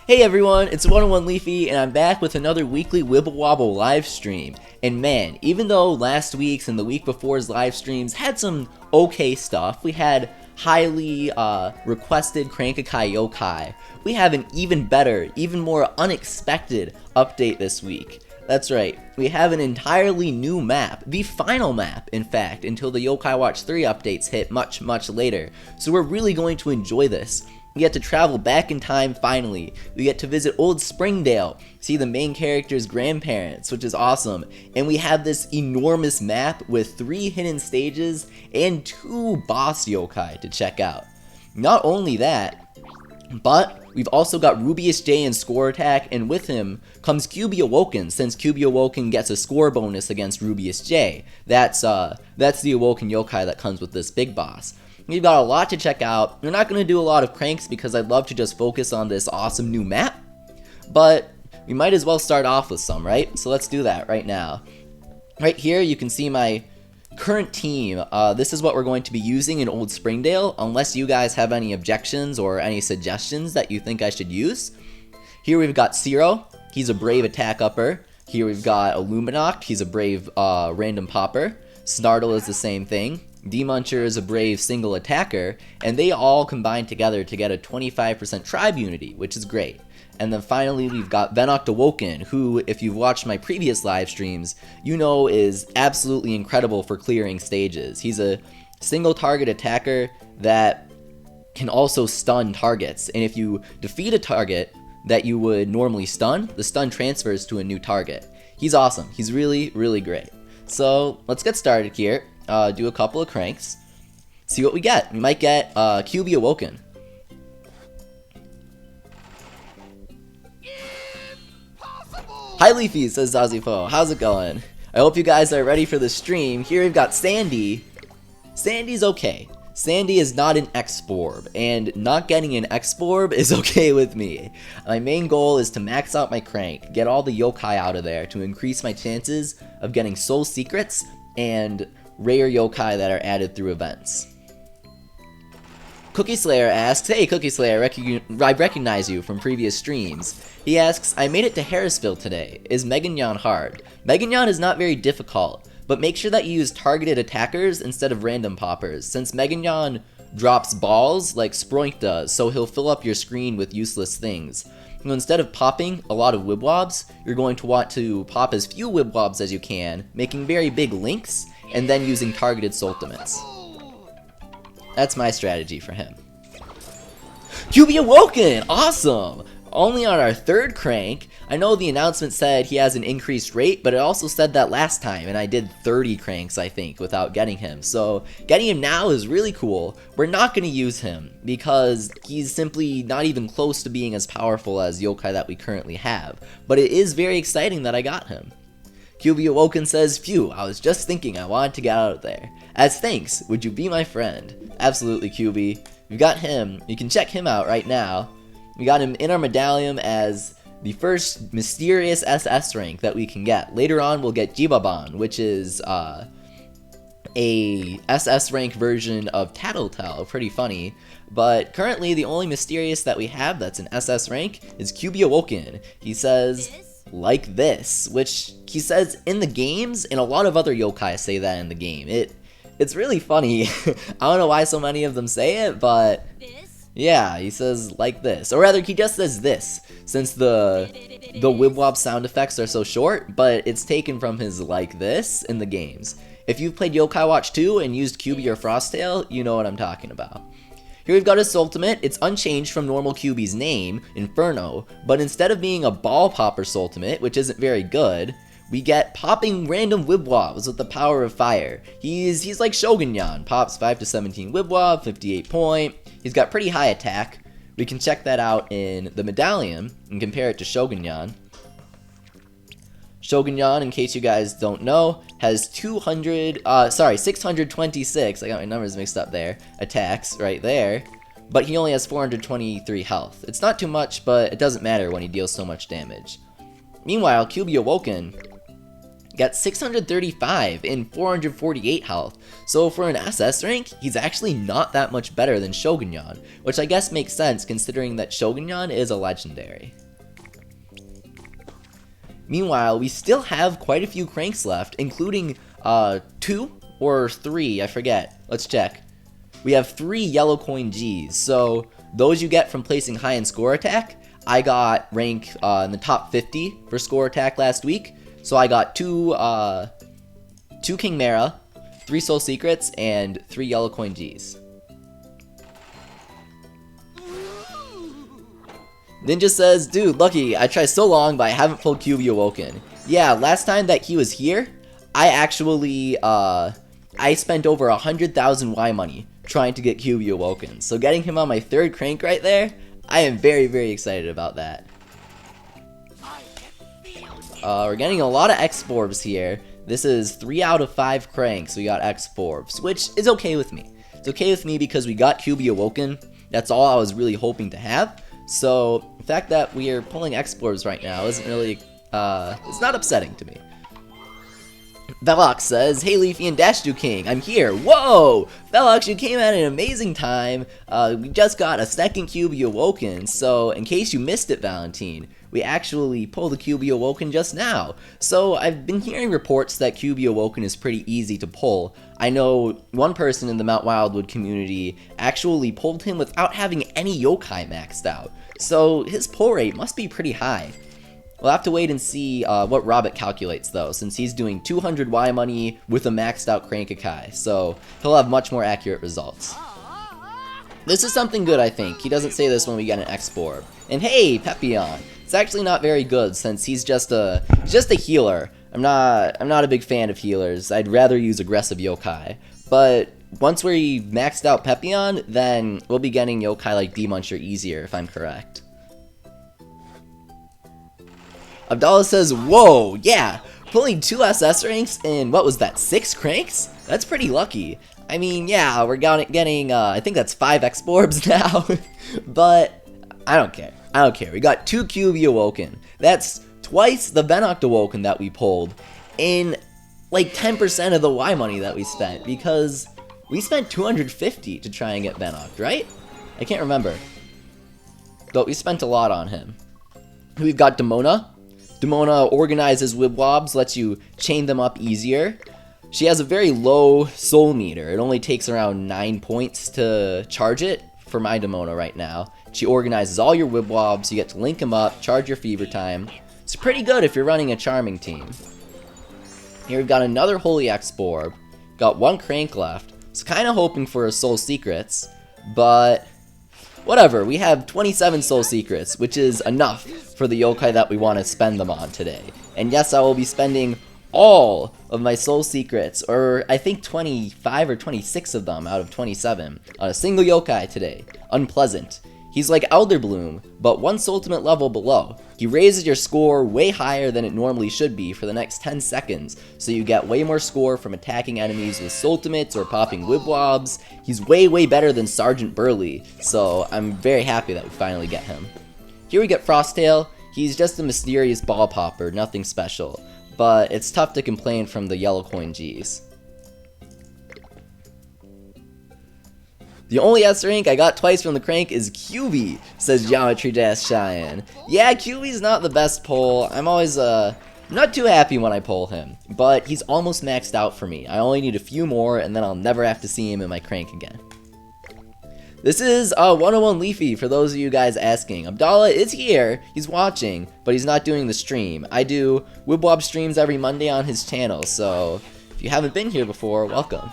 Hey everyone, it's 101 Leafy, and I'm back with another weekly Wibble Wobble live stream. And man, even though last week's and the week before's live streams had some okay stuff, we had highly requested Crank-a-kai Yo-kai, we have an even better, even more unexpected update this week. That's right, we have an entirely new map, the final map, in fact, until the Yo-kai Watch 3 updates hit much later. So we're really going to enjoy this. We get to travel back in time finally. We get to visit Old Springdale, see the main character's grandparents, which is awesome. And we have this enormous map with 3 hidden stages and 2 boss yokai to check out. Not only that, but we've also got Rubius J in Score Attack, and with him comes QB Awoken, since QB Awoken gets a score bonus against Rubius J. That's the Awoken yokai that comes with this big boss. We've got a lot to check out. We're not going to do a lot of cranks because I'd love to just focus on this awesome new map, but we might as well start off with some, right? So let's do that right now. Right here you can see my current team. This is what we're going to be using in Old Springdale, unless you guys have any objections or any suggestions that you think I should use. Here we've got Zero, he's a brave attack upper. Here we've got Illuminoct, he's a brave random popper. Snartle is the same thing. D-Muncher is a brave single attacker, and they all combine together to get a 25% tribe unity, which is great. And then finally we've got Venoct Awoken, who, if you've watched my previous live streams, you know is absolutely incredible for clearing stages. He's a single target attacker that can also stun targets, and if you defeat a target that you would normally stun, the stun transfers to a new target. He's awesome. He's really great. So let's get started here. Do a couple of cranks, see what we get. We might get QB Awoken. Impossible! Hi Leafy, says Zazifo. How's it going? I hope you guys are ready for the stream. Here we've got Sandy. Sandy's okay. Sandy is not an X-Borb, and not getting an X-Borb is okay with me. My main goal is to max out my crank, get all the yokai out of there to increase my chances of getting soul secrets and rare yokai that are added through events. Cookie Slayer asks, hey Cookie Slayer, I recognize you from previous streams. He asks, I made it to Harrisville today. Is Meganyon hard? Meganyon is not very difficult, but make sure that you use targeted attackers instead of random poppers, since Meganyon drops balls like Sproink does, so he'll fill up your screen with useless things. So instead of popping a lot of Wibwobs, you're going to want to pop as few Wibwobs as you can, making very big links, and then using targeted ultimates. That's my strategy for him. QB Awoken! Awesome! Only on our 3rd crank. I know the announcement said he has an increased rate, but it also said that last time, and I did 30 cranks, I think, without getting him. So getting him now is really cool. We're not going to use him, because he's simply not even close to being as powerful as yokai that we currently have. But it is very exciting that I got him. QB Awoken says, phew, I was just thinking I wanted to get out of there. As thanks, would you be my friend? Absolutely, QB. We've got him. You can check him out right now. We got him in our medallion as the first mysterious SS rank that we can get. Later on, we'll get Jibaban, which is a SS rank version of Tattletale. Pretty funny. But currently, the only mysterious that we have that's an SS rank is QB Awoken. He says, like this, which he says in the games, and a lot of other yokai say that in the game. It's really funny. I don't know why so many of them say it, but yeah, he says like this. Or rather, he just says this, since the Wibwob sound effects are so short, but it's taken from his like this in the games. If you've played Yo-kai Watch 2 and used QB or Frosttail, you know what I'm talking about. Here we've got his ultimate. It's unchanged from normal QB's name, Inferno, but instead of being a ball popper ultimate, which isn't very good, we get popping random Wibwobs with the power of fire. He's like Shogunyan, pops 5 to 17 Wibwob, 58 point. He's got pretty high attack. We can check that out in the medallion and compare it to Shogunyan. Shogunyan, in case you guys don't know, has 626, I got my numbers mixed up there, attacks right there, but he only has 423 health. It's not too much, but it doesn't matter when he deals so much damage. Meanwhile, QB Awoken got 635 and 448 health. So for an SS rank, he's actually not that much better than Shogunyan, which I guess makes sense considering that Shogunyan is a legendary. Meanwhile, we still have quite a few cranks left, including 2 or 3, I forget. Let's check. We have 3 yellow coin Gs, so those you get from placing high in score attack. I got rank in the top 50 for score attack last week, so I got 2 King Mara, 3 Soul Secrets, and 3 yellow coin Gs. Ninja says, dude, Lucky, I tried so long, but I haven't pulled QB Awoken. Yeah, last time that he was here, I actually, I spent over 100,000 Y money trying to get QB Awoken. So getting him on my 3rd crank right there, I am very, very excited about that. We're getting a lot of X-Forbs here. This is 3 out of 5 cranks we got X-Forbs, which is okay with me. It's okay with me because we got QB Awoken. That's all I was really hoping to have. So the fact that we are pulling X-Forbs right now isn't really, it's not upsetting to me. Velox says, hey Leafy and Dashu King, I'm here. Whoa! Velox, you came at an amazing time. We just got a 2nd QB Awoken, so in case you missed it, Valentine, we actually pulled the QB Awoken just now. So I've been hearing reports that QB Awoken is pretty easy to pull. I know one person in the Mount Wildwood community actually pulled him without having any yokai maxed out. So his pull rate must be pretty high. We'll have to wait and see what Robert calculates though, since he's doing 200 Y money with a maxed out Crank-a-kai, so he'll have much more accurate results. This is something good, I think. He doesn't say this when we get an X-Borb. And hey, Pepion! It's actually not very good since he's just a healer. I'm not a big fan of healers. I'd rather use aggressive yokai. But once we maxed out Pepion, then we'll be getting yokai like D-Muncher easier if I'm correct. Abdallah says, whoa, yeah, pulling 2 SS ranks in, what was that, 6 cranks? That's pretty lucky. I mean, yeah, we're getting, I think that's 5 X-Borbs now, but I don't care. I don't care. We got 2 QB Awoken. That's twice the Venoct Awoken that we pulled in, like, 10% of the Y money that we spent, because we spent 250 to try and get Venoct, right? I can't remember. But we spent a lot on him. We've got Demona. Demona organizes Wibwobs, lets you chain them up easier. She has a very low soul meter. It only takes around 9 points to charge it for my Demona right now. She organizes all your Wibwobs, you get to link them up, charge your Fever Time. It's pretty good if you're running a Charming team. Here we've got another Holy X-Borb. Got 1 crank left. So kind of hoping for a Soul Secrets, but whatever, we have 27 Soul Secrets, which is enough for the yokai that we want to spend them on today. And yes, I will be spending all of my Soul Secrets, or I think 25 or 26 of them out of 27, on a single yokai today. Unpleasant. He's like Elder Bloom, but 1 Soultimate level below. He raises your score way higher than it normally should be for the next 10 seconds, so you get way more score from attacking enemies with Soultimates or popping Wibwobs. He's way better than Sergeant Burley, so I'm very happy that we finally get him. Here we get Frosttail. He's just a mysterious ball popper, nothing special, but it's tough to complain from the yellow coin Gs. The only S rank I got twice from the crank is QB, says Geometry Dash Cheyenne. Yeah, QB's not the best pull. I'm always, not too happy when I pull him, but he's almost maxed out for me. I only need a few more, and then I'll never have to see him in my crank again. This is 101 Leafy, for those of you guys asking. Abdallah is here, he's watching, but he's not doing the stream. I do Wibwob streams every Monday on his channel, so if you haven't been here before, welcome.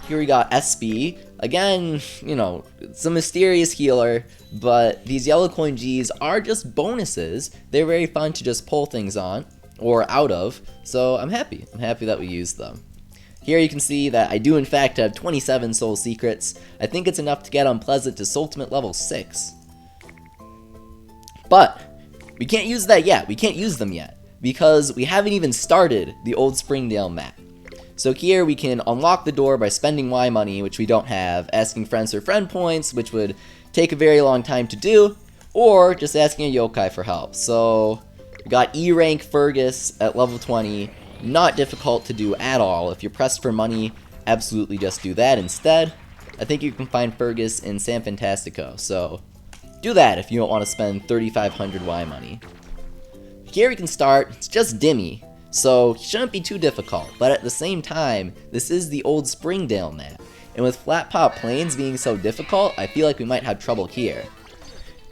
Here we got SB. Again, you know, it's a mysterious healer, but these yellow coin Gs are just bonuses. They're very fun to just pull things on, or out of, so I'm happy. I'm happy that we used them. Here you can see that I do in fact have 27 Soul Secrets. I think it's enough to get Unpleasant to Soultimate level 6. But we can't use that yet. We can't use them yet, because we haven't even started the Old Springdale map. So here we can unlock the door by spending Y money, which we don't have, asking friends for friend points, which would take a very long time to do, or just asking a yokai for help. So We got E rank Fergus at level 20. Not difficult to do at all. If you're pressed for money, absolutely just do that instead. I think you can find Fergus in San Fantastico, so do that if you don't want to spend 3,500 Y money. Here we can start. It's just Dimmy, so it shouldn't be too difficult, but at the same time, this is the Old Springdale map, and with Flat Pop Plains being so difficult, I feel like we might have trouble here.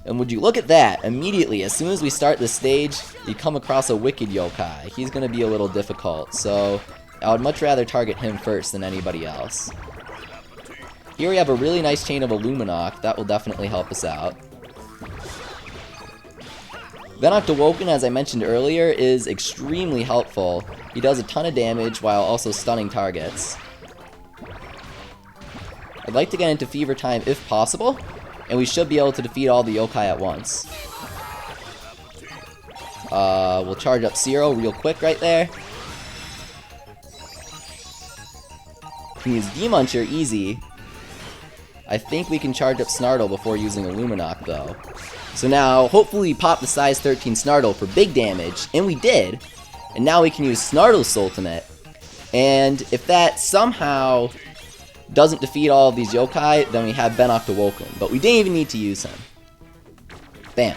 And would you look at that, immediately, as soon as we start this stage, you come across a Wicked Yo-kai. He's going to be a little difficult, so I would much rather target him first than anybody else. Here we have a really nice chain of Illuminok, that will definitely help us out. Venoct Awoken, as I mentioned earlier, is extremely helpful. He does a ton of damage while also stunning targets. I'd like to get into Fever Time if possible, and we should be able to defeat all the yokai at once. We'll charge up Zero real quick right there. We can use Demuncher easy. I think we can charge up Snartle before using Illuminok though. So now, hopefully we pop the size 13 Snartle for big damage, and we did. And now we can use Snartle's Ultimate. And if that somehow doesn't defeat all of these yokai, then we have Venoct Awoken. But we didn't even need to use him. Bam.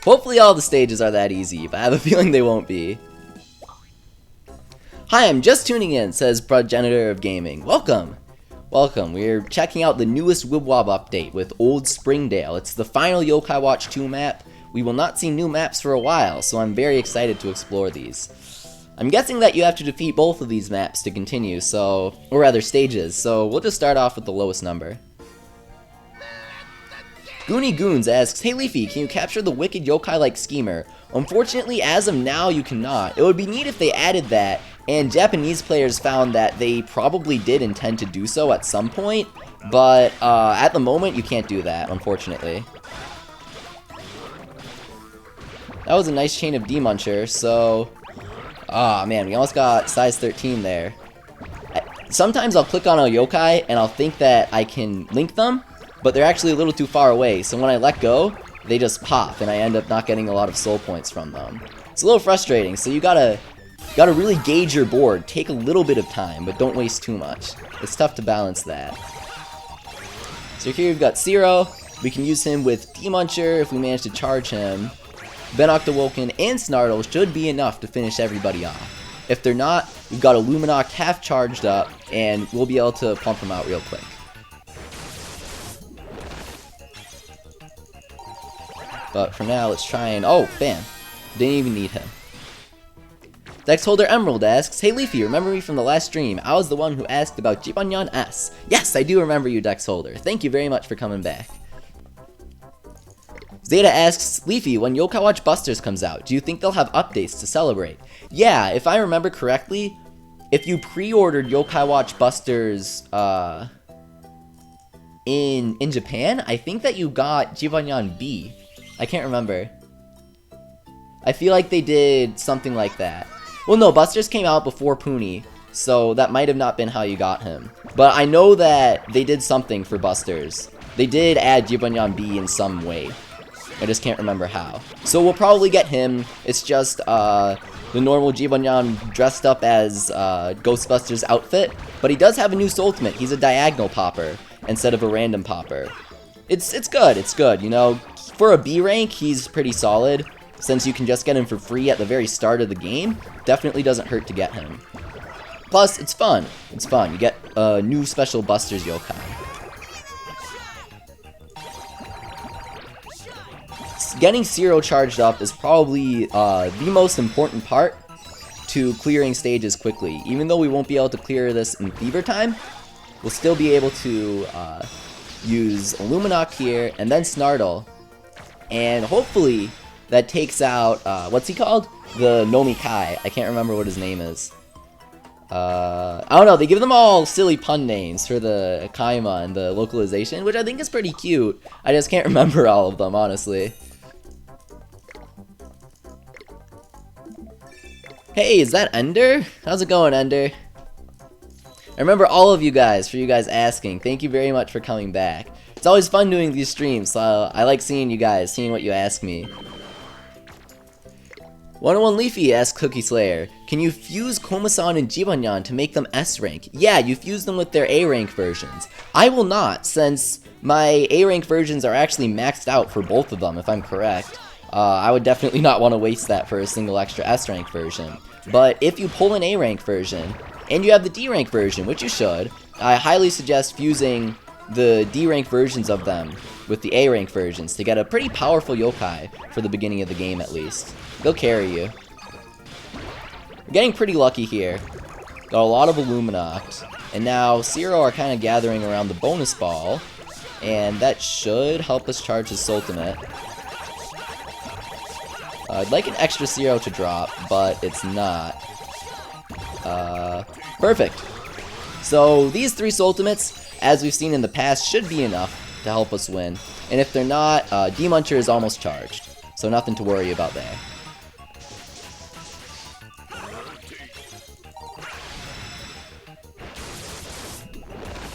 Hopefully all the stages are that easy, but I have a feeling they won't be. Hi, I'm just tuning in, says Progenitor of Gaming. Welcome. Welcome. We're checking out the newest Wibble Wobble update with Old Springdale. It's the final Yo-kai Watch 2 map. We will not see new maps for a while, so I'm very excited to explore these. I'm guessing that you have to defeat both of these maps to continue, or rather stages, so we'll just start off with the lowest number. Goonie Goons asks, hey Leafy, can you capture the wicked yokai-like schemer? Unfortunately, as of now, you cannot. It would be neat if they added that, and Japanese players found that they probably did intend to do so at some point, but at the moment, you can't do that, unfortunately. That was a nice chain of Demuncher, so ah, man, we almost got size 13 there. Sometimes I'll click on a yokai and I'll think that I can link them, but they're actually a little too far away, so when I let go, they just pop and I end up not getting a lot of soul points from them. It's a little frustrating, so you gotta really gauge your board. Take a little bit of time, but don't waste too much. It's tough to balance that. So here we've got Zero. We can use him with Demuncher if we manage to charge him. Venoct Awoken and Snartle should be enough to finish everybody off. If they're not, we've got Illuminok half charged up, and we'll be able to pump them out real quick. But for now, let's try and... oh, bam. Didn't even need him. Dexholder Emerald asks, hey Leafy, remember me from the last stream? I was the one who asked about Jibanyan S. Yes, I do remember you, Dexholder. Thank you very much for coming back. Zeta asks, Leafy, when Yo-kai Watch Busters comes out, do you think they'll have updates to celebrate? Yeah, if I remember correctly, if you pre-ordered Yo-kai Watch Busters in Japan, I think that you got Jibanyan B. I can't remember. I feel like they did something like that. Well, no, Busters came out before Puni, so that might have not been how you got him. But I know that they did something for Busters. They did add Jibanyan B in some way. I just can't remember how. So we'll probably get him. It's just the normal Jibanyan dressed up as Ghostbusters outfit. But he does have a new ultimate. He's a diagonal popper instead of a random popper. It's good, you know. For a B rank, he's pretty solid. Since you can just get him for free at the very start of the game, definitely doesn't hurt to get him. Plus, it's fun. It's fun. You get a new special Busters yokai. Getting Zero charged up is probably the most important part to clearing stages quickly. Even though we won't be able to clear this in Fever Time, we'll still be able to use Illuminok here, and then Snartle. And hopefully that takes out, what's he called? The Nomikai. I can't remember what his name is. I don't know, they give them all silly pun names for the Kaima and the localization, which I think is pretty cute. I just can't remember all of them, honestly. Hey, is that Ender? How's it going, Ender? I remember all of you guys, for you guys asking. Thank you very much for coming back. It's always fun doing these streams, so I like seeing you guys, seeing what you ask me. 101 Leafy asks Cookie Slayer, can you fuse Komasan and Jibanyan to make them S rank? Yeah, you fuse them with their A rank versions. I will not, since my A rank versions are actually maxed out for both of them, if I'm correct. I would definitely not want to waste that for a single extra S rank version. But if you pull an A rank version, and you have the D rank version, which you should, I highly suggest fusing the D rank versions of them with the A rank versions to get a pretty powerful yokai for the beginning of the game at least. They'll carry you. We're getting pretty lucky here. Got a lot of Illuminoct, and now Zero are kind of gathering around the bonus ball, and that should help us charge his ultimate. I'd like an extra Zero to drop, but it's not. Perfect. So these 3 ultimates, as we've seen in the past, should be enough to help us win. And if they're not, D-Muncher is almost charged, so nothing to worry about there.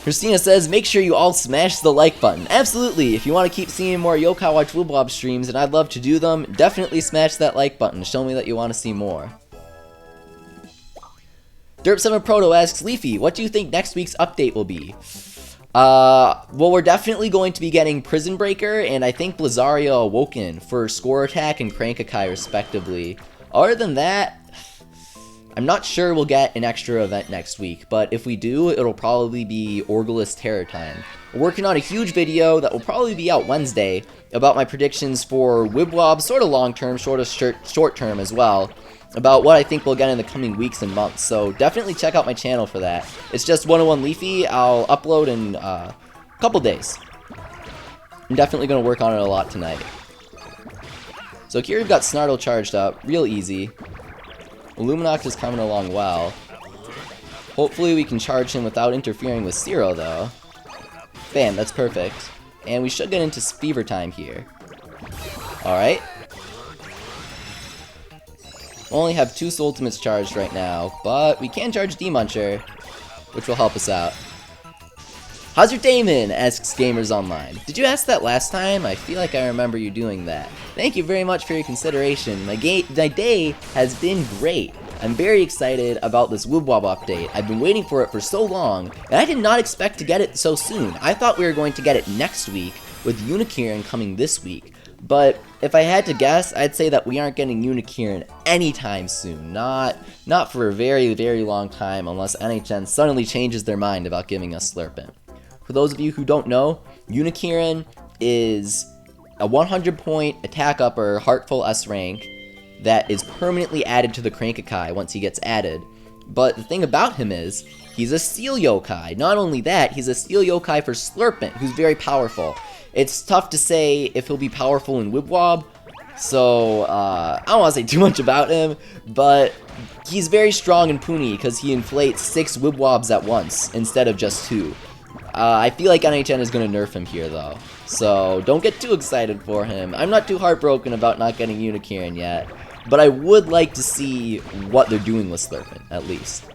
Christina says, make sure you all smash the like button. Absolutely, if you want to keep seeing more Yo-kai Watch Wibble Wobble streams, and I'd love to do them, definitely smash that like button. Show me that you want to see more. Derp7 Proto asks, Leafy, what do you think next week's update will be? Well, we're definitely going to be getting Prison Breaker, and I think Blizzaria Awoken for Score Attack and Crank-a-kai respectively. Other than that, I'm not sure we'll get an extra event next week, but if we do, it'll probably be Orgulous Terror Time. We're working on a huge video that will probably be out Wednesday about my predictions for Wibwob, sort of long-term, short-term as well, about what I think we'll get in the coming weeks and months, so definitely check out my channel for that. It's just 101 Leafy. I'll upload in a couple days. I'm definitely going to work on it a lot tonight. So here we've got Snartle charged up, real easy. Illuminoct is coming along well. Hopefully we can charge him without interfering with Zero, though. Bam, that's perfect. And we should get into Fever Time here. Alright. Only have 2 ultimates charged right now, but we can charge D-Muncher, which will help us out. How's your day, man? Asks Gamers Online. Did you ask that last time? I feel like I remember you doing that. Thank you very much for your consideration. My day has been great. I'm very excited about this Wibwob update. I've been waiting for it for so long, and I did not expect to get it so soon. I thought we were going to get it next week, with Unikirin coming this week. But if I had to guess, I'd say that we aren't getting Unikirin anytime soon. Not for a very, very long time, unless NHN suddenly changes their mind about giving us Slurpent. For those of you who don't know, Unikirin is a 100-point attack upper Heartful S rank that is permanently added to the Crank-a-kai once he gets added. But the thing about him is, he's a Steel Yokai. Not only that, he's a Steel Yokai for Slurpent, who's very powerful. It's tough to say if he'll be powerful in Wibwob, so I don't want to say too much about him, but he's very strong in Puni because he inflates 6 Wibwobs at once instead of just 2. I feel like NHN is going to nerf him here, though, so don't get too excited for him. I'm not too heartbroken about not getting Unikirin yet, but I would like to see what they're doing with Slurpent, at least.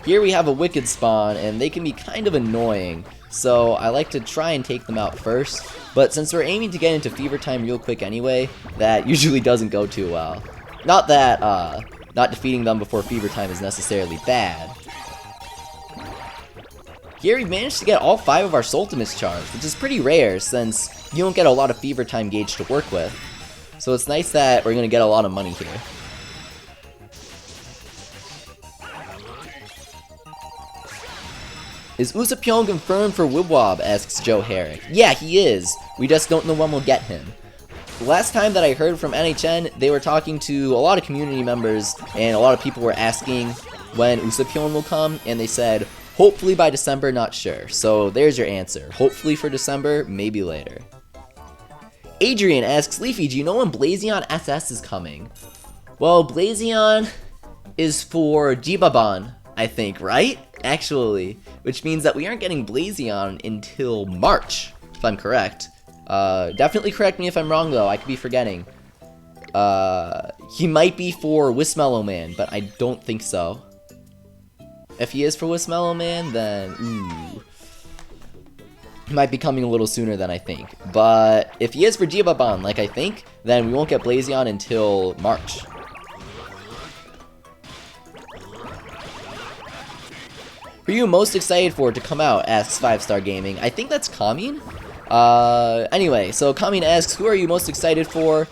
Here we have a Wicked spawn, and they can be kind of annoying, so I like to try and take them out first, but since we're aiming to get into Fever Time real quick anyway, that usually doesn't go too well. Not that, not defeating them before Fever Time is necessarily bad. Here we managed to get all 5 of our ultimates charged, which is pretty rare since you don't get a lot of Fever Time gauge to work with. So it's nice that we're going to get a lot of money here. Is Usapyeon confirmed for Wibwob? Asks Joe Herrick. Yeah, he is. We just don't know when we'll get him. The last time that I heard from NHN, they were talking to a lot of community members, and a lot of people were asking when Usapyeon will come, and they said, hopefully by December, not sure. So there's your answer. Hopefully for December, maybe later. Adrian asks, Leafy, do you know when Blazion SS is coming? Well, Blazion is for Jibaban, I think, right? Actually, which means that we aren't getting Blazion until March, if I'm correct. Definitely correct me if I'm wrong, though. I could be forgetting. He might be for Wismellow Man, but I don't think so. If he is for Wismellow Man, then ooh. He might be coming a little sooner than I think. But if he is for Jibaban, like I think, then we won't get Blazion until March. Who are you most excited for to come out? Asks 5-Star Gaming. I think that's Kamine. Anyway, so Kamine asks, who are you most excited for?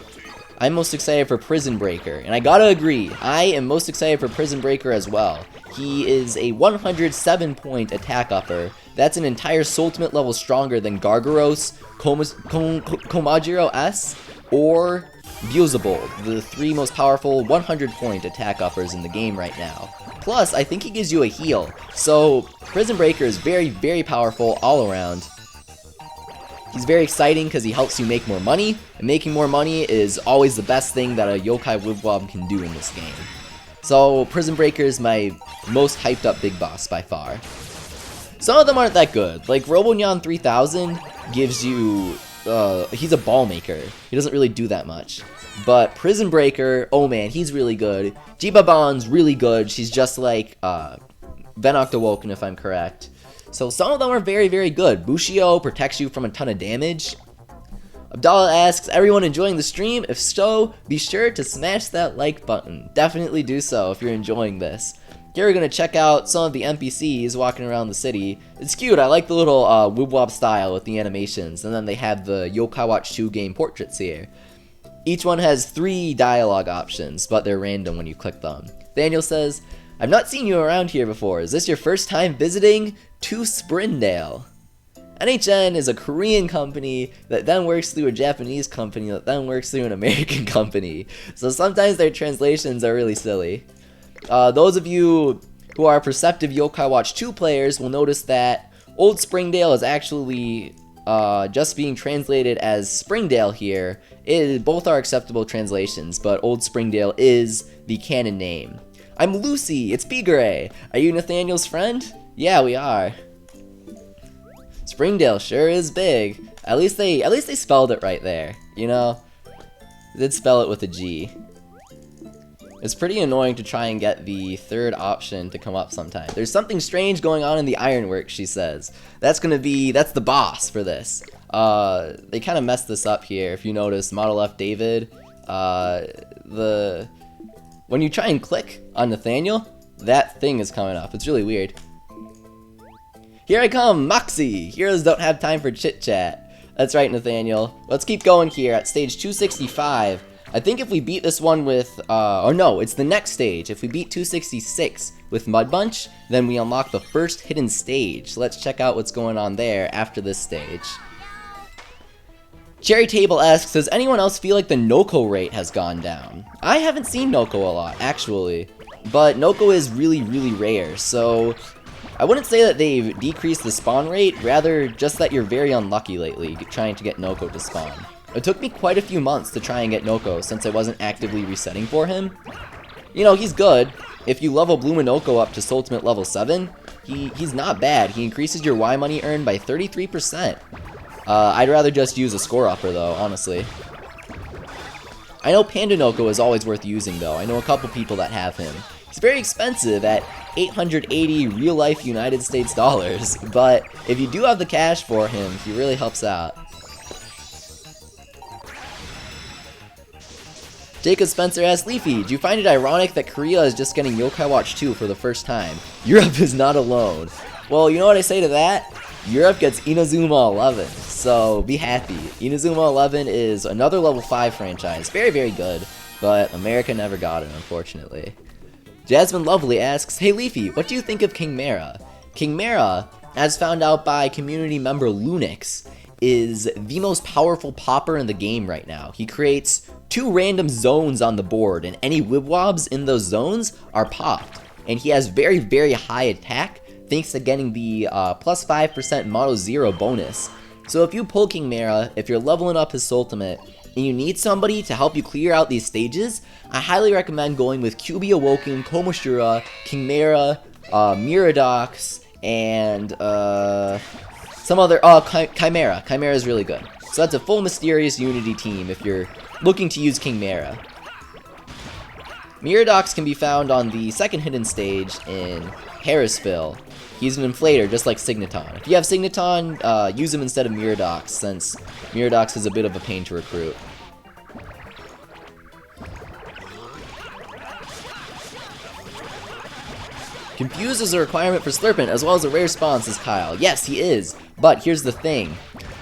I'm most excited for Prison Breaker, and I gotta agree, I am most excited for Prison Breaker as well. He is a 107-point attack upper. That's an entire Ultimate level stronger than Gargaros, Komajiro S, or Beelzebub, the 3 most powerful 100-point attack uppers in the game right now. Plus, I think he gives you a heal, so Prison Breaker is very, very powerful all around. He's very exciting because he helps you make more money, and making more money is always the best thing that a Yo-kai Wibble Wobble can do in this game. So, Prison Breaker is my most hyped up big boss by far. Some of them aren't that good, like Robonyan 3000 gives you, he's a ball maker, he doesn't really do that much. But Prison Breaker, oh man, he's really good. Jibaban's really good, she's just like Venoctawoken if I'm correct. So some of them are very, very good. Bushio protects you from a ton of damage. Abdallah asks, everyone enjoying the stream? If so, be sure to smash that like button. Definitely do so if you're enjoying this. Here we're going to check out some of the NPCs walking around the city. It's cute, I like the little Wibble Wobble style with the animations. And then they have the Yo-kai Watch 2 game portraits here. Each one has 3 dialogue options, but they're random when you click them. Daniel says, I've not seen you around here before. Is this your first time visiting Old Springdale? NHN is a Korean company that then works through a Japanese company that then works through an American company. So sometimes their translations are really silly. Those of you who are perceptive Yo-kai Watch 2 players will notice that Old Springdale is actually just being translated as Springdale here. Both are acceptable translations, but Old Springdale is the canon name. I'm Lucy, it's Pigare. Are you Nathaniel's friend? Yeah, we are. Springdale sure is big. At least they spelled it right there, you know? They did spell it with a G. It's pretty annoying to try and get the third option to come up sometimes. There's something strange going on in the ironworks, she says. That's the boss for this. They kind of messed this up here. If you notice, Model F David, when you try and click on Nathaniel, that thing is coming up. It's really weird. Here I come, Moxie! Heroes don't have time for chit-chat. That's right, Nathaniel. Let's keep going here at stage 265. I think if we beat this one with, or no, it's the next stage. If we beat 266 with Mud Bunch, then we unlock the first hidden stage. So let's check out what's going on there after this stage. Cherry Table asks, does anyone else feel like the Noko rate has gone down? I haven't seen Noko a lot, actually. But Noko is really, really rare, so I wouldn't say that they've decreased the spawn rate, rather just that you're very unlucky lately trying to get Noko to spawn. It took me quite a few months to try and get Noko since I wasn't actively resetting for him. You know, he's good. If you level Blue Noko up to Ultimate level 7, he's not bad. He increases your Y money earned by 33%. I'd rather just use a score upper though, honestly. I know Panda Noko is always worth using though. I know a couple people that have him. He's very expensive at 880 real-life United States dollars, but if you do have the cash for him, he really helps out. Jacob Spencer asks, Leafy, do you find it ironic that Korea is just getting Yo-kai Watch 2 for the first time? Europe is not alone. Well, you know what I say to that? Europe gets Inazuma 11, so be happy. Inazuma 11 is another level 5 franchise, very, very good, but America never got it, unfortunately. Jasmine Lovely asks, hey Leafy, what do you think of King Mara? King Mara, as found out by community member Lunix, is the most powerful popper in the game right now. He creates 2 random zones on the board, and any Wibble Wobbles in those zones are popped. And he has very, very high attack, thanks to getting the plus 5% Model 0 bonus. So if you pull King Mara, if you're leveling up his ultimate, and you need somebody to help you clear out these stages, I highly recommend going with QB Awoken, Komoshura, King Mara, Miradox, and some other, Chimera. Chimera is really good. So that's a full Mysterious Unity team if you're looking to use King Mara. Miradox can be found on the second hidden stage in Harrisville. He's an inflator, just like Signaton. If you have Signaton, use him instead of Miradox, since Miradox is a bit of a pain to recruit. Confuse is a requirement for Slurpent, as well as a rare spawn, says Kyle. Yes, he is, but here's the thing.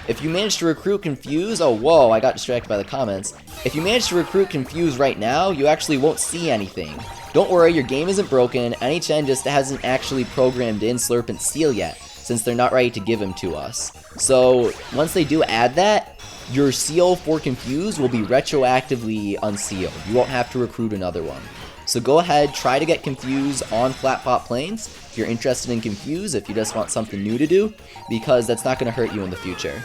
If you manage to recruit Confuse, oh whoa, I got distracted by the comments. If you manage to recruit Confuse right now, you actually won't see anything. Don't worry, your game isn't broken. NHN just hasn't actually programmed in Slurpent Seal yet, since they're not ready to give him to us. So once they do add that, your seal for Confuse will be retroactively unsealed. You won't have to recruit another one. So go ahead, try to get Confuse on Flat Pot Plains if you're interested in Confuse, if you just want something new to do, because that's not going to hurt you in the future.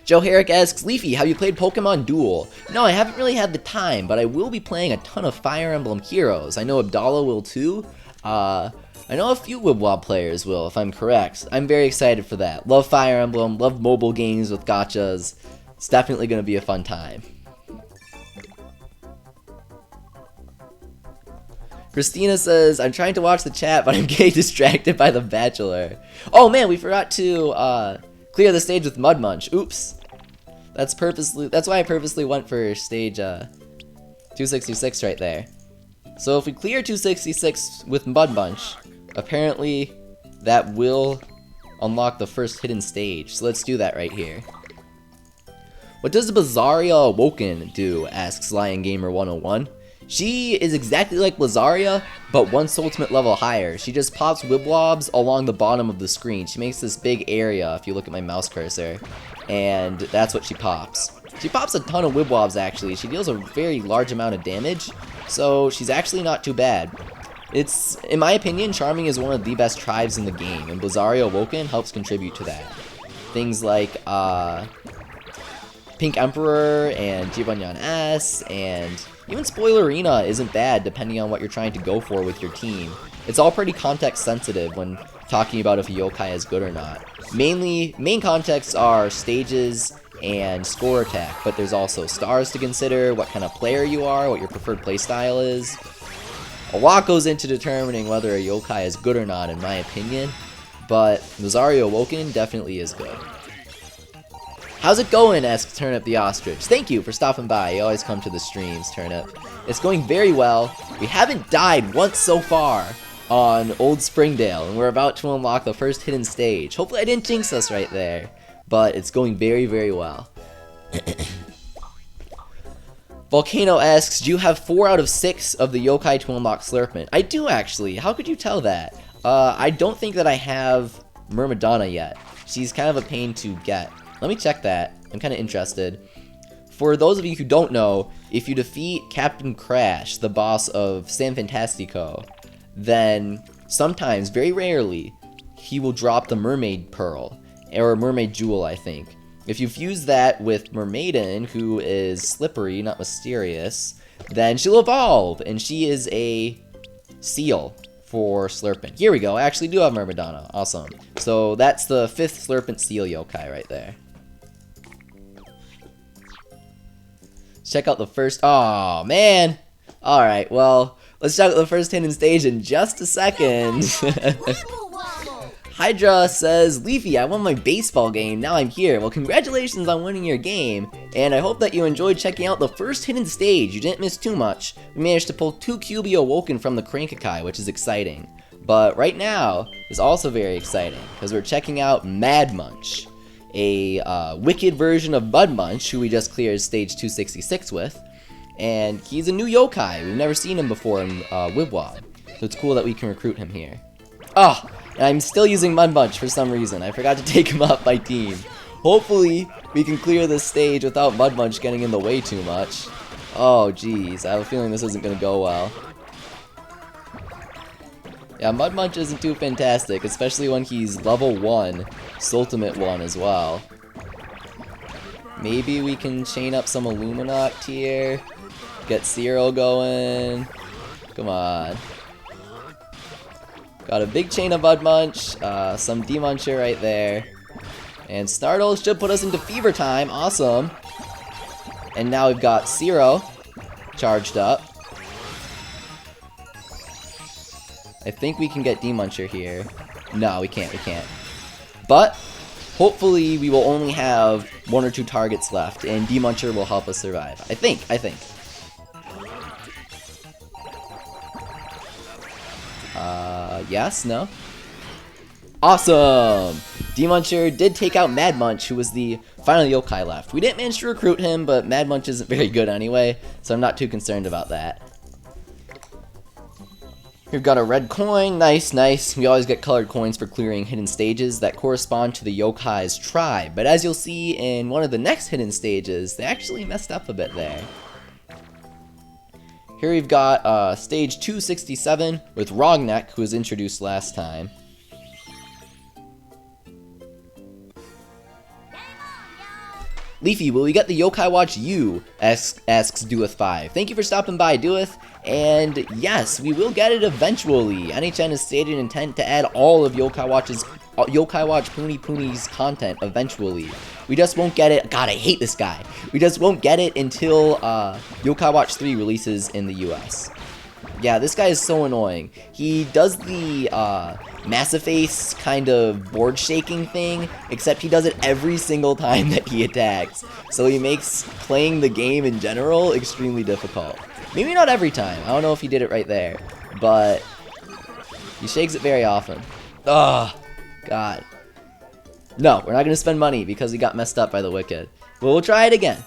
Joe Herrick asks, Leafy, have you played Pokemon Duel? No, I haven't really had the time, but I will be playing a ton of Fire Emblem Heroes. I know Abdallah will too. I know a few Wibwob players will, if I'm correct. I'm very excited for that. Love Fire Emblem, love mobile games with gachas. It's definitely going to be a fun time. Christina says, I'm trying to watch the chat, but I'm getting distracted by The Bachelor. Oh man, we forgot to clear the stage with Mud Munch. Oops. That's why I purposely went for stage 266 right there. So if we clear 266 with Mud Munch, apparently that will unlock the first hidden stage. So let's do that right here. What does Bazaria Awoken do? Asks Lion Gamer 101. She is exactly like Lazaria, but one ultimate level higher. She just pops Wibwobs along the bottom of the screen. She makes this big area, if you look at my mouse cursor, and that's what she pops. She pops a ton of Wibwobs, actually. She deals a very large amount of damage, so she's actually not too bad. It's, in my opinion, Charming is one of the best tribes in the game, and Blazaria Awoken helps contribute to that. Things like, Pink Emperor and Jibanyan S, and even Spoilerina isn't bad depending on what you're trying to go for with your team. It's all pretty context sensitive when talking about if a yokai is good or not. Main contexts are stages and score attack, but there's also stars to consider, what kind of player you are, what your preferred playstyle is. A lot goes into determining whether a yokai is good or not, in my opinion, but Rosario Awoken definitely is good. How's it going? Asks Turnip the Ostrich. Thank you for stopping by. You always come to the streams, Turnip. It's going very well. We haven't died once so far on Old Springdale, and we're about to unlock the first hidden stage. Hopefully I didn't jinx us right there, but it's going very, very well. Volcano asks, do you have 4 out of 6 of the yokai to unlock Slurpment? I do, actually. How could you tell that? I don't think that I have Myrmidonna yet. She's kind of a pain to get. Let me check that. I'm kind of interested. For those of you who don't know, if you defeat Captain Crash, the boss of San Fantastico, then sometimes, very rarely, he will drop the Mermaid Pearl, or Mermaid Jewel, I think. If you fuse that with Mermaiden, who is slippery, not mysterious, then she'll evolve, and she is a seal for Slurpent. Here we go, I actually do have Myrmidonna. Awesome. So that's the 5th Slurpent seal yokai right there. Check out the first... Aw, man! Alright, well, let's check out the first hidden stage in just a second. Hydra says, Leafy, I won my baseball game, now I'm here. Well, congratulations on winning your game, and I hope that you enjoyed checking out the first hidden stage. You didn't miss too much. We managed to pull 2 QB Awoken from the Crankakai, which is exciting. But right now is also very exciting, because we're checking out Mad Munch, a wicked version of Bud Munch, who we just cleared stage 266 with, and he's a new yokai. We've never seen him before in Wibwob, so it's cool that we can recruit him here. Oh, and I'm still using Mud Munch for some reason. I forgot to take him off my team. Hopefully, we can clear this stage without Mud Munch getting in the way too much. Oh, geez, I have a feeling this isn't going to go well. Yeah, Mud Munch isn't too fantastic, especially when he's level 1, Sultimate 1 as well. Maybe we can chain up some Illuminact here, get Cyril going. Come on. Got a big chain of Mud Munch, some D-Muncher right there. And Startle should put us into Fever Time, awesome. And now we've got Ciro. charged up. I think we can get D-Muncher here. No, we can't, But, hopefully we will only have 1 or 2 targets left, and D-Muncher will help us survive. I think. Yes? No? Awesome! D-Muncher did take out Mad Munch, who was the final yokai left. We didn't manage to recruit him, but Mad Munch isn't very good anyway, so I'm not too concerned about that. We've got a red coin. Nice. We always get colored coins for clearing hidden stages that correspond to the yokai's tribe. But as you'll see in one of the next hidden stages, they actually messed up a bit there. Here we've got stage 267 with Rogneck, who was introduced last time. Leafy, will we get the Yo-kai Watch U? Asks Dueth5. Thank you for stopping by, Dueth. And yes, we will get it eventually. NHN has stated intent to add all of Yo-kai Watch Poony's content eventually. We just won't get it. God, I hate this guy. We just won't get it until Yo-kai Watch 3 releases in the US. Yeah, this guy is so annoying. He does the massive face kind of board shaking thing, except he does it every single time that he attacks. So he makes playing the game in general extremely difficult. Maybe not every time. I don't know if he did it right there, but he shakes it very often. Ugh, God. No, we're not going to spend money because he got messed up by the Wicked. Well, we'll try it again.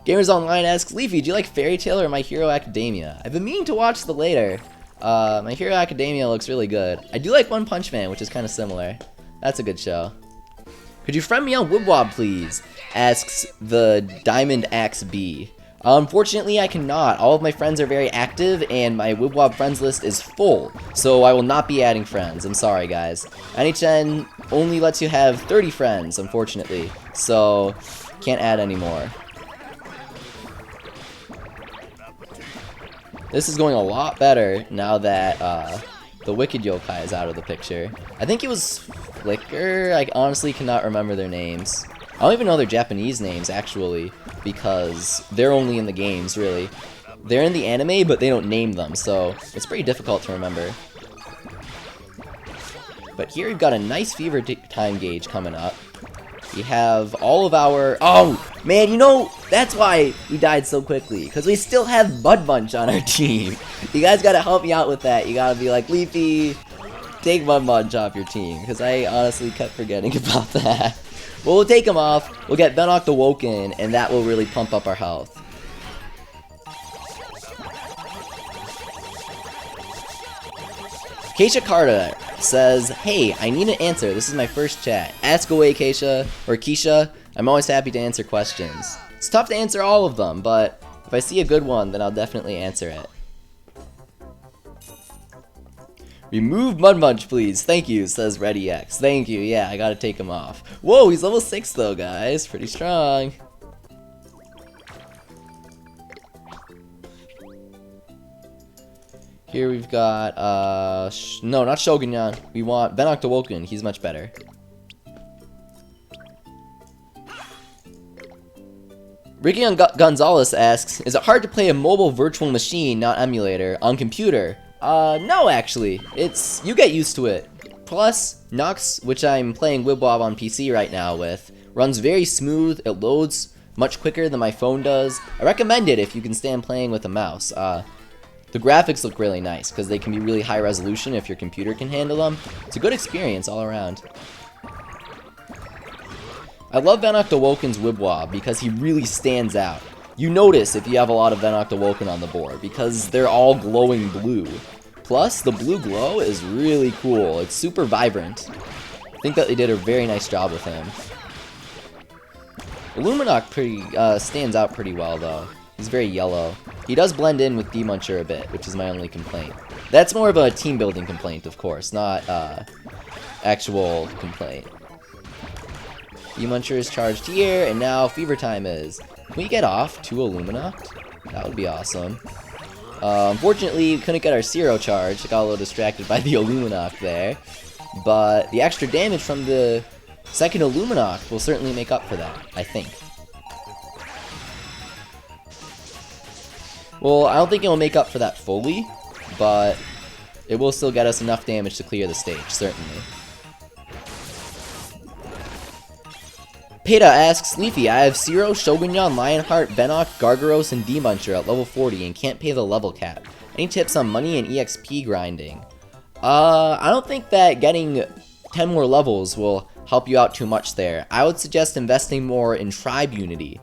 Gamers Online asks, Leafy, do you like Fairy Tail or My Hero Academia? I've been meaning to watch the later. My Hero Academia looks really good. I do like One Punch Man, which is kind of similar. That's a good show. Could you friend me on Wibwob, please? Asks the Diamond Axe B. Unfortunately, I cannot. All of my friends are very active, and my Wibwob friends list is full, so I will not be adding friends. I'm sorry, guys. NHN only lets you have 30 friends, unfortunately, so can't add any more. This is going a lot better now that the Wicked Yokai is out of the picture. I think it was Flicker. I honestly cannot remember their names. I don't even know their Japanese names, actually, because they're only in the games, really. They're in the anime, but they don't name them, so it's pretty difficult to remember. But here we've got a nice fever time gauge coming up. We have all of our... Oh, man, you know, that's why we died so quickly, because we still have Bud Bunch on our team. You guys gotta help me out with that. You gotta be like, Leafy, take Bud Bunch off your team, because I honestly kept forgetting about that. Well, we'll take him off, we'll get Venoct Awoken, and that will really pump up our health. Keisha Carter says, hey, I need an answer. This is my first chat. Ask away, Keisha, or Keisha. I'm always happy to answer questions. It's tough to answer all of them, but if I see a good one, then I'll definitely answer it. Remove Mud Munch, please. Thank you, says ReadyX. Thank you. Yeah, I gotta take him off. Whoa, he's level 6 though, guys. Pretty strong. Here we've got, no, not Shogunyan. We want Venoct Awoken. He's much better. Ricky Gonzalez asks, is it hard to play a mobile virtual machine, not emulator, on computer? No, actually. You get used to it. Plus, Nox, which I'm playing Wibwob on PC right now with, runs very smooth. It loads much quicker than my phone does. I recommend it if you can stand playing with a mouse. The graphics look really nice because they can be really high resolution if your computer can handle them. It's a good experience all around. I love Venoct Awoken's Wibwob because he really stands out. You notice if you have a lot of Venoct Awoken on the board because they're all glowing blue. Plus, the blue glow is really cool. It's super vibrant. I think that they did a very nice job with him. Illuminoc stands out pretty well though. He's very yellow. He does blend in with D-Muncher a bit, which is my only complaint. That's more of a team building complaint, of course, not actual complaint. D-Muncher is charged here, and now Fever Time is. Can we get off 2 Illuminoct? That would be awesome. Unfortunately, we couldn't get our Zero charge. I got a little distracted by the Illuminoct there. But the extra damage from the second Illuminoct will certainly make up for that, I think. Well, I don't think it will make up for that fully, but it will still get us enough damage to clear the stage, certainly. Peta asks, Leafy, I have Zero, Shogunyan, Lionheart, Venok, Gargaros, and D-Muncher at level 40 and can't pay the level cap. Any tips on money and EXP grinding? I don't think that getting 10 more levels will help you out too much there. I would suggest investing more in Tribe Unity.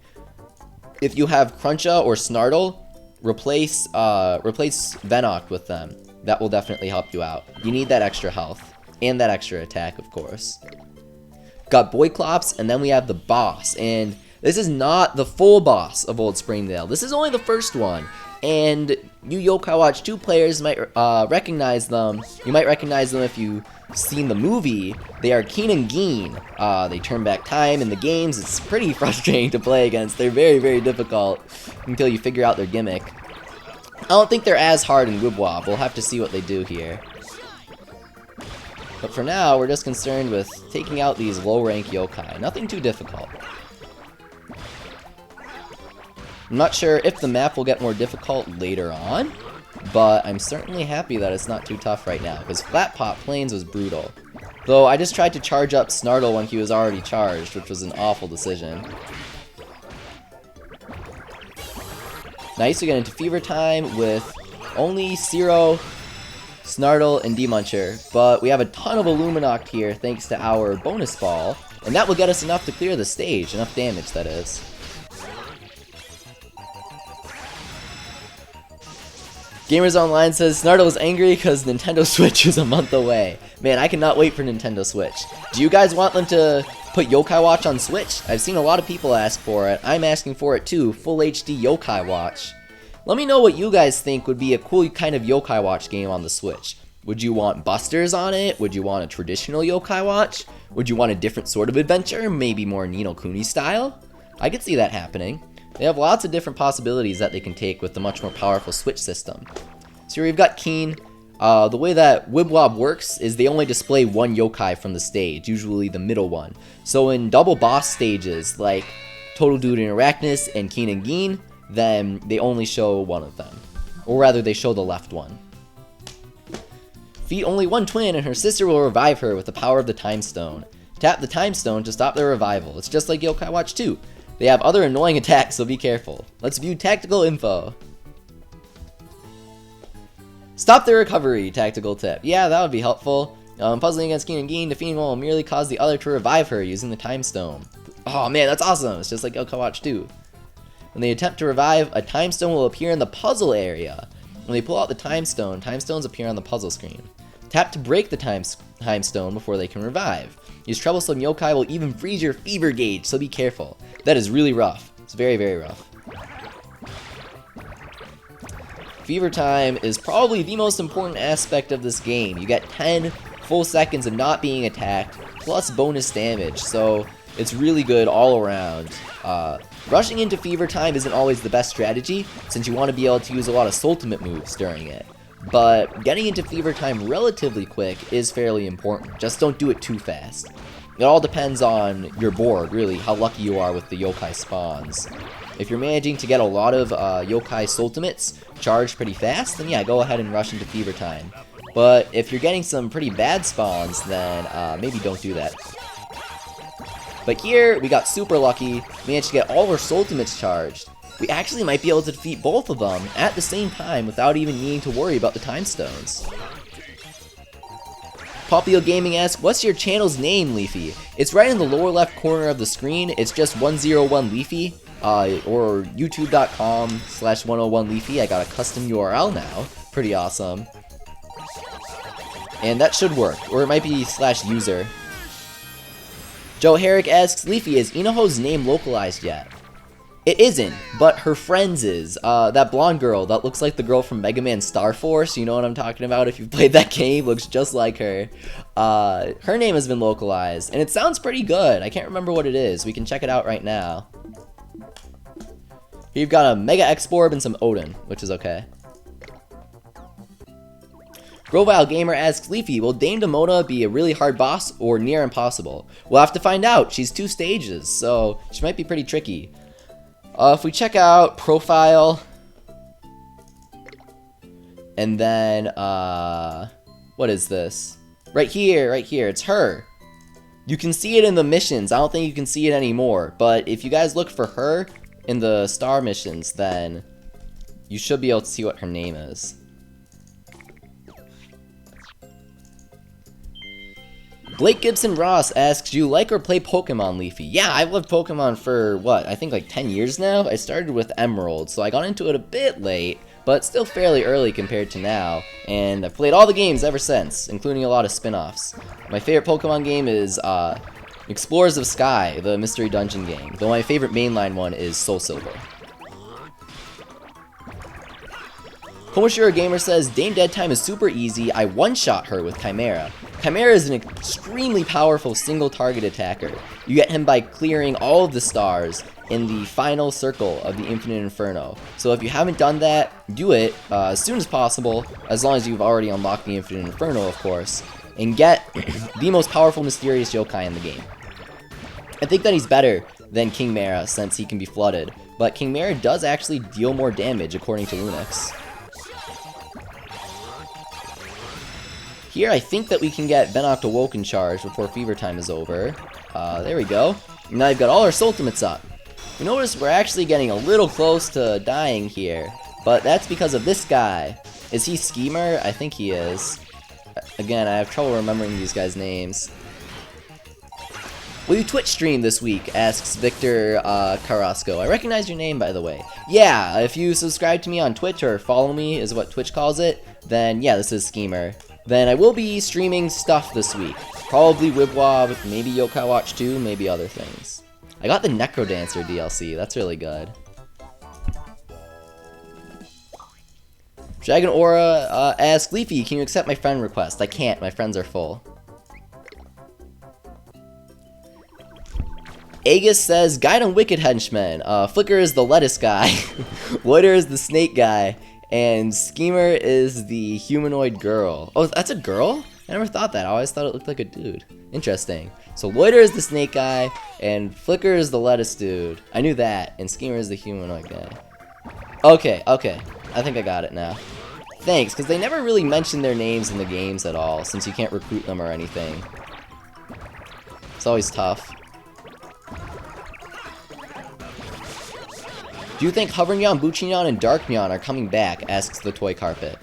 If you have Cruncha or Snartle, replace Venok with them. That will definitely help you out. You need that extra health. And that extra attack, of course. Got Boyclops, and then we have the boss. And this is not the full boss of Old Springdale. This is only the first one. And you Yo-kai Watch 2 players might recognize them. You might recognize them if you've seen the movie. They are Keen and Geen. They turn back time in the games. It's pretty frustrating to play against. They're very, very difficult until you figure out their gimmick. I don't think they're as hard in Wibble Wobble. We'll have to see what they do here. But for now, we're just concerned with taking out these low-rank yokai. Nothing too difficult. I'm not sure if the map will get more difficult later on, but I'm certainly happy that it's not too tough right now, because Flat Pot Plains was brutal. Though I just tried to charge up Snartle when he was already charged, which was an awful decision. Nice, we get into Fever Time with only Zero, Snartle, and D-Muncher, but we have a ton of Illuminoct here thanks to our bonus ball, and that will get us enough to clear the stage, enough damage that is. Gamers Online says, Snartle is angry because Nintendo Switch is a month away. Man, I cannot wait for Nintendo Switch. Do you guys want them to put Yo-kai Watch on Switch? I've seen a lot of people ask for it. I'm asking for it too, full HD Yo-kai Watch. Let me know what you guys think would be a cool kind of Yo-kai Watch game on the Switch. Would you want Busters on it? Would you want a traditional Yo-kai Watch? Would you want a different sort of adventure? Maybe more Ni no Kuni style? I could see that happening. They have lots of different possibilities that they can take with the much more powerful Switch system. So here we've got Keen. The way that Wibble Wobble works is they only display one yokai from the stage, usually the middle one. So in double boss stages like Total Dude and Arachnus and Keen and Geen, then they only show one of them. Or rather, they show the left one. Feed only one twin and her sister will revive her with the power of the Time Stone. Tap the Time Stone to stop their revival. It's just like Yo-kai Watch 2. They have other annoying attacks, so be careful. Let's view tactical info. Stop the recovery, tactical tip. Yeah, that would be helpful. Puzzling against Keen and Geen, defeating one will merely cause the other to revive her using the Time Stone. Oh man, that's awesome. It's just like Yo-kai Watch 2. When they attempt to revive, a Time Stone will appear in the puzzle area. When they pull out the Time Stones appear on the puzzle screen. Tap to break the Time Stone before they can revive. These troublesome yokai will even freeze your fever gauge, so be careful. That is really rough. It's very, very rough. Fever time is probably the most important aspect of this game. You get 10 full seconds of not being attacked, plus bonus damage, so it's really good all around. Rushing into Fever Time isn't always the best strategy, since you want to be able to use a lot of Ultimate moves during it. But getting into Fever Time relatively quick is fairly important. Just don't do it too fast. It all depends on your board, really, how lucky you are with the yokai spawns. If you're managing to get a lot of yokai ultimates charged pretty fast, then yeah, go ahead and rush into Fever Time. But if you're getting some pretty bad spawns, then maybe don't do that. But here, we got super lucky, managed to get all our ultimates charged. We actually might be able to defeat both of them at the same time without even needing to worry about the Time Stones. Popio Gaming asks, what's your channel's name, Leafy? It's right in the lower left corner of the screen. It's just 101 Leafy, or youtube.com/101 Leafy. I got a custom URL now. Pretty awesome. And that should work, or it might be /user. Joe Herrick asks, Leafy, is Inoho's name localized yet? It isn't, but her friend's is. That blonde girl that looks like the girl from Mega Man Star Force, you know what I'm talking about if you've played that game, looks just like her. Her name has been localized, and it sounds pretty good. I can't remember what it is. We can check it out right now. Here you've got a Mega X-Borb and some Odin, which is okay. Grovile Gamer asks, Leafy, will Dame Demona be a really hard boss or near impossible? We'll have to find out. She's 2 stages, so she might be pretty tricky. If we check out Profile, And then, what is this? Right here, it's her. You can see it in the missions. I don't think you can see it anymore, but if you guys look for her in the star missions, then you should be able to see what her name is. Blake Gibson Ross asks, do you like or play Pokemon, Leafy? Yeah, I've loved Pokemon for, what, I think like 10 years now? I started with Emerald, so I got into it a bit late, but still fairly early compared to now, and I've played all the games ever since, including a lot of spin-offs. My favorite Pokemon game is Explorers of Sky, the Mystery Dungeon game, though my favorite mainline one is Soul Silver. Komoshiro Gamer says, Dame Dead Time is super easy, I one-shot her with Chimera. Chimera is an extremely powerful single-target attacker. You get him by clearing all of the stars in the final circle of the Infinite Inferno. So if you haven't done that, do it as soon as possible, as long as you've already unlocked the Infinite Inferno, of course, and get the most powerful mysterious yokai in the game. I think that he's better than King Mara since he can be flooded, but King Mara does actually deal more damage according to Lunix. Here, I think that we can get Venoct Awoken charge before Fever Time is over. There we go. Now I've got all our Ultimates up. You notice we're actually getting a little close to dying here, but that's because of this guy. Is he Schemer? I think he is. Again, I have trouble remembering these guys' names. Will you Twitch stream this week? Asks Victor Carrasco. I recognize your name, by the way. Yeah, if you subscribe to me on Twitch, or follow me is what Twitch calls it, then yeah, this is Schemer. Then I will be streaming stuff this week. Probably Wibwob, maybe Yo-kai Watch 2, maybe other things. I got the Necrodancer DLC, that's really good. Dragon Aura asks, Leafy, can you accept my friend request? I can't, my friends are full. Aegis says, Guide on Wicked Henchman. Flicker is the lettuce guy. Loiter is the snake guy. And Schemer is the humanoid girl. Oh, that's a girl? I never thought that. I always thought it looked like a dude. Interesting. So Loiter is the snake guy, and Flicker is the lettuce dude. I knew that, and Schemer is the humanoid guy. Okay. I think I got it now. Thanks, because they never really mention their names in the games at all, since you can't recruit them or anything. It's always tough. Do you think Hovernyan, Buchinyan, and Darknyan are coming back? Asks the Toy Carpet.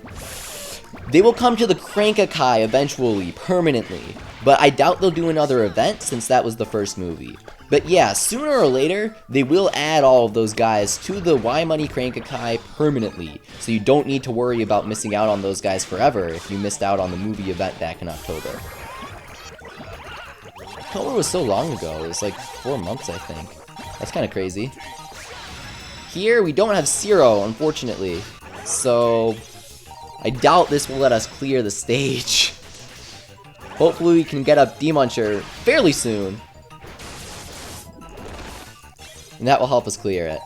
They will come to the Crank-a-kai eventually, permanently. But I doubt they'll do another event since that was the first movie. But yeah, sooner or later, they will add all of those guys to the Y Money Crank-a-kai permanently. So you don't need to worry about missing out on those guys forever if you missed out on the movie event back in October. October was so long ago, it was like 4 months I think. That's kind of crazy. Here, we don't have Zero, unfortunately, so I doubt this will let us clear the stage. Hopefully we can get up Demuncher fairly soon, and that will help us clear it.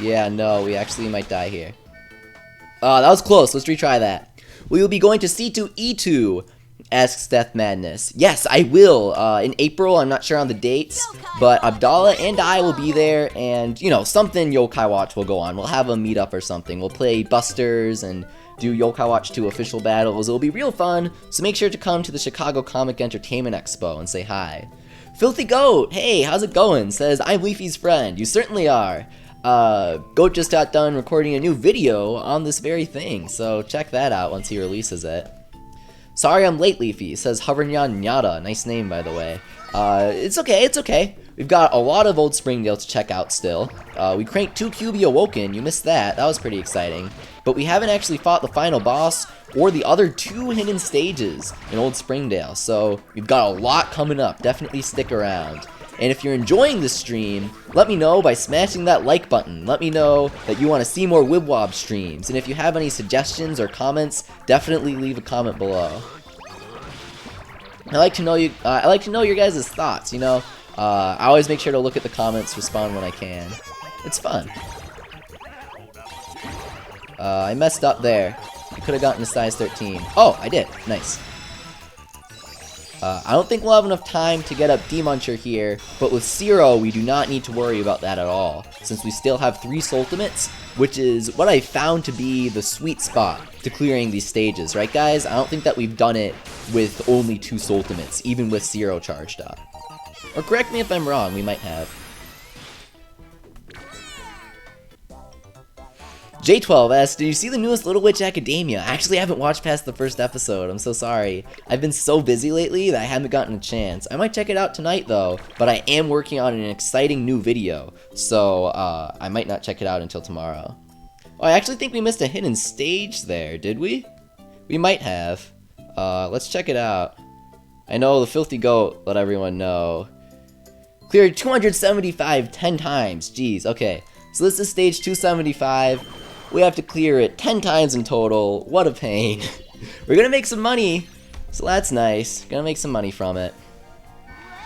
Yeah, no, we actually might die here. That was close, let's retry that. We will be going to C2E2. Asks Death Madness. Yes, I will. In April, I'm not sure on the dates, but Abdallah and I will be there, and, you know, something Yo-kai Watch will go on. We'll have a meetup or something. We'll play Busters and do Yo-kai Watch 2 official battles. It'll be real fun, so make sure to come to the Chicago Comic Entertainment Expo and say hi. Filthy Goat, hey, how's it going? Says, I'm Leafy's friend. You certainly are. Goat just got done recording a new video on this very thing, so check that out once he releases it. Sorry I'm late, Leafy, says Hovernyan Nyada. Nice name, by the way. It's okay. We've got a lot of Old Springdale to check out still. We cranked 2 QB Awoken, you missed that. That was pretty exciting. But we haven't actually fought the final boss or the other 2 hidden stages in Old Springdale. So we've got a lot coming up. Definitely stick around. And if you're enjoying this stream, let me know by smashing that like button. Let me know that you want to see more Wibwob streams. And if you have any suggestions or comments, definitely leave a comment below. I like to know your guys' thoughts, you know. I always make sure to look at the comments, respond when I can. It's fun. I messed up there. I could have gotten a size 13. Oh, I did. Nice. I don't think we'll have enough time to get up D-Muncher here, but with Zero, we do not need to worry about that at all, since we still have 3 Ultimates, which is what I found to be the sweet spot to clearing these stages, right guys? I don't think that we've done it with only 2 Ultimates, even with Zero charged up. Or correct me if I'm wrong, we might have. J12 asks, did you see the newest Little Witch Academia? I actually haven't watched past the first episode, I'm so sorry. I've been so busy lately that I haven't gotten a chance. I might check it out tonight though, but I am working on an exciting new video, so I might not check it out until tomorrow. Oh, I actually think we missed a hidden stage there, did we? We might have. Let's check it out. I know the Filthy Goat let everyone know. Cleared 275 10 times, jeez, okay. So this is stage 275. We have to clear it 10 times in total. What a pain. We're gonna make some money, so that's nice. Gonna make some money from it.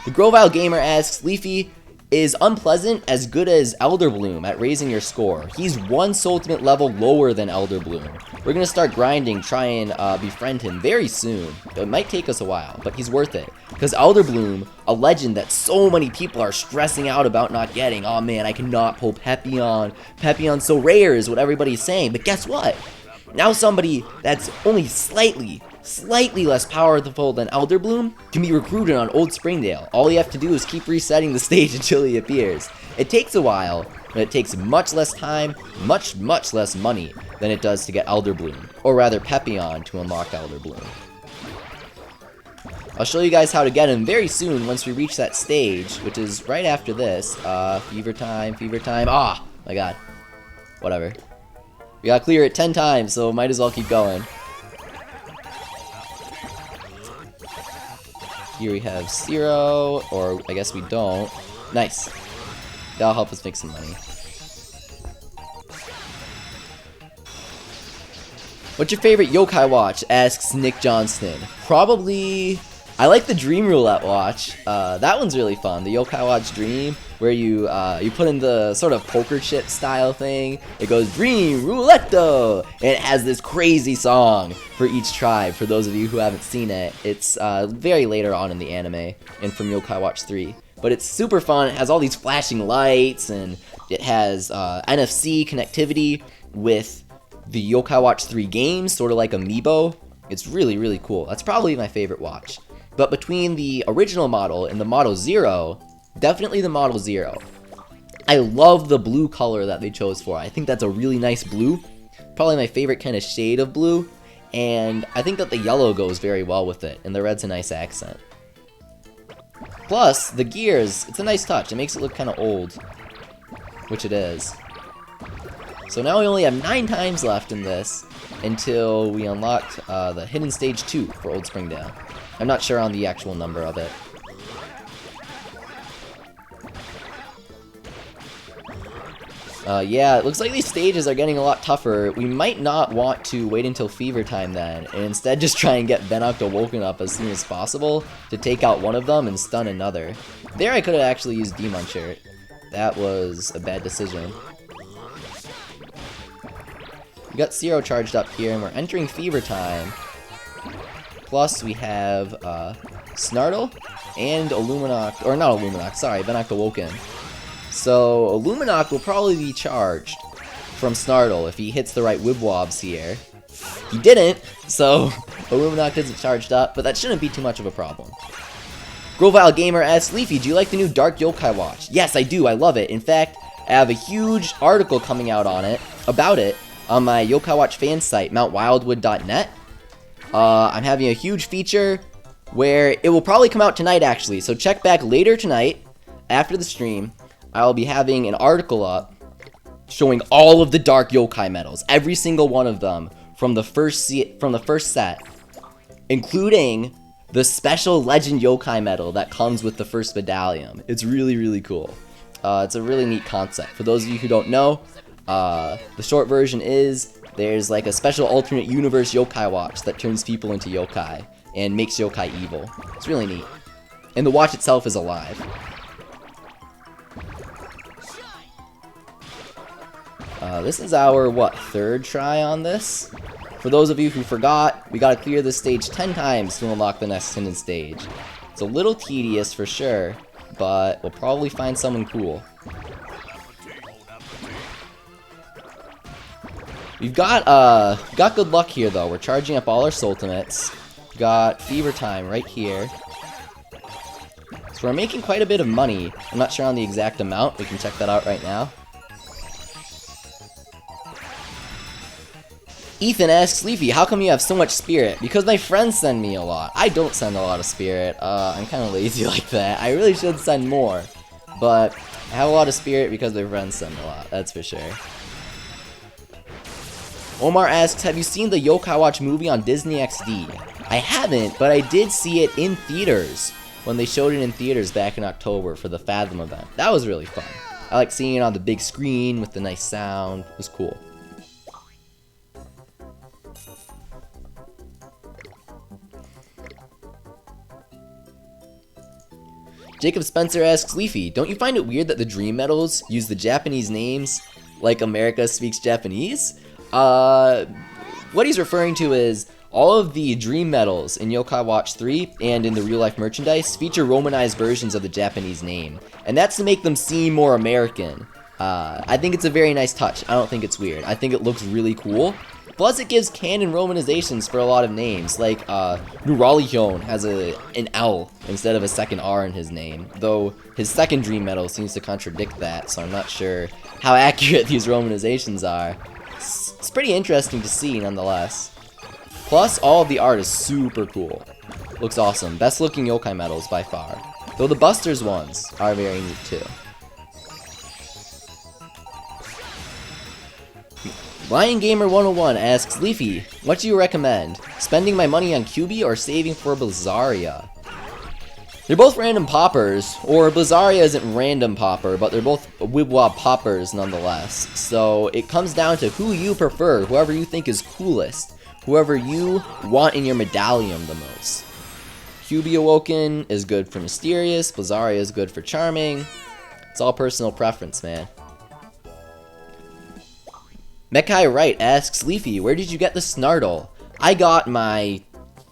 The Grovile Gamer asks, Leafy, is Unpleasant as good as Elder Bloom at raising your score? He's 1 Ultimate level lower than Elder Bloom. We're gonna start grinding, try and befriend him very soon. It might take us a while, but he's worth it. Because Elder Bloom, a legend that so many people are stressing out about not getting. Oh man, I cannot pull Pepion. Pepion's so rare is what everybody's saying. But guess what? Now somebody that's only slightly less powerful than Elder Bloom can be recruited on Old Springdale. All you have to do is keep resetting the stage until he appears. It takes a while, but it takes much less time, much less money than it does to get Elder Bloom, or rather Pepion to unlock Elder Bloom. I'll show you guys how to get him very soon once we reach that stage, which is right after this. Fever time, ah, my god. Whatever. We gotta clear it 10 times, so might as well keep going. Here we have Zero, or I guess we don't. Nice. That'll help us make some money. What's your favorite Yo-kai Watch? Asks Nick Johnston. Probably... I like the Dream Roulette watch. That one's really fun. The Yo-kai Watch Dream, where you put in the sort of poker chip style thing. It goes Dream Roulette, and it has this crazy song for each tribe. For those of you who haven't seen it, it's very later on in the anime and from Yo-kai Watch 3. But it's super fun. It has all these flashing lights, and it has NFC connectivity with the Yo-kai Watch 3 games, sort of like Amiibo. It's really cool. That's probably my favorite watch. But between the original model and the Model Zero, definitely the Model Zero. I love the blue color that they chose for it. I think that's a really nice blue. Probably my favorite kind of shade of blue. And I think that the yellow goes very well with it, and the red's a nice accent. Plus, the gears, it's a nice touch. It makes it look kind of old, which it is. So now we only have 9 times left in this until we unlock the Hidden Stage 2 for Old Springdale. I'm not sure on the actual number of it. Yeah, it looks like these stages are getting a lot tougher. We might not want to wait until Fever Time then, and instead just try and get Benocto woken up as soon as possible to take out one of them and stun another. There I could have actually used D-Muncher. That was a bad decision. We got Zero charged up here, and we're entering Fever Time. Plus, we have Snartle and Illuminoct, or not Illuminoct, sorry, Benocto Woken. So, Illuminoct will probably be charged from Snartle if he hits the right Wibwobs here. He didn't, so Illuminoct isn't charged up, but that shouldn't be too much of a problem. Grovile Gamer asks, Leafy, do you like the new Dark Yo-kai Watch? Yes, I do, I love it. In fact, I have a huge article coming out on it, about it, on my Yo-kai Watch fan site, mountwildwood.net. I'm having a huge feature where it will probably come out tonight, actually. So check back later tonight, after the stream. I'll be having an article up showing all of the Dark Yo-kai medals, every single one of them from the first set, including the special Legend Yo-kai medal that comes with the first medallion. It's really cool. It's a really neat concept. For those of you who don't know, the short version is there's like a special alternate universe Yo-kai watch that turns people into yokai and makes yokai evil. It's really neat. And the watch itself is alive. This is our, what, 3rd try on this? For those of you who forgot, we gotta clear this stage 10 times to unlock the next hidden stage. It's a little tedious for sure, but we'll probably find someone cool. We've got good luck here though. We're charging up all our ultimates. Got Fever Time right here. So we're making quite a bit of money. I'm not sure on the exact amount. We can check that out right now. Ethan asks, Leafy, how come you have so much spirit? Because my friends send me a lot. I don't send a lot of spirit. I'm kind of lazy like that. I really should send more. But I have a lot of spirit because my friends send a lot. That's for sure. Omar asks, have you seen the Yo-kai Watch movie on Disney XD? I haven't, but I did see it in theaters when they showed it in theaters back in October for the Fathom event. That was really fun. I like seeing it on the big screen with the nice sound. It was cool. Jacob Spencer asks, Leafy, don't you find it weird that the Dream Medals use the Japanese names like America speaks Japanese? What he's referring to is all of the Dream Medals in Yo-kai Watch 3 and in the real-life merchandise feature romanized versions of the Japanese name, and that's to make them seem more American. I think it's a very nice touch. I don't think it's weird. I think it looks really cool. Plus, it gives canon romanizations for a lot of names, like Nuralihyun has an L instead of a second R in his name, though his second Dream Medal seems to contradict that, so I'm not sure how accurate these romanizations are. It's pretty interesting to see, nonetheless. Plus, all of the art is super cool. Looks awesome. Best looking yokai medals by far. Though the Busters ones are very neat too. Lion Gamer 101 asks, Leafy, what do you recommend? Spending my money on QB or saving for Blizzaria? They're both random poppers, or Blizzaria isn't random popper, but they're both Wibwob poppers nonetheless. So it comes down to who you prefer, whoever you think is coolest, whoever you want in your medallion the most. QB Awoken is good for Mysterious, Blizzaria is good for Charming. It's all personal preference, man. Mekai Wright asks, Leafy, where did you get the Snartle? I got my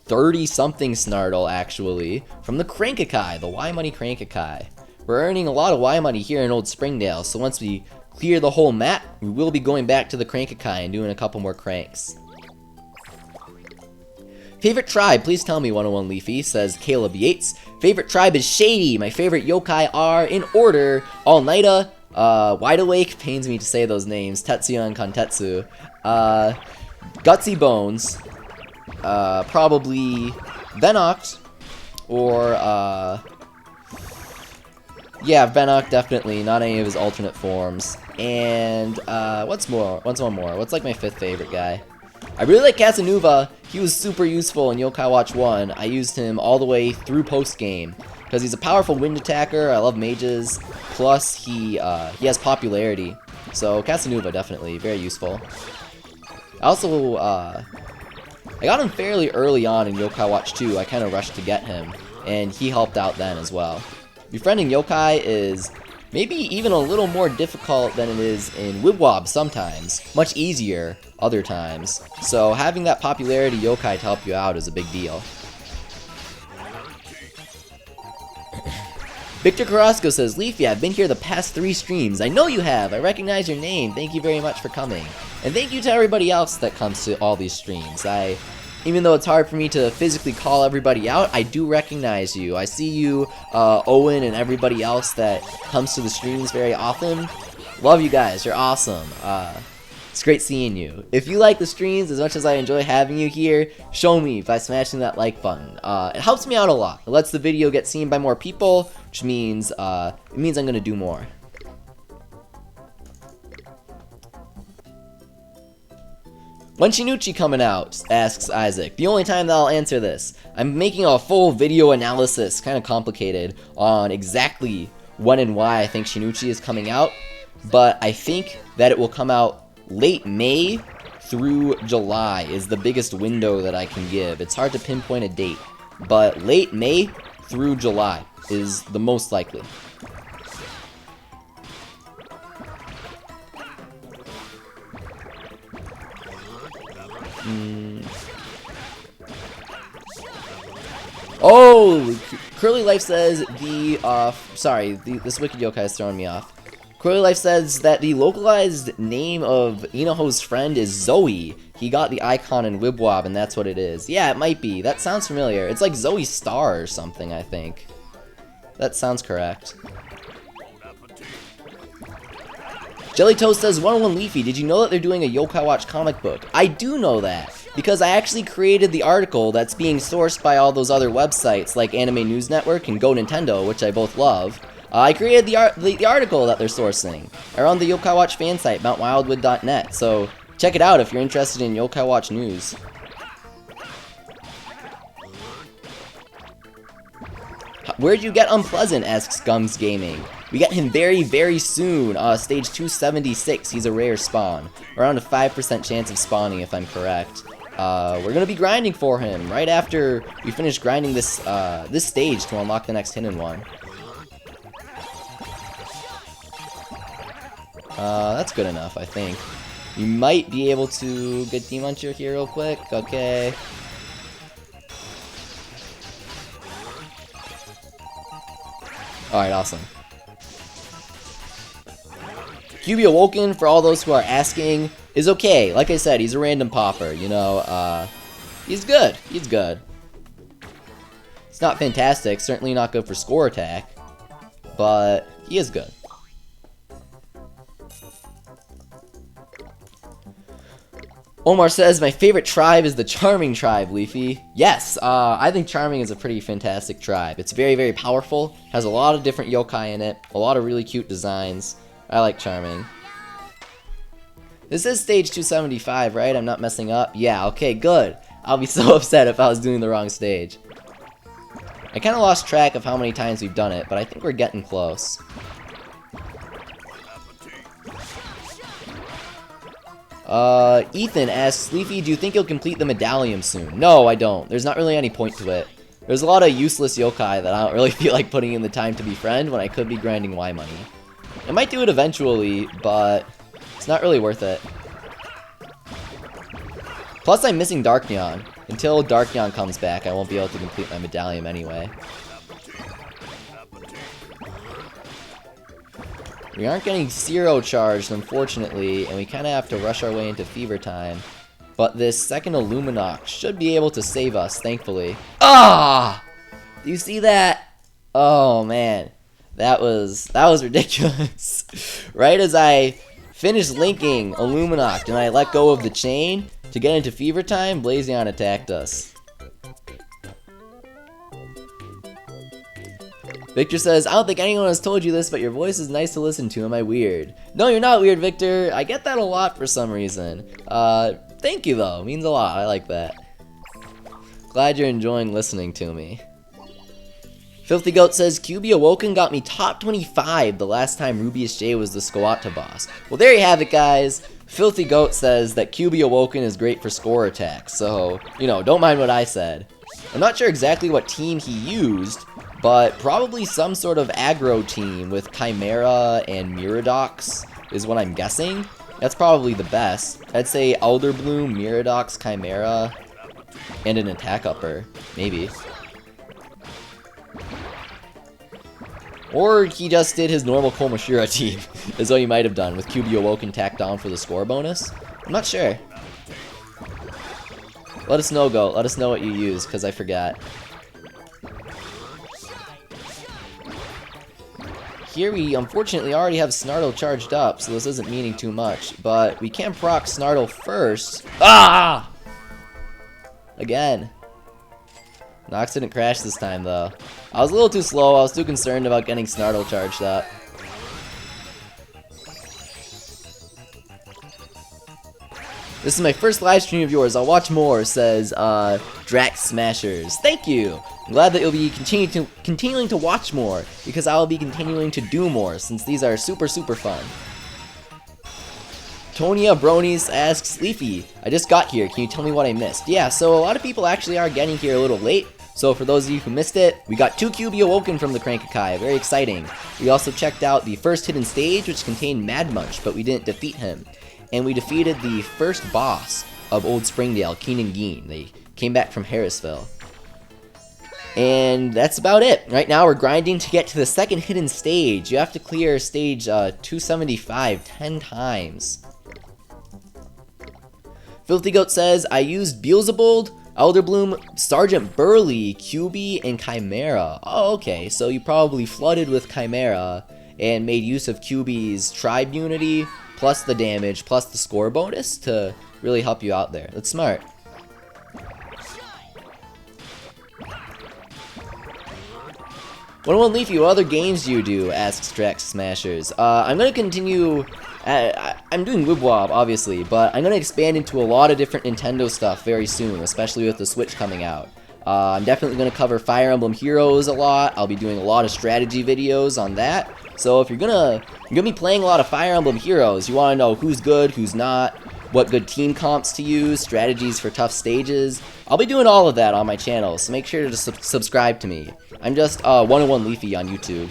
30-something Snartle, actually, from the Crankakai, the Y Money Crankakai. We're earning a lot of Y Money here in Old Springdale, so once we clear the whole map, we will be going back to the Crankakai and doing a couple more cranks. Favorite tribe, please tell me, 101 Leafy, says Caleb Yates. Favorite tribe is Shady. My favorite yokai are, in order, All Nighta, Wide Awake, pains me to say those names, Tetsuya and Kontetsu, Gutsy Bones, probably Venoct, or, yeah, Venoct definitely, not any of his alternate forms, and, what's one more? What's like my fifth favorite guy? I really like Casanova. He was super useful in Yo-kai Watch 1. I used him all the way through post-game, because he's a powerful wind attacker. I love mages, plus he has popularity, so Casanova definitely, very useful. I also, I got him fairly early on in Yo-kai Watch 2. I kind of rushed to get him, and he helped out then as well. Befriending yokai is maybe even a little more difficult than it is in Wibwob sometimes. Much easier other times. So having that popularity yokai to help you out is a big deal. Victor Carrasco says, Leafy, I've been here the past 3 streams. I know you have. I recognize your name. Thank you very much for coming. And thank you to everybody else that comes to all these streams. Even though it's hard for me to physically call everybody out, I do recognize you. I see you, Owen, and everybody else that comes to the streams very often. Love you guys. You're awesome. It's great seeing you. If you like the streams as much as I enjoy having you here, show me by smashing that like button. It helps me out a lot. It lets the video get seen by more people, which means I'm going to do more. When Shinuchi coming out? Asks Isaac. The only time that I'll answer this. I'm making a full video analysis, kind of complicated, on exactly when and why I think Shinuchi is coming out, but I think that it will come out late May through July is the biggest window that I can give. It's hard to pinpoint a date, but late May through July is the most likely. Oh! Curly Life says this Wicked Yokai is throwing me off. Curly Life says that the localized name of Inoho's friend is Zoe. He got the icon in Wibwob, and that's what it is. Yeah, it might be. That sounds familiar. It's like Zoe Star or something, I think. That sounds correct. Jelly Toast says, 101 Leafy, did you know that they're doing a Yo-kai Watch comic book? I do know that, because I actually created the article that's being sourced by all those other websites like Anime News Network and Go Nintendo, which I both love. I created the article that they're sourcing. They're on the Yo-kai Watch fan site, mountwildwood.net, so check it out if you're interested in Yo-kai Watch news. Where'd you get Unpleasant, asks Gums Gaming. We get him very, very soon, stage 276, he's a rare spawn. Around a 5% chance of spawning, if I'm correct. We're gonna be grinding for him right after we finish grinding this stage to unlock the next hidden one. That's good enough, I think. You might be able to get Demuncher here real quick, okay. Alright, awesome. QB Awoken, for all those who are asking, is okay. Like I said, he's a random popper, you know, he's good. He's good. It's not fantastic, certainly not good for score attack, but he is good. Omar says, my favorite tribe is the Charming tribe, Leafy. Yes, I think Charming is a pretty fantastic tribe. It's very, very powerful, has a lot of different yokai in it, a lot of really cute designs. I like Charming. This is stage 275, right? I'm not messing up? Yeah, okay, good. I'll be so upset if I was doing the wrong stage. I kind of lost track of how many times we've done it, but I think we're getting close. Ethan asks, Leafy, do you think you'll complete the medallion soon? No, I don't. There's not really any point to it. There's a lot of useless yokai that I don't really feel like putting in the time to befriend when I could be grinding Y money. I might do it eventually, but it's not really worth it. Plus, I'm missing Dark Neon. Until Dark Neon comes back, I won't be able to complete my medallion anyway. We aren't getting zero charged, unfortunately, and we kind of have to rush our way into Fever Time. But this second Illuminox should be able to save us, thankfully. Ah! Do you see that? Oh, man. That was ridiculous. Right as I finished linking Illuminox and I let go of the chain to get into Fever Time, Blazion attacked us. Victor says, I don't think anyone has told you this, but your voice is nice to listen to. Am I weird? No, you're not weird, Victor. I get that a lot for some reason. Thank you, though. It means a lot. I like that. Glad you're enjoying listening to me. Filthy Goat says, QB Awoken got me top 25 the last time Rubius J was the Squatta boss. Well, there you have it, guys. Filthy Goat says that QB Awoken is great for score attacks, so, you know, don't mind what I said. I'm not sure exactly what team he used, but probably some sort of aggro team with Chimera and Miradox is what I'm guessing. That's probably the best. I'd say Elder Bloom, Miradox, Chimera, and an attack upper, maybe. Or he just did his normal Komashira team, is what he might have done, with QB Awoken tacked on for the score bonus. I'm not sure. Let us know, Goat. Let us know what you use, because I forgot. Here we unfortunately already have Snartle charged up, so this isn't meaning too much. But we can proc Snartle first. Ah! Again. Nox didn't crash this time, though. I was a little too slow. I was too concerned about getting Snartle charged up. This is my first live stream of yours. I'll watch more, says Drax Smashers. Thank you. I'm glad that you'll be continuing to watch more, because I will be continuing to do more, since these are super, super fun. Tonya Bronies asks, Leafy, I just got here. Can you tell me what I missed? Yeah, so a lot of people actually are getting here a little late. So for those of you who missed it, we got 2 QB Awoken from the Crank-a-kai. Very exciting. We also checked out the first hidden stage, which contained Mad Munch, but we didn't defeat him. And we defeated the first boss, of Old Springdale, Keen and Geen. They came back from Harrisville. And that's about it. Right now we're grinding to get to the second hidden stage. You have to clear stage 275 10 times. Filthy Goat says, I used Beelzebub, Elderbloom, Sergeant Burley, QB, and Chimera. Oh, okay, so you probably flooded with Chimera and made use of QB's Tribe Unity, plus the damage, plus the score bonus to really help you out there. That's smart. One Leafy, what other games do you do? Asks Drax Smashers. I'm gonna continue. I'm doing Wibwob, obviously, but I'm gonna expand into a lot of different Nintendo stuff very soon, especially with the Switch coming out. I'm definitely gonna cover Fire Emblem Heroes a lot. I'll be doing a lot of strategy videos on that. So if you're gonna be playing a lot of Fire Emblem Heroes, you want to know who's good, who's not, what good team comps to use, strategies for tough stages. I'll be doing all of that on my channel, so make sure to subscribe to me. I'm just 101 Leafy on YouTube.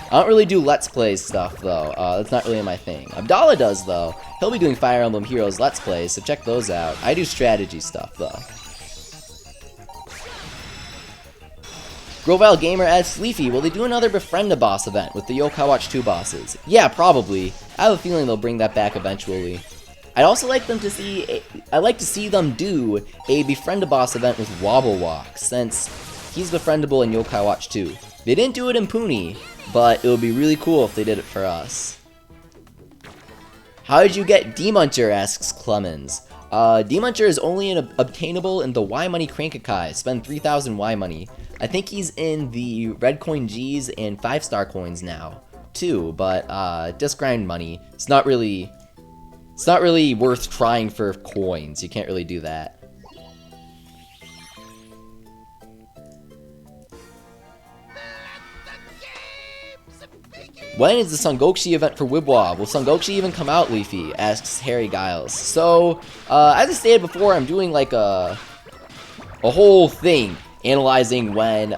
I don't really do Let's Play stuff, though. That's not really my thing. Abdallah does, though. He'll be doing Fire Emblem Heroes Let's Plays, so check those out. I do strategy stuff, though. Grovile Gamer asks, Leafy, will they do another Befriend a Boss event with the Yo-kai Watch 2 bosses? Yeah, probably. I have a feeling they'll bring that back eventually. I'd also like them to see, I'd like to see them do a Befriend a Boss event with Wobble Walk, since he's befriendable in Yo-kai Watch 2. They didn't do it in Puni, but it would be really cool if they did it for us. How did you get D-Muncher, asks Clemens. D-Muncher is only obtainable in the Y Money Crankakai. Spend 3,000 Y Money. I think he's in the Red Coin Gs and 5-star coins now, too, but just grind money. It's not really worth trying for coins. You can't really do that. When is the Sungokshi event for Wibwob? Will Sungokshi even come out, Leafy? Asks Harry Giles. So, as I stated before, I'm doing like a whole thing analyzing when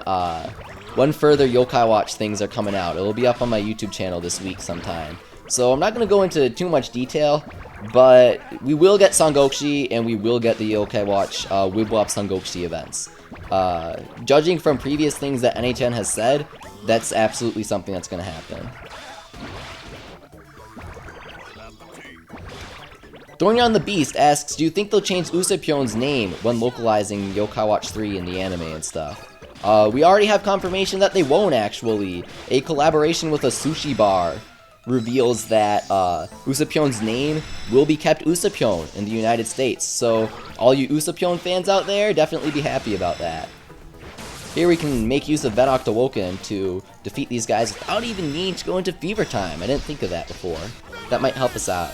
further Yo-kai Watch things are coming out. It'll be up on my YouTube channel this week sometime. So I'm not going to go into too much detail, but we will get Sungokshi and we will get the Yo-kai Watch Wibwob Sungokshi events. Judging from previous things that NHN has said, that's absolutely something that's going to happen. Thorny on the Beast asks, do you think they'll change Usapyon's name when localizing Yo-kai Watch 3 in the anime and stuff? We already have confirmation that they won't, actually. A collaboration with a sushi bar reveals that Usapyon's name will be kept Usapyon in the United States. So all you Usapyon fans out there, definitely be happy about that. Here we can make use of Ven Octowoken to defeat these guys without even needing to go into Fever Time. I didn't think of that before. That might help us out.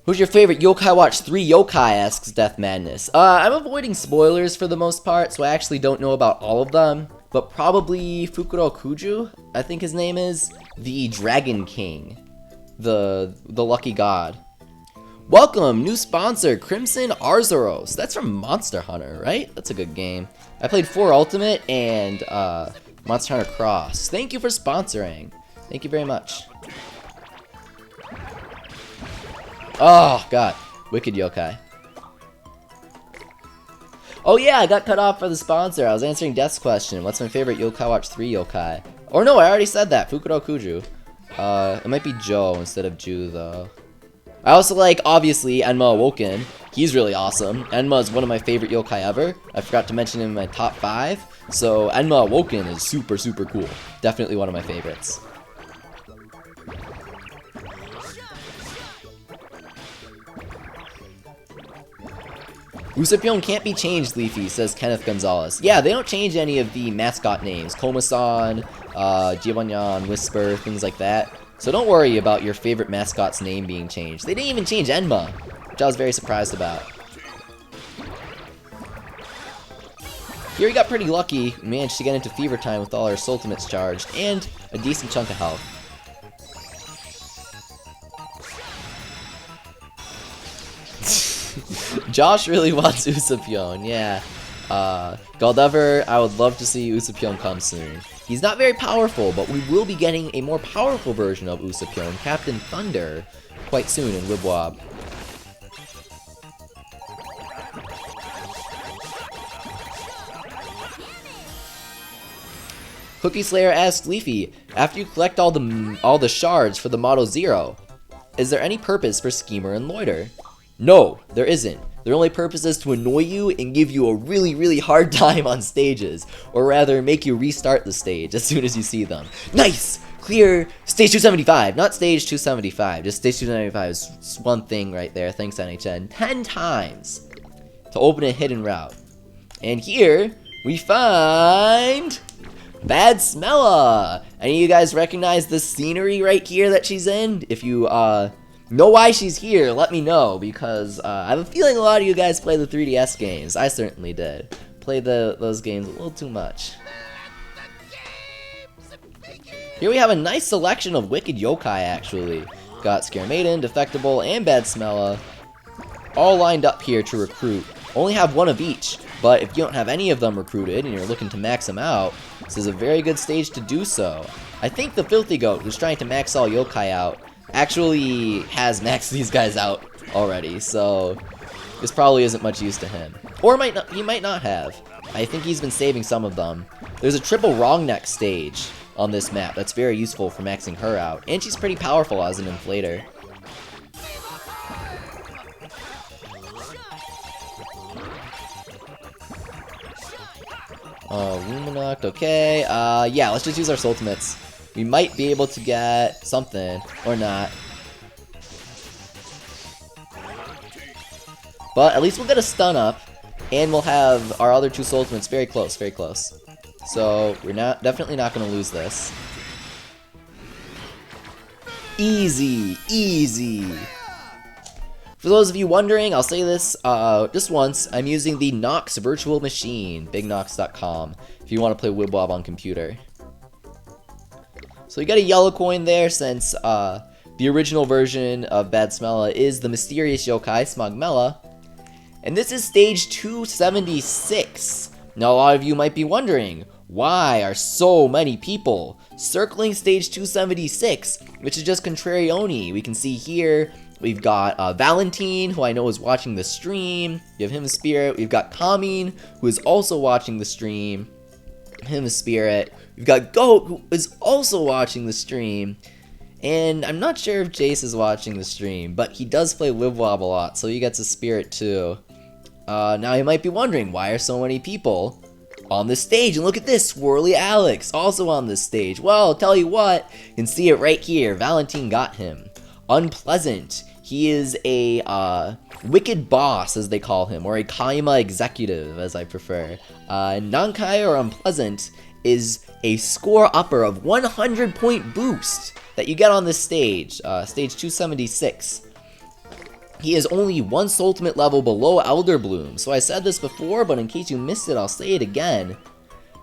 Who's your favorite Yo-kai Watch 3 yokai, asks Death Madness. I'm avoiding spoilers for the most part, so I actually don't know about all of them. But probably Fukuro Kuju, I think his name is. The Dragon King. The lucky god. Welcome, new sponsor, Crimson Arzuros. That's from Monster Hunter, right? That's a good game. I played 4 Ultimate and Monster Hunter Cross. Thank you for sponsoring. Thank you very much. Oh, God. Wicked Yokai. Oh, yeah, I got cut off for the sponsor. I was answering Death's question. What's my favorite Yo-kai Watch 3 yokai? Or no, I already said that. Fukuro Kuju. It might be Joe instead of Ju, though. I also like, obviously, Enma Awoken. He's really awesome. Enma is one of my favorite yokai ever. I forgot to mention him in my top 5. So, Enma Awoken is super, super cool. Definitely one of my favorites. Usapyon can't be changed, Leafy, says Kenneth Gonzalez. Yeah, they don't change any of the mascot names. Komasan, Giovanyan, Whisper, things like that. So don't worry about your favorite mascot's name being changed. They didn't even change Enma, which I was very surprised about. Here we got pretty lucky. We managed to get into Fever Time with all our ultimates charged, and a decent chunk of health. Josh really wants Usapyon, yeah. Goldever, I would love to see Usapyon come soon. He's not very powerful, but we will be getting a more powerful version of Usopp and Captain Thunder quite soon in Wibble Wobble. Cookie Slayer asks Leafy, after you collect all the shards for the Model Zero, is there any purpose for Schemer and Loiter? No, there isn't. Their only purpose is to annoy you and give you a really hard time on stages, or rather make you restart the stage as soon as you see them. Nice! Clear stage 275, not stage 275, just stage 275 is one thing right there, thanks NHN, 10 times to open a hidden route. And here, we find Bad Smella! Any of you guys recognize the scenery right here that she's in? If you know why she's here, let me know, because I have a feeling a lot of you guys play the 3DS games. I certainly did. Played those games a little too much. Here we have a nice selection of wicked yokai, actually. Got Scare Maiden, Defectable, and Bad Smella all lined up here to recruit. Only have one of each, but if you don't have any of them recruited and you're looking to max them out, this is a very good stage to do so. I think the Filthy Goat, who's trying to max all yokai out, actually has maxed these guys out already, so this probably isn't much use to him. Or he might not have. I think he's been saving some of them. There's a triple wrong neck stage on this map that's very useful for maxing her out, and she's pretty powerful as an inflator. Luminoct, okay. Yeah, let's just use our Ultimates. We might be able to get something, or not. But at least we'll get a stun up, and we'll have our other two Ultimates very close, very close. So, we're definitely not going to lose this. Easy, easy. For those of you wondering, I'll say this just once, I'm using the Nox virtual machine, bignox.com, if you want to play Wibble Wobble on computer. So you got a yellow coin there, since the original version of Bad Smella is the mysterious yokai, Smogmella. And this is stage 276. Now a lot of you might be wondering, why are so many people circling stage 276, which is just Contrary Oni. We can see here, we've got Valentine, who I know is watching the stream. Give him a spirit. We've got Kamine, who is also watching the stream. Him a spirit. We've got Goat, who is also watching the stream. And I'm not sure if Jace is watching the stream, but he does play Wibble Wobble a lot, so he gets a spirit too. Now you might be wondering, why are so many people on this stage? And look at this, Swirly Alex, also on this stage. Well, I'll tell you what, you can see it right here. Valentine got him. Unpleasant. He is a wicked boss, as they call him, or a Kaima executive, as I prefer. Nankai, or Unpleasant, is a score upper of 100-point boost that you get on this stage, stage 276. He is only one ultimate level below Elder Bloom. So I said this before, but in case you missed it, I'll say it again.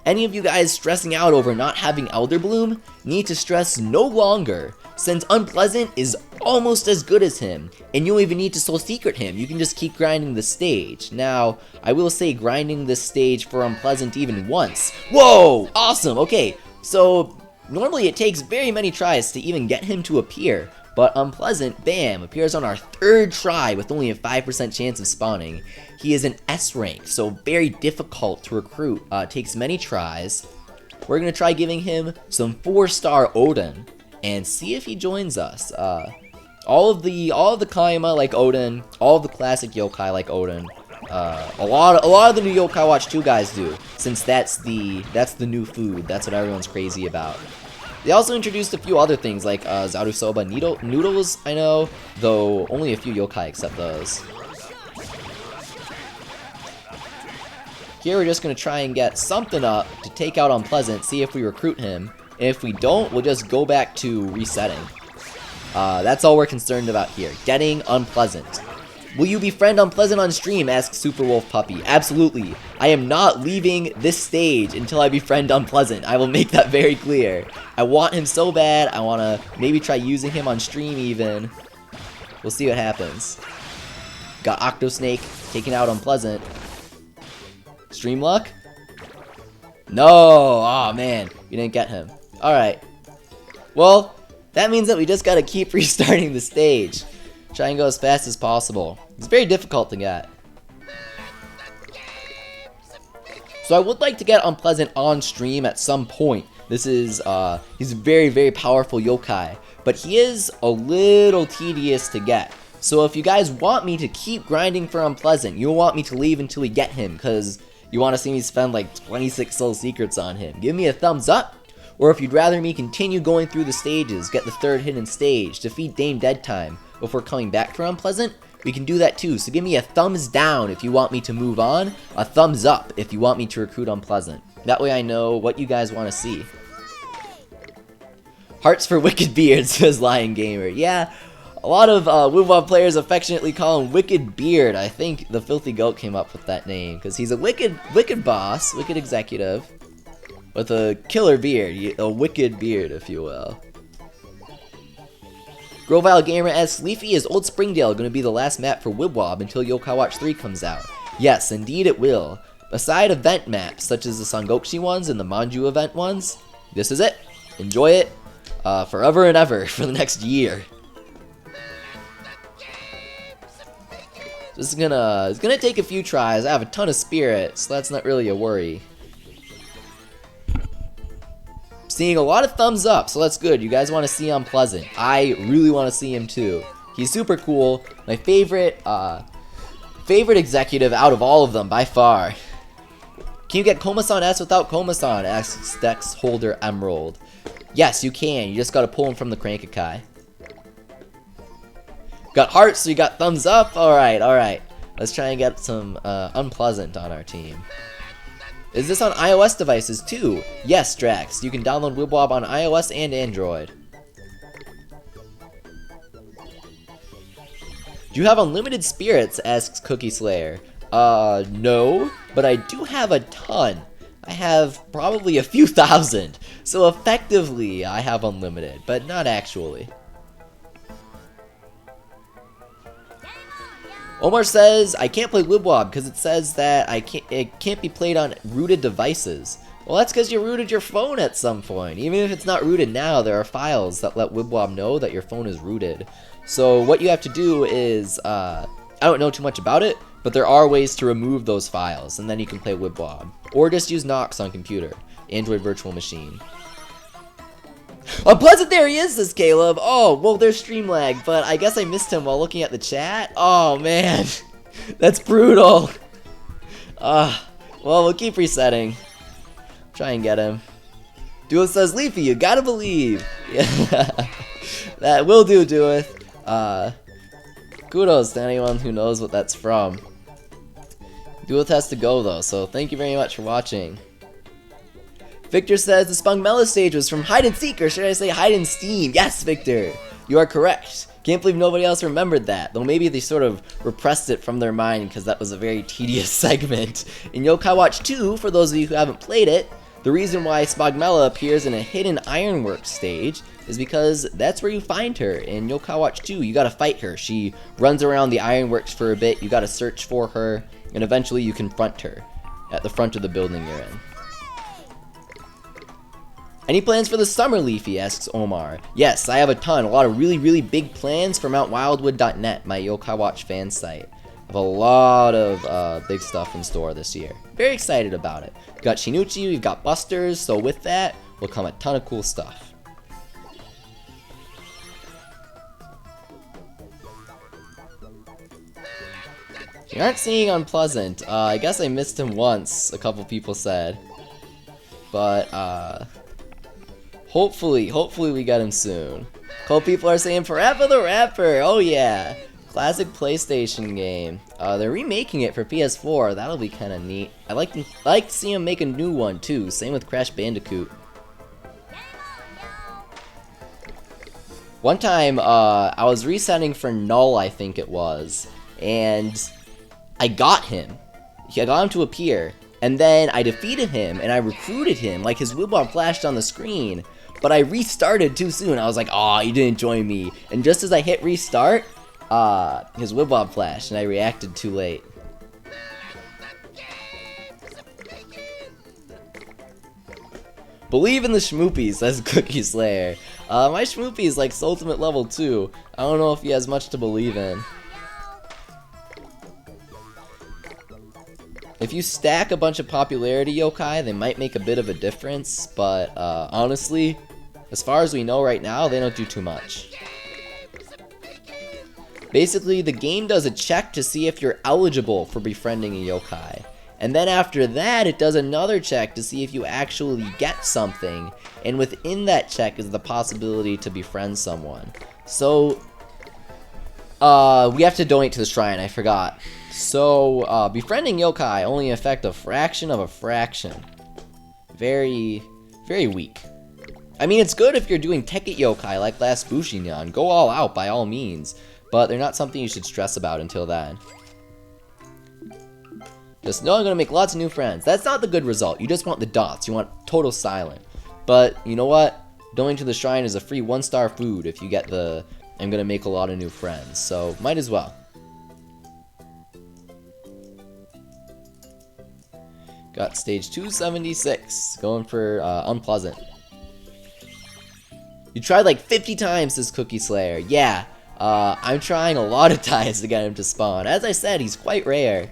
Any of you guys stressing out over not having Elder Bloom need to stress no longer, since Unpleasant is almost as good as him, and you don't even need to Soul Secret him. You can just keep grinding the stage. Now, I will say grinding this stage for Unpleasant even once. Whoa! Awesome! Okay, so normally it takes very many tries to even get him to appear, but Unpleasant, bam, appears on our third try with only a 5% chance of spawning. He is an S rank, so very difficult to recruit, takes many tries. We're going to try giving him some 4-star Odin, and see if he joins us. All of the Kaima like Odin, all of the classic yokai like Odin. A lot of the new Yo-kai Watch 2 guys do, since that's the new food. That's what everyone's crazy about. They also introduced a few other things like Zarusoba noodles, I know, though only a few yokai accept those. Here we're just going to try and get something up to take out Unpleasant, see if we recruit him. And if we don't, we'll just go back to resetting. That's all we're concerned about here, getting Unpleasant. Will you befriend Unpleasant on stream? Asks Super Wolf Puppy. Absolutely. I am not leaving this stage until I befriend Unpleasant. I will make that very clear. I want him so bad. I want to maybe try using him on stream even. We'll see what happens. Got Octosnake taking out Unpleasant. Stream luck? No! Oh man, you didn't get him. Alright. Well, that means that we just gotta keep restarting the stage. Try and go as fast as possible. It's very difficult to get. So I would like to get Unpleasant on stream at some point. This is, he's a very, very powerful yokai. But he is a little tedious to get. So if you guys want me to keep grinding for Unpleasant, you'll want me to leave until we get him, because you want to see me spend like 26 soul secrets on him. Give me a thumbs up. Or if you'd rather me continue going through the stages, get the 3rd hidden stage, defeat Dame Dead Time before coming back for Unpleasant, we can do that too. So give me a thumbs down if you want me to move on, a thumbs up if you want me to recruit Unpleasant. That way I know what you guys want to see. Hearts for Wicked Beard, says Lion Gamer. Yeah, a lot of Wibble players affectionately call him Wicked Beard. I think the Filthy Goat came up with that name, because he's a wicked boss, wicked executive, with a killer beard, a wicked beard, if you will. Grovile Gamer asks, Leafy, is Old Springdale going to be the last map for Wibwob until Yo-kai Watch 3 comes out? Yes, indeed it will. Aside event maps, such as the Sangokshi ones and the Manju event ones, this is it. Enjoy it forever and ever for the next year. It's gonna take a few tries. I have a ton of spirit, so that's not really a worry. Seeing a lot of thumbs up, so that's good. You guys want to see Unpleasant. I really want to see him too. He's super cool. My favorite executive out of all of them by far. Can you get Komasan S without Komasan? Asks Dex Holder Emerald. Yes, you can. You just gotta pull him from the Crankakai. Got hearts, so you got thumbs up. Alright, alright. Let's try and get some Unpleasant on our team. Is this on iOS devices too? Yes, Drax. You can download Wibwob on iOS and Android. Do you have unlimited spirits? Asks Cookie Slayer. No, but I do have a ton. I have probably a few thousand. So effectively, I have unlimited, but not actually. Omar says, I can't play Wibwob because it says that it can't be played on rooted devices. Well, that's because you rooted your phone at some point. Even if it's not rooted now, there are files that let Wibwob know that your phone is rooted. So what you have to do is, I don't know too much about it, but there are ways to remove those files, and then you can play Wibwob. Or just use Nox on computer, Android Virtual Machine. Unpleasant, there he is, says Caleb. Oh, well, there's stream lag, but I guess I missed him while looking at the chat. Oh, man. That's brutal. Well, we'll keep resetting. Try and get him. Duo says, Leafy, you gotta believe. Yeah. That will do, Dueth. Kudos to anyone who knows what that's from. Dueth has to go, though, so thank you very much for watching. Victor says the Spongmella stage was from Hide and Seek, or should I say Hide and Steam? Yes, Victor, you are correct. Can't believe nobody else remembered that, though maybe they sort of repressed it from their mind because that was a very tedious segment. In Yo-kai Watch 2, for those of you who haven't played it, the reason why Spongmella appears in a hidden Ironworks stage is because that's where you find her. In Yo-kai Watch 2, you gotta fight her. She runs around the Ironworks for a bit, you gotta search for her, and eventually you confront her at the front of the building you're in. Any plans for the summer, Leafy? Asks Omar. Yes, I have a ton. A lot of really, really big plans for MountWildwood.net, my Yo-kai Watch fan site. I have a lot of big stuff in store this year. Very excited about it. We've got Shinichi, we've got Busters, so with that will come a ton of cool stuff. You aren't seeing Unpleasant. I guess I missed him once, a couple people said. But, hopefully we get him soon. Couple people are saying Forever the Rapper. Oh yeah, classic PlayStation game. They're remaking it for PS4. That'll be kind of neat. I like to see them make a new one too. Same with Crash Bandicoot. One time, I was resetting for Null, I think it was, and I got him. I got him to appear, and then I defeated him, and I recruited him. Like his Wibwob flashed on the screen. But I restarted too soon. I was like, "Aw, you didn't join me." And just as I hit restart, his Wibwob flashed, and I reacted too late. Believe in the Schmoopies, says Cookie Slayer. My Schmoopie is like ultimate level 2. I don't know if he has much to believe in. If you stack a bunch of popularity yokai, they might make a bit of a difference, but honestly, as far as we know right now, they don't do too much. Basically, the game does a check to see if you're eligible for befriending a yokai. And then after that, it does another check to see if you actually get something. And within that check is the possibility to befriend someone. So, we have to donate to the shrine, I forgot. So, befriending yokai only affect a fraction of a fraction. Very, very weak. I mean, it's good if you're doing Teket yokai like last Bushinyan. Go all out by all means. But they're not something you should stress about until then. Just know I'm going to make lots of new friends. That's not the good result. You just want the dots. You want total silent. But, you know what? Going to the shrine is a free 1-star food if you get the I'm going to make a lot of new friends. So, might as well. Got stage 276. Going for unpleasant. You tried like 50 times, this Cookie Slayer. Yeah. I'm trying a lot of times to get him to spawn. As I said, he's quite rare.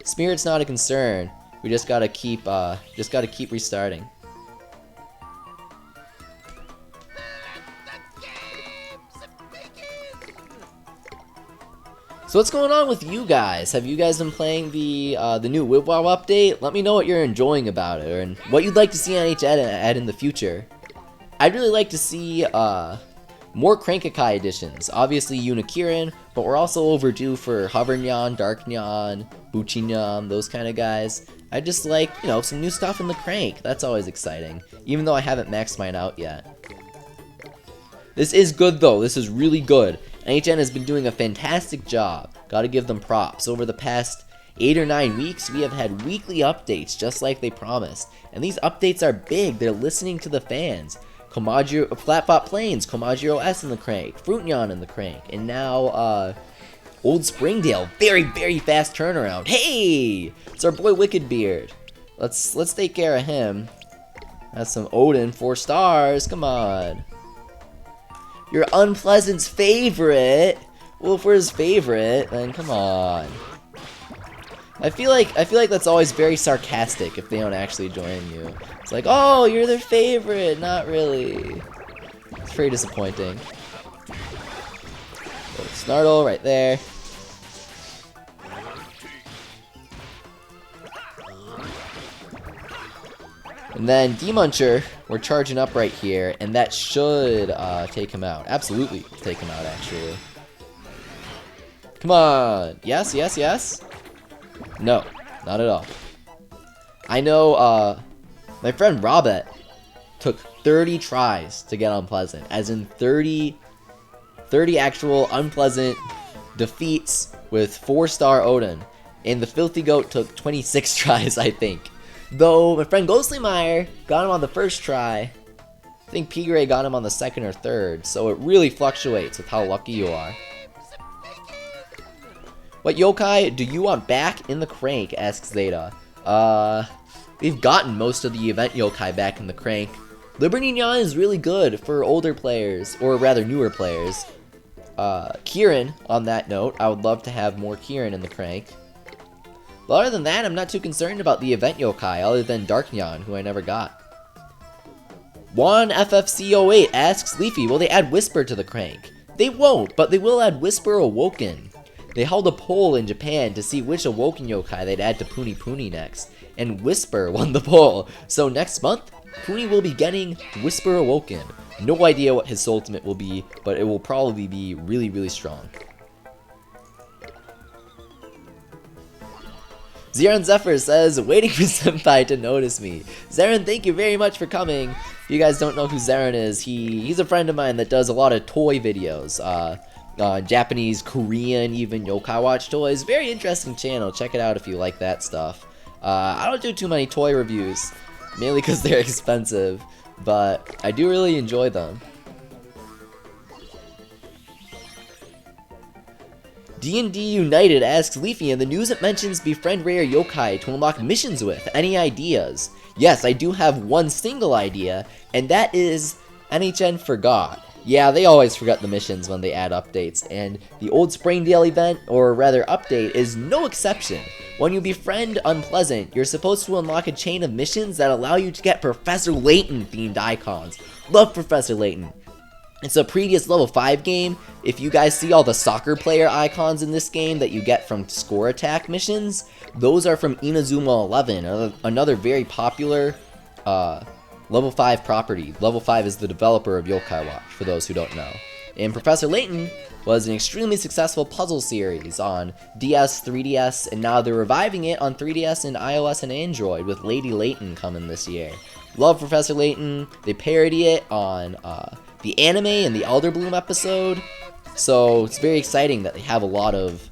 Spirit's not a concern. We just gotta keep restarting. So what's going on with you guys? Have you guys been playing the new Wibble Wobble update? Let me know what you're enjoying about it, and what you'd like to see NH add in the future. I'd really like to see more Crankakai editions. Obviously Unikirin, but we're also overdue for Hovernyan, Darknyan, Buchinyan, those kind of guys. I just like, you know, some new stuff in the Crank. That's always exciting, even though I haven't maxed mine out yet. This is good though. This is really good. NHN has been doing a fantastic job. Gotta give them props. Over the past 8 or 9 weeks, we have had weekly updates just like they promised. And these updates are big. They're listening to the fans. Komajiro, Flatbot Plains, Komajiro S in the Crank, Fruitnyan in the Crank, and now, Old Springdale. Very, very fast turnaround. Hey! It's our boy Wickedbeard. Let's take care of him. That's some Odin, 4 stars. Come on. Your Unpleasant's favorite. Well, if we're his favorite, then come on. I feel like that's always very sarcastic if they don't actually join you. It's like, oh, you're their favorite. Not really. It's very disappointing. So, Snartle right there. And then Demuncher, we're charging up right here, and that should take him out. Absolutely take him out, actually. Come on. Yes, yes, yes. No, not at all. I know, my friend Robert took 30 tries to get Unpleasant, as in 30 actual Unpleasant defeats with 4-star Odin, and the Filthy Goat took 26 tries, I think. Though, my friend Ghostlymeyer got him on the first try. I think Pigray got him on the second or third, so it really fluctuates with how lucky you are. What yokai do you want back in the Crank, asks Zeta. We've gotten most of the event yokai back in the Crank. Liberty Nyan is really good for older players, or rather newer players. Kieran, on that note, I would love to have more Kieran in the Crank. But other than that, I'm not too concerned about the event yokai, other than Darknyan, who I never got. Juan FFC08 asks Leafy, will they add Whisper to the Crank? They won't, but they will add Whisper Awoken. They held a poll in Japan to see which Awoken yokai they'd add to Puni Puni next, and Whisper won the poll. So next month, Puni will be getting Whisper Awoken. No idea what his ultimate will be, but it will probably be really, really strong. Zeron Zephyr says, waiting for Senpai to notice me. Zeron, thank you very much for coming. If you guys don't know who Zeron is, he's a friend of mine that does a lot of toy videos. Japanese, Korean, even Yo-kai Watch toys. Very interesting channel. Check it out if you like that stuff. I don't do too many toy reviews, mainly because they're expensive, but I do really enjoy them. D&D United asks Leafy, in the news it mentions befriend rare yokai to unlock missions with. Any ideas? Yes, I do have one single idea, and that is NHN forgot. Yeah, they always forget the missions when they add updates, and the Old Springdale event, or rather update, is no exception. When you befriend Unpleasant, you're supposed to unlock a chain of missions that allow you to get Professor Layton themed icons. Love Professor Layton. It's a previous level 5 game. If you guys see all the soccer player icons in this game that you get from score attack missions, those are from Inazuma 11, another very popular level 5 property. Level 5 is the developer of Yo-kai Watch, for those who don't know. And Professor Layton was an extremely successful puzzle series on DS, 3DS, and now they're reviving it on 3DS and iOS and Android with Lady Layton coming this year. Love Professor Layton. They parody it on the anime and the Elder Bloom episode, so it's very exciting that they have a lot of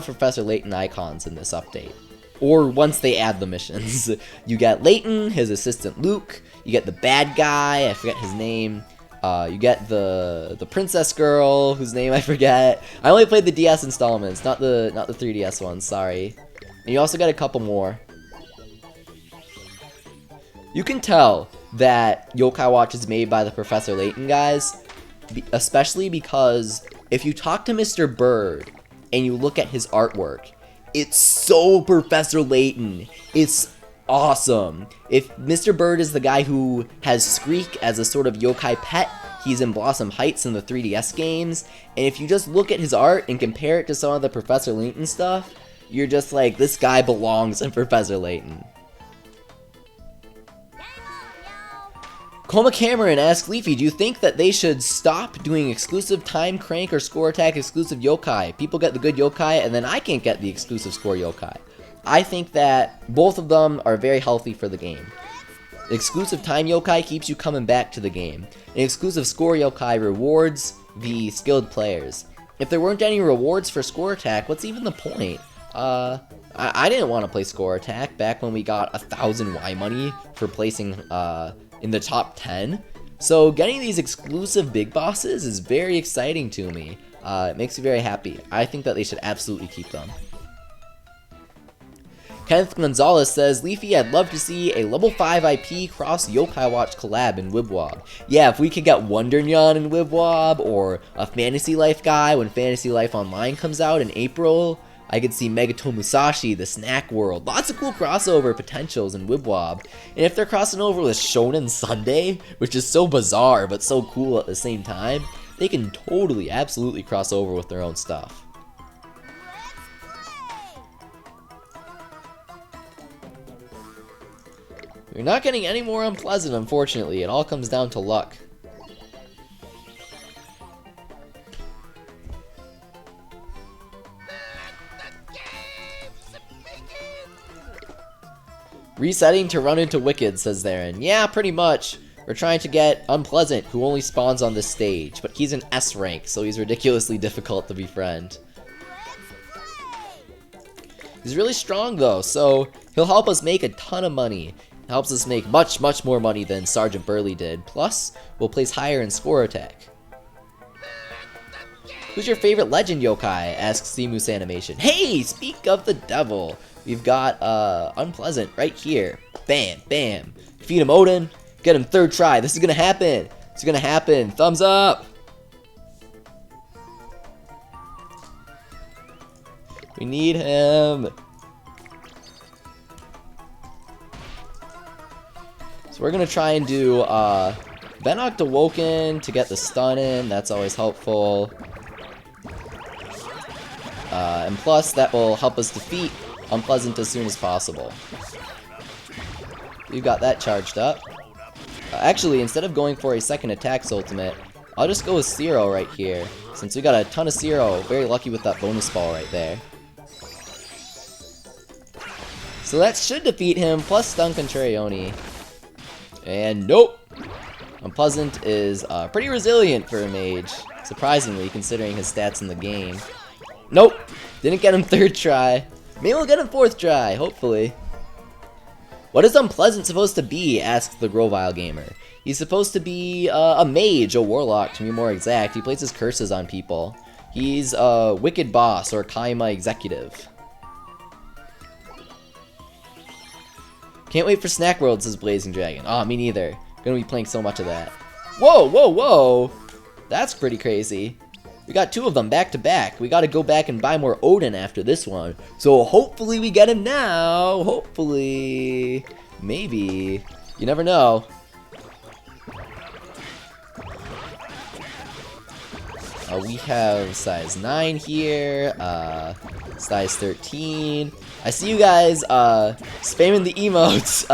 Professor Layton icons in this update. Or once they add the missions. You get Layton, his assistant Luke, you get the bad guy, I forget his name, you get the princess girl, whose name I forget. I only played the DS installments, not the 3DS ones, sorry. And you also get a couple more. You can tell that Yo-kai Watch is made by the Professor Layton guys, especially because if you talk to Mr. Bird and you look at his artwork, it's so Professor Layton. It's awesome. If Mr. Bird is the guy who has Screek as a sort of yokai pet, he's in Blossom Heights in the 3DS games, and if you just look at his art and compare it to some of the Professor Layton stuff, you're just like, this guy belongs in Professor Layton. Coma Cameron asks Leafy, do you think that they should stop doing exclusive time crank or score attack exclusive yokai? People get the good yokai and then I can't get the exclusive score yokai. I think that both of them are very healthy for the game. Exclusive time yokai keeps you coming back to the game. And exclusive score yokai rewards the skilled players. If there weren't any rewards for score attack, what's even the point? I didn't want to play score attack back when we got 1,000 Y money for placing in the top 10. So getting these exclusive big bosses is very exciting to me. It makes me very happy. I think that they should absolutely keep them. Kenneth Gonzalez says, Leafy, I'd love to see a level 5 IP cross Yo-kai Watch collab in Wibwob. Yeah, if we could get Wondernyan in Wibwob, or a Fantasy Life guy when Fantasy Life Online comes out in April. I could see Megato Musashi, the Snack World. Lots of cool crossover potentials in Wibwob. And if they're crossing over with Shonen Sunday, which is so bizarre but so cool at the same time, they can totally, absolutely cross over with their own stuff. You're not getting any more unpleasant, unfortunately. It all comes down to luck. Resetting to run into Wicked, says Theron. Yeah, pretty much. We're trying to get Unpleasant, who only spawns on this stage, but he's an S rank, so he's ridiculously difficult to befriend. He's really strong though, so he'll help us make a ton of money. He helps us make much, much more money than Sergeant Burley did. Plus, we'll place higher in score attack. Who's your favorite legend yokai? Asks Seamoose Animation. Hey, speak of the devil. We've got Unpleasant right here. Bam, bam. Feed him Odin. Get him third try. This is gonna happen. It's gonna happen. Thumbs up. We need him. So we're gonna try and do Venoct Awoken to get the stun in. That's always helpful. And plus, that will help us defeat Unpleasant as soon as possible. We've got that charged up. Actually, instead of going for a second attack's ultimate, I'll just go with Zero right here. Since we got a ton of Zero, very lucky with that bonus ball right there. So that should defeat him, plus stun Contrarioni. And nope! Unpleasant is pretty resilient for a mage, surprisingly, considering his stats in the game. Nope! Didn't get him third try. Maybe we'll get him fourth try, hopefully. What is Unpleasant supposed to be? Asks the Grovile Gamer. He's supposed to be a mage, a warlock to be more exact. He places curses on people. He's a Wicked Boss or Kaima Executive. Can't wait for Snack World, says Blazing Dragon. Aw, me neither. Gonna be playing so much of that. Whoa, whoa, whoa! That's pretty crazy. We got 2 of them back to back. We gotta go back and buy more Odin after this one. So hopefully we get him now. Hopefully. Maybe. You never know. We have size 9 here, size 13. I see you guys spamming the emotes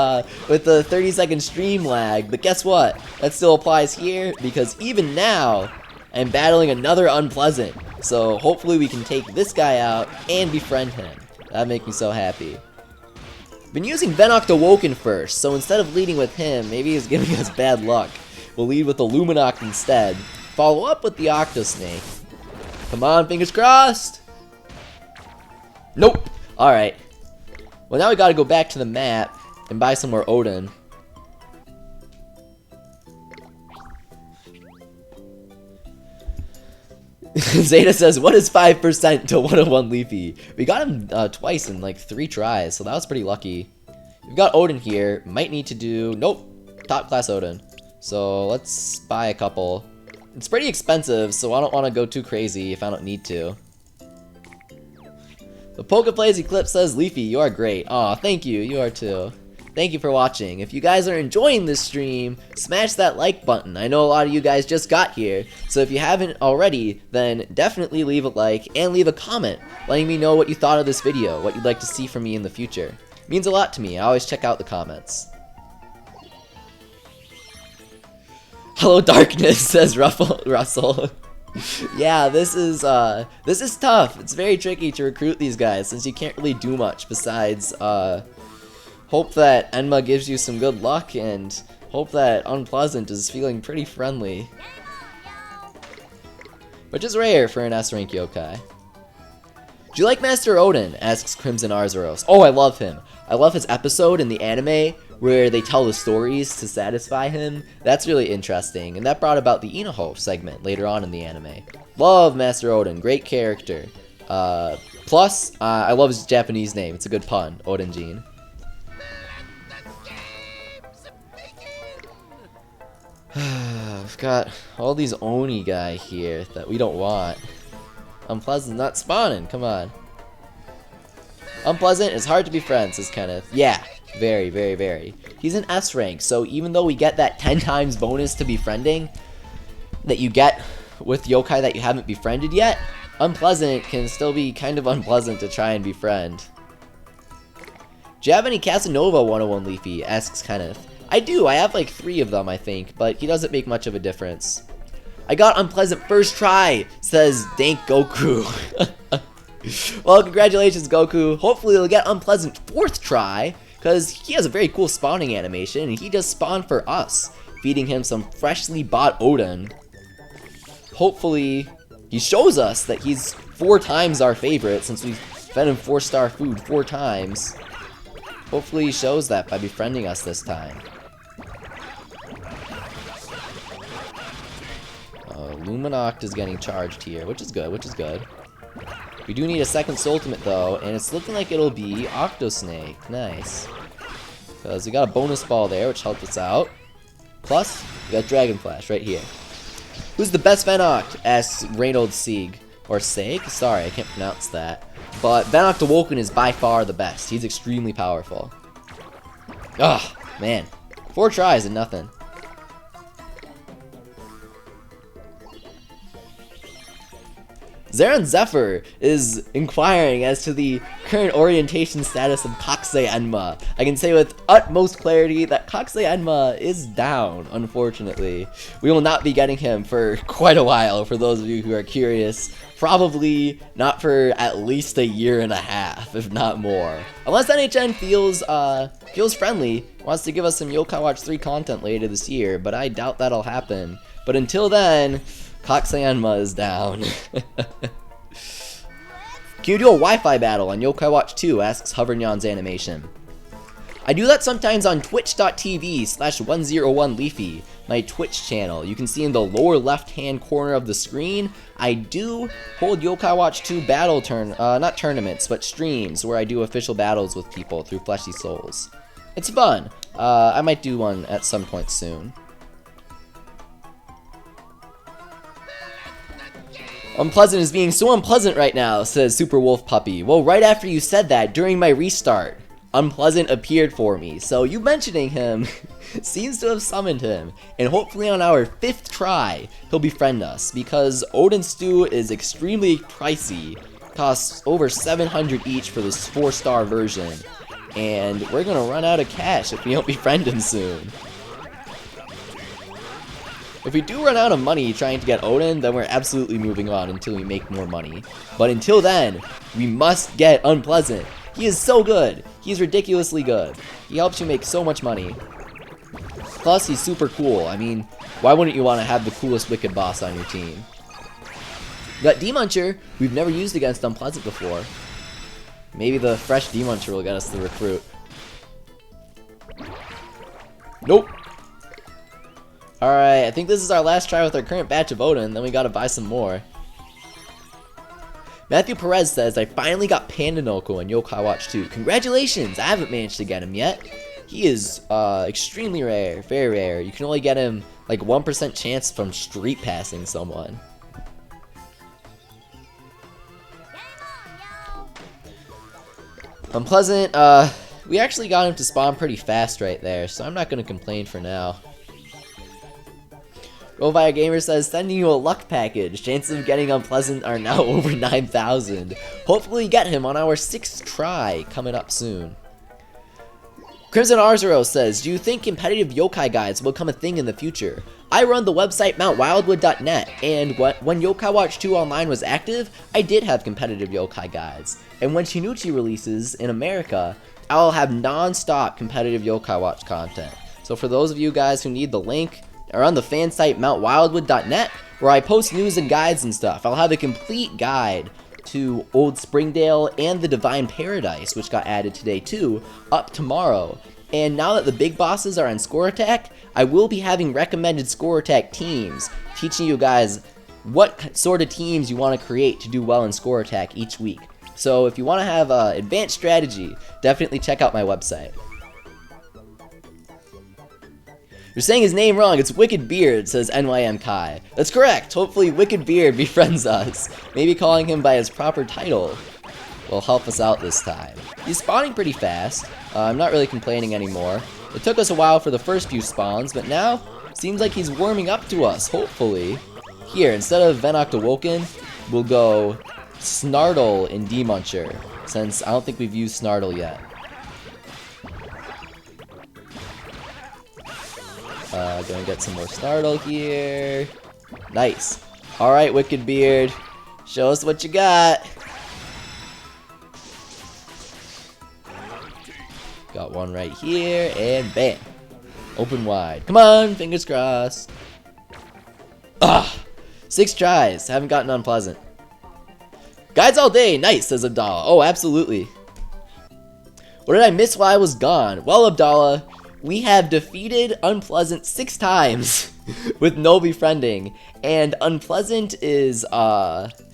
with the 30-second stream lag, but guess what? That still applies here, because even now, I'm battling another Unpleasant. So hopefully we can take this guy out and befriend him. That'd make me so happy. Been using Venoct Awoken first, so instead of leading with him, maybe he's giving us bad luck. We'll lead with the Luminoct instead. Follow up with the Octosnake. Come on, fingers crossed! Nope! Alright. Well, now we gotta go back to the map and buy some more Odin. Zeta says, what is 5% to 101 Leafy? We got him twice in like 3 tries, so that was pretty lucky. We've got Odin here. Might need to do... Nope! Top class Odin. So let's buy a couple. It's pretty expensive, so I don't want to go too crazy if I don't need to. The Pokeplays Eclipse says, Leafy, you are great. Aw, thank you. You are too. Thank you for watching. If you guys are enjoying this stream, smash that like button. I know a lot of you guys just got here, so if you haven't already, then definitely leave a like and leave a comment letting me know what you thought of this video, what you'd like to see from me in the future. It means a lot to me. I always check out the comments. Hello darkness, says Russell. Yeah, this is tough. It's very tricky to recruit these guys since you can't really do much besides hope that Enma gives you some good luck and hope that Unpleasant is feeling pretty friendly. Which is rare for an S-rank yokai. Do you like Master Odin? Asks Crimson Arzuros. Oh, I love him. I love his episode in the anime where they tell the stories to satisfy him. That's really interesting, and that brought about the Inoho segment later on in the anime. Love Master Odin, great character. Plus, I love his Japanese name. It's a good pun, Odinjin. I've got all these Oni guy here that we don't want. Unpleasant not spawning, come on. Unpleasant is hard to befriend, says Kenneth. Yeah, very, very, very. He's an S rank, so even though we get that 10 times bonus to befriending that you get with yokai that you haven't befriended yet, Unpleasant can still be kind of unpleasant to try and befriend. Do you have any Casanova 101 Leafy? Asks Kenneth. I do, I have like 3 of them I think, but he doesn't make much of a difference. I got Unpleasant first try, says Dank Goku. Well, congratulations Goku. Hopefully he'll get Unpleasant 4th try, because he has a very cool spawning animation, and he just spawned for us, feeding him some freshly bought Odin. Hopefully he shows us that he's 4 times our favorite, since we've fed him 4-star food 4 times. Hopefully he shows that by befriending us this time. Luminoct is getting charged here, which is good, which is good. We do need a second Ultimate though, and it's looking like it'll be Octosnake. Nice. Because we got a bonus ball there, which helped us out. Plus, we got Dragon Flash right here. Who's the best Venoct? Asks Reynold Sieg. Or Seg? Sorry, I can't pronounce that. But Venoct Awoken is by far the best. He's extremely powerful. Ugh, man. 4 tries and nothing. Zaron Zephyr is inquiring as to the current orientation status of Kakusei Enma. I can say with utmost clarity that Kakusei Enma is down, unfortunately. We will not be getting him for quite a while, for those of you who are curious. Probably not for at least a year and a half, if not more. Unless NHN feels friendly, wants to give us some Yo-kai Watch 3 content later this year, but I doubt that'll happen. But until then, Kakusei Enma is down. Can you do a Wi-Fi battle on Yo-kai Watch 2? Asks Hovernyan's animation. I do that sometimes on twitch.tv/101leafy, my Twitch channel. You can see in the lower left-hand corner of the screen, I do hold Yo-kai Watch 2 battle not tournaments, but streams where I do official battles with people through Fleshy Souls. It's fun. I might do one at some point soon. Unpleasant is being so unpleasant right now, says Super Wolf Puppy. Well, right after you said that, during my restart, Unpleasant appeared for me. So you mentioning him seems to have summoned him. And hopefully on our 5th try, he'll befriend us. Because Odin Stew is extremely pricey. Costs over 700 each for this 4-star version. And we're gonna run out of cash if we don't befriend him soon. If we do run out of money trying to get Odin, then we're absolutely moving on until we make more money. But until then, we must get Unpleasant. He is so good. He's ridiculously good. He helps you make so much money. Plus, he's super cool. I mean, why wouldn't you want to have the coolest Wicked boss on your team? We got D-Muncher. We've never used against Unpleasant before. Maybe the fresh D-Muncher will get us the recruit. Nope. Alright, I think this is our last try with our current batch of Odin, then we gotta buy some more. Matthew Perez says, I finally got Pandanoko in Yo-kai Watch 2. Congratulations! I haven't managed to get him yet. He is extremely rare, very rare. You can only get him like 1% chance from street passing someone. Unpleasant, we actually got him to spawn pretty fast right there, so I'm not gonna complain for now. Rovire Gamer says, sending you a luck package. Chances of getting Unpleasant are now over 9,000. Hopefully get him on our 6th try coming up soon. Crimson Arzuro says, do you think competitive yokai guides will become a thing in the future? I run the website mountwildwood.net, and when Yo-kai Watch 2 Online was active, I did have competitive yokai guides. And when Shinichi releases in America, I'll have non-stop competitive Yo-kai Watch content. So for those of you guys who need the link, or on the fan site mountwildwood.net, where I post news and guides and stuff. I'll have a complete guide to Old Springdale and the Divine Paradise, which got added today too, up tomorrow. And now that the big bosses are on Score Attack, I will be having recommended Score Attack teams, teaching you guys what sort of teams you want to create to do well in Score Attack each week. So if you want to have advanced strategy, definitely check out my website. You're saying his name wrong. It's Wicked Beard, says NYM Kai. That's correct. Hopefully Wicked Beard befriends us. Maybe calling him by his proper title will help us out this time. He's spawning pretty fast. I'm not really complaining anymore. It took us a while for the first few spawns, but now seems like he's warming up to us, hopefully. Here, instead of Venoct Awoken, we'll go Snartle in D-Muncher, since I don't think we've used Snartle yet. Gonna get some more Snartle here. Nice. Alright, Wicked Beard. Show us what you got. Got one right here, and bam. Open wide. Come on, fingers crossed. Ah! 6 tries. Haven't gotten Unpleasant. Guides all day. Nice, says Abdallah. Oh, absolutely. What did I miss while I was gone? Well, Abdallah, we have defeated Unpleasant 6 times with no befriending. And Unpleasant is,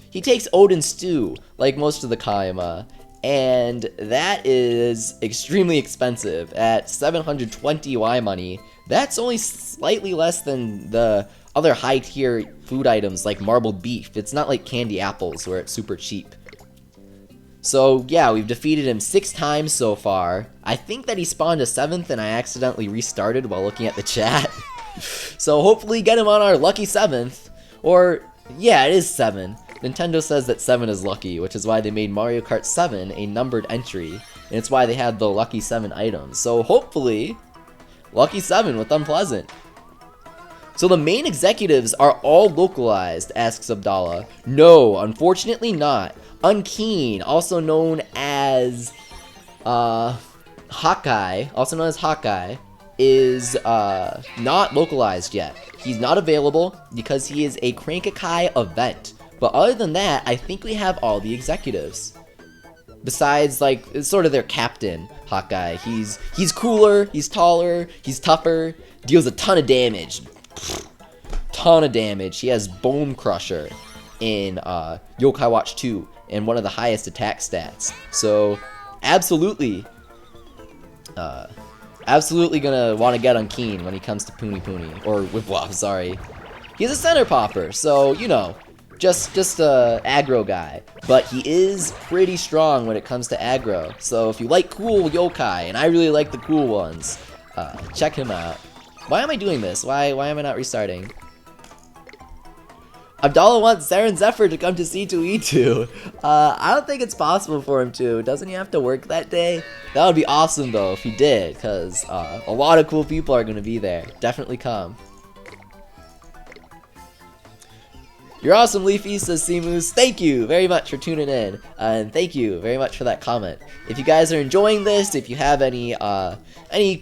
he takes Odin Stew, like most of the Kaima. And that is extremely expensive. At 720 Y money, that's only slightly less than the other high-tier food items like marbled beef. It's not like candy apples where it's super cheap. So yeah, we've defeated him 6 times so far. I think that he spawned a 7th and I accidentally restarted while looking at the chat. So hopefully get him on our lucky 7th. Or, yeah, it is 7. Nintendo says that 7 is lucky, which is why they made Mario Kart 7 a numbered entry. And it's why they had the lucky 7 items. So hopefully, lucky 7 with Unpleasant. So the main executives are all localized, asks Abdallah. No, unfortunately not. Unkeen, also known as Hawkeye, is not localized yet. He's not available because he is a Crank-a-kai event. But other than that, I think we have all the executives. Besides, like, it's sort of their captain, Hawkeye. He's cooler, he's taller, he's tougher, deals a ton of damage. Ton of damage. He has Bone Crusher in Yo-kai Watch 2 and one of the highest attack stats. So, absolutely gonna want to get on Keen when he comes to Puni Puni. Or Wibble, sorry. He's a center popper, so, you know, just a aggro guy. But he is pretty strong when it comes to aggro. So if you like cool yokai, and I really like the cool ones, check him out. Why am I doing this? Why am I not restarting? Abdallah wants Saren Zephyr to come to C2E2. I don't think it's possible for him to. Doesn't he have to work that day? That would be awesome though if he did, because a lot of cool people are going to be there. Definitely come. You're awesome, Leafy, says Seamoose. Thank you very much for tuning in, and thank you very much for that comment. If you guys are enjoying this, if you have any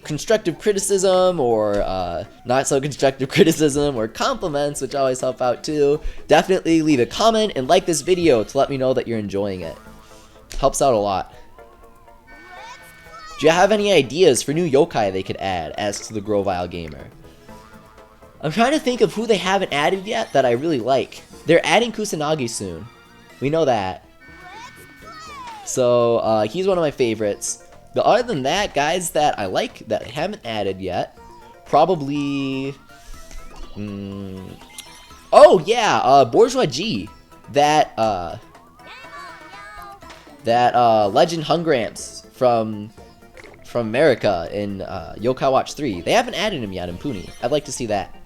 constructive criticism or not so constructive criticism or compliments, which always help out too, definitely leave a comment and like this video to let me know that you're enjoying it. Helps out a lot. Do you have any ideas for new yokai they could add? Asks the Grovile Gamer. I'm trying to think of who they haven't added yet that I really like. They're adding Kusanagi soon. We know that. So, he's one of my favorites. But other than that, guys that I like that I haven't added yet, probably... oh, yeah, Bourgeois G. That Legend Hungramps from America in Yo-kai Watch 3. They haven't added him yet in Puni. I'd like to see that.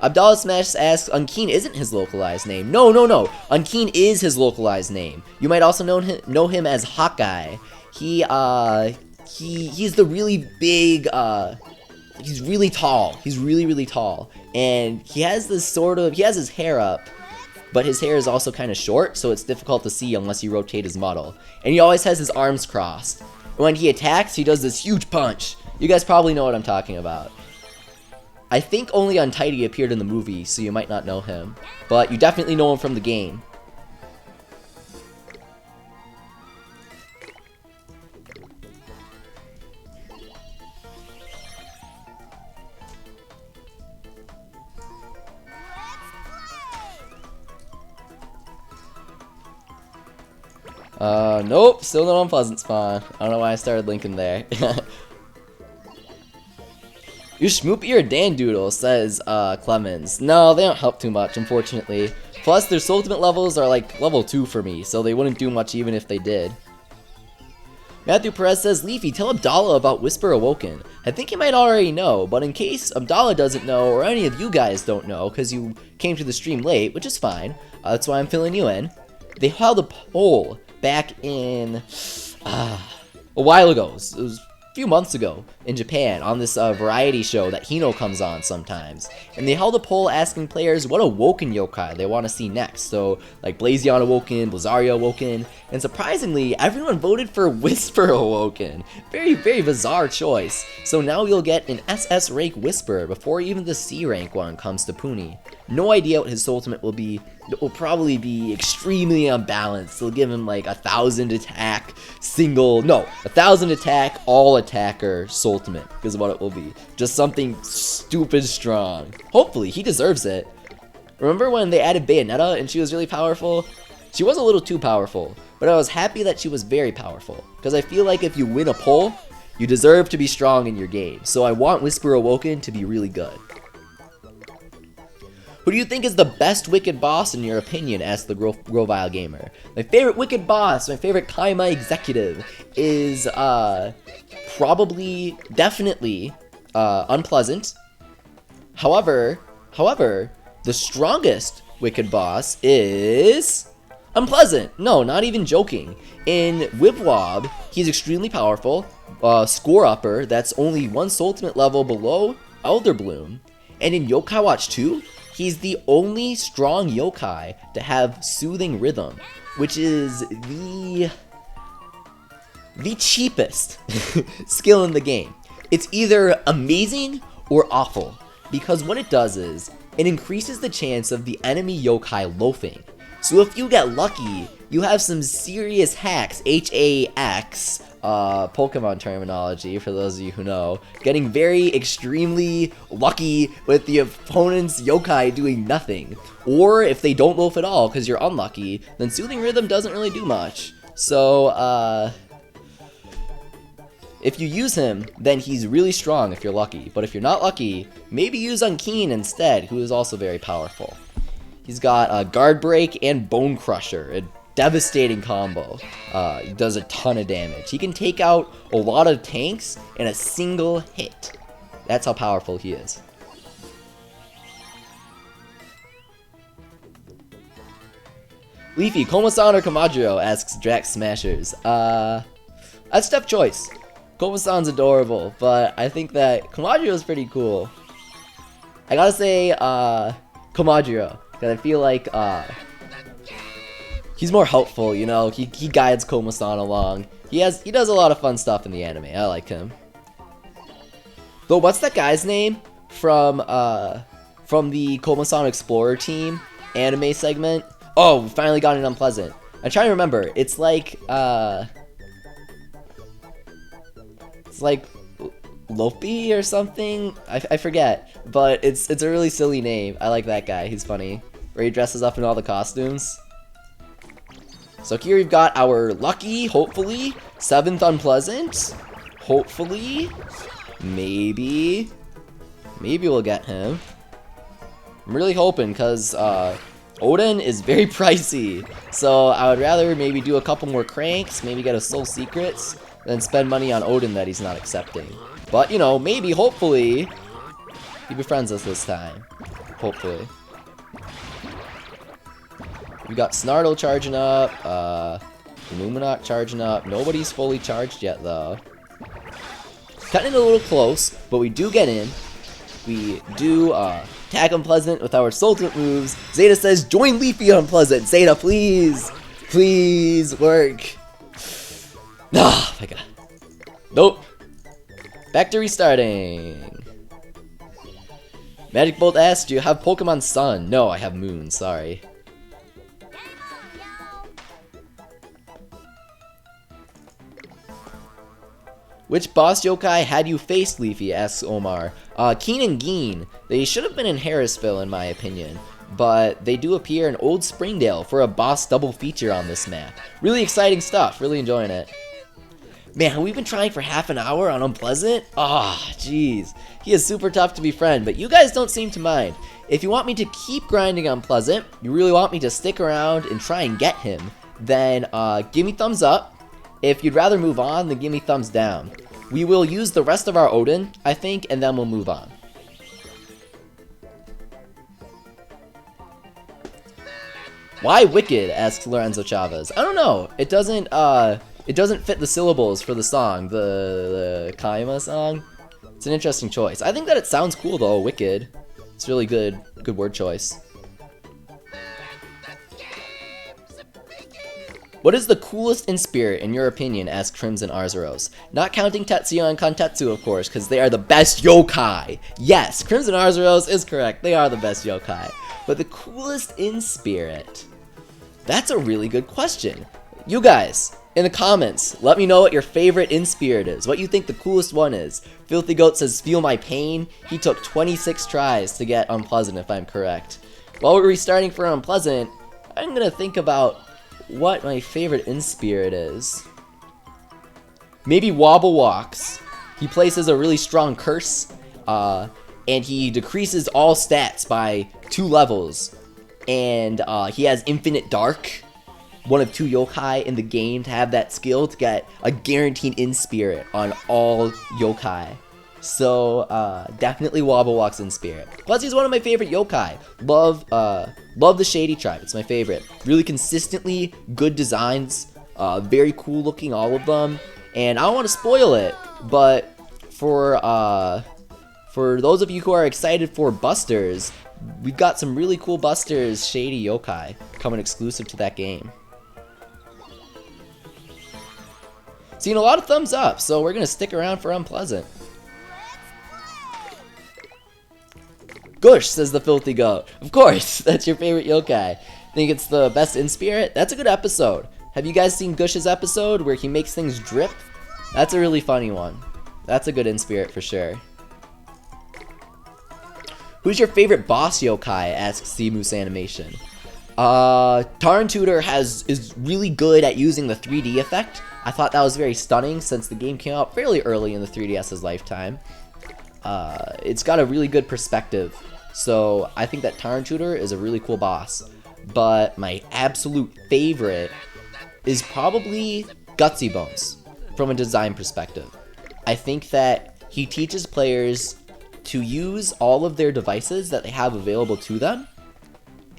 Abdallah Smash asks, Unkeen isn't his localized name. No. Unkeen is his localized name. You might also know him as Hawkeye. He's the really big, he's really tall. He's really tall. And he has this he has his hair up, but his hair is also kind of short, so it's difficult to see unless you rotate his model. And he always has his arms crossed. When he attacks, he does this huge punch. You guys probably know what I'm talking about. I think only Untidy appeared in the movie, so you might not know him. But you definitely know him from the game. Nope, still no unpleasant spawn. I don't know why I started linking there. You Schmoopy or Dandoodle, says Clemens. No, they don't help too much, unfortunately. Plus, their ultimate levels are like level 2 for me, so they wouldn't do much even if they did. Matthew Perez says, Leafy, tell Abdallah about Whisper Awoken. I think he might already know, but in case Abdallah doesn't know, or any of you guys don't know, because you came to the stream late, which is fine, that's why I'm filling you in. They held a poll back in a while ago. It was a few months ago in Japan on this variety show that Hino comes on sometimes, and they held a poll asking players what Awoken yokai they want to see next. So like Blazion Awoken, Blazario Awoken, and surprisingly everyone voted for Whisper Awoken. Very bizarre choice. So now you'll get an SS rank Whisper before even the C rank one comes to Puni. No idea what his ultimate will be. It will probably be extremely unbalanced. They'll give him like 1,000 attack, 1,000 attack, all attacker ultimate is what it will be. Just something stupid strong. Hopefully, he deserves it. Remember when they added Bayonetta and she was really powerful? She was a little too powerful, but I was happy that she was very powerful. Because I feel like if you win a poll, you deserve to be strong in your game. So I want Whisper Awoken to be really good. Who do you think is the best Wicked Boss in your opinion? Asked the Grovile Gamer. My favorite Wicked Boss, my favorite Kaima executive is definitely Unpleasant. However, the strongest Wicked Boss is Unpleasant. No, not even joking. In Wibwob, he's extremely powerful, score upper that's only one ultimate level below Elder Bloom. And in Yo-kai Watch 2, he's the only strong yokai to have Soothing Rhythm, which is the cheapest skill in the game. It's either amazing or awful, because what it does is, it increases the chance of the enemy yokai loafing. So if you get lucky, you have some serious hacks, H-A-X, Pokemon terminology for those of you who know, getting very extremely lucky with the opponent's yokai doing nothing. Or if they don't loaf at all because you're unlucky, then Soothing Rhythm doesn't really do much. So, if you use him, then he's really strong if you're lucky. But if you're not lucky, maybe use Unkeen instead, who is also very powerful. He's got Guard Break and Bone Crusher, a devastating combo. He does a ton of damage. He can take out a lot of tanks in a single hit. That's how powerful he is. Leafy, Komasan or Komadrio, asks Drax Smashers. That's a tough choice. Komasan's adorable, but I think that Komadrio is pretty cool. I gotta say, Komadrio, because I feel like, he's more helpful, you know? He guides Komasan along. He does a lot of fun stuff in the anime. I like him. Though, what's that guy's name from the Komasan Explorer team anime segment? Oh, we finally got an Unpleasant. I'm trying to remember. It's like Lopi or something? I forget. But it's a really silly name. I like that guy. He's funny. Where he dresses up in all the costumes. So here we've got our lucky, hopefully, 7th Unpleasant. Hopefully. Maybe we'll get him. I'm really hoping, because Odin is very pricey. So I would rather maybe do a couple more cranks, maybe get a Soul Secrets, than spend money on Odin that he's not accepting. But, you know, maybe, hopefully, he befriends us this time. Hopefully. We got Snartle charging up, Luminok charging up. Nobody's fully charged yet, though. Cutting it a little close, but we do get in. We do tag Unpleasant with our Sultant moves. Zeta says, join Leafy Unpleasant. Zeta, please. Please work. Ah, my god. Nope. Back to restarting. Magic Bolt asks, do you have Pokemon Sun? No, I have Moon, sorry. Which boss yokai had you faced, Leafy? Asks Omar. Keen and Geen. They should have been in Harrisville, in my opinion. But they do appear in Old Springdale for a boss double feature on this map. Really exciting stuff. Really enjoying it. Man, we've been trying for half an hour on Unpleasant? Ah, jeez. He is super tough to befriend, but you guys don't seem to mind. If you want me to keep grinding Unpleasant, you really want me to stick around and try and get him, then give me thumbs up. If you'd rather move on, then give me thumbs down. We will use the rest of our Odin, I think, and then we'll move on. Why Wicked? Asks Lorenzo Chavez. I don't know. It doesn't fit the syllables for the song, the Kaima song. It's an interesting choice. I think that it sounds cool though, Wicked. It's really good word choice. What is the coolest in Spirit, in your opinion, asks Crimson Arzuros? Not counting Tetsuya and Kantetsu, of course, because they are the best yokai. Yes, Crimson Arzuros is correct. They are the best yokai. But the coolest in Spirit? That's a really good question. You guys, in the comments, let me know what your favorite in Spirit is. What you think the coolest one is. Filthy Goat says, feel my pain. He took 26 tries to get Unpleasant, if I'm correct. While we're restarting for Unpleasant, I'm going to think about what my favorite in Spirit is. Maybe Wobble Walks. He places a really strong curse, and he decreases all stats by 2 levels. And he has Infinite Dark, one of 2 yokai in the game to have that skill to get a guaranteed in Spirit on all yokai. So definitely Wobble Walks in Spirit. Plus he's one of my favorite yokai. Love the Shady Tribe. It's my favorite. Really consistently good designs. Very cool looking, all of them. And I don't want to spoil it, but for those of you who are excited for Busters, we've got some really cool Busters Shady yokai coming exclusive to that game. Seeing a lot of thumbs up, so we're gonna stick around for Unpleasant. Gush, says the Filthy Goat. Of course, that's your favorite yokai. Think it's the best in spirit? That's a good episode. Have you guys seen Gush's episode where he makes things drip? That's a really funny one. That's a good in spirit for sure. Who's your favorite boss yokai? Asks Seamoose Animation. Tarantutor is really good at using the 3D effect. I thought that was very stunning since the game came out fairly early in the 3DS's lifetime. It's got a really good perspective, so I think that Tarantutor is a really cool boss. But my absolute favorite is probably Gutsy Bones from a design perspective. I think that he teaches players to use all of their devices that they have available to them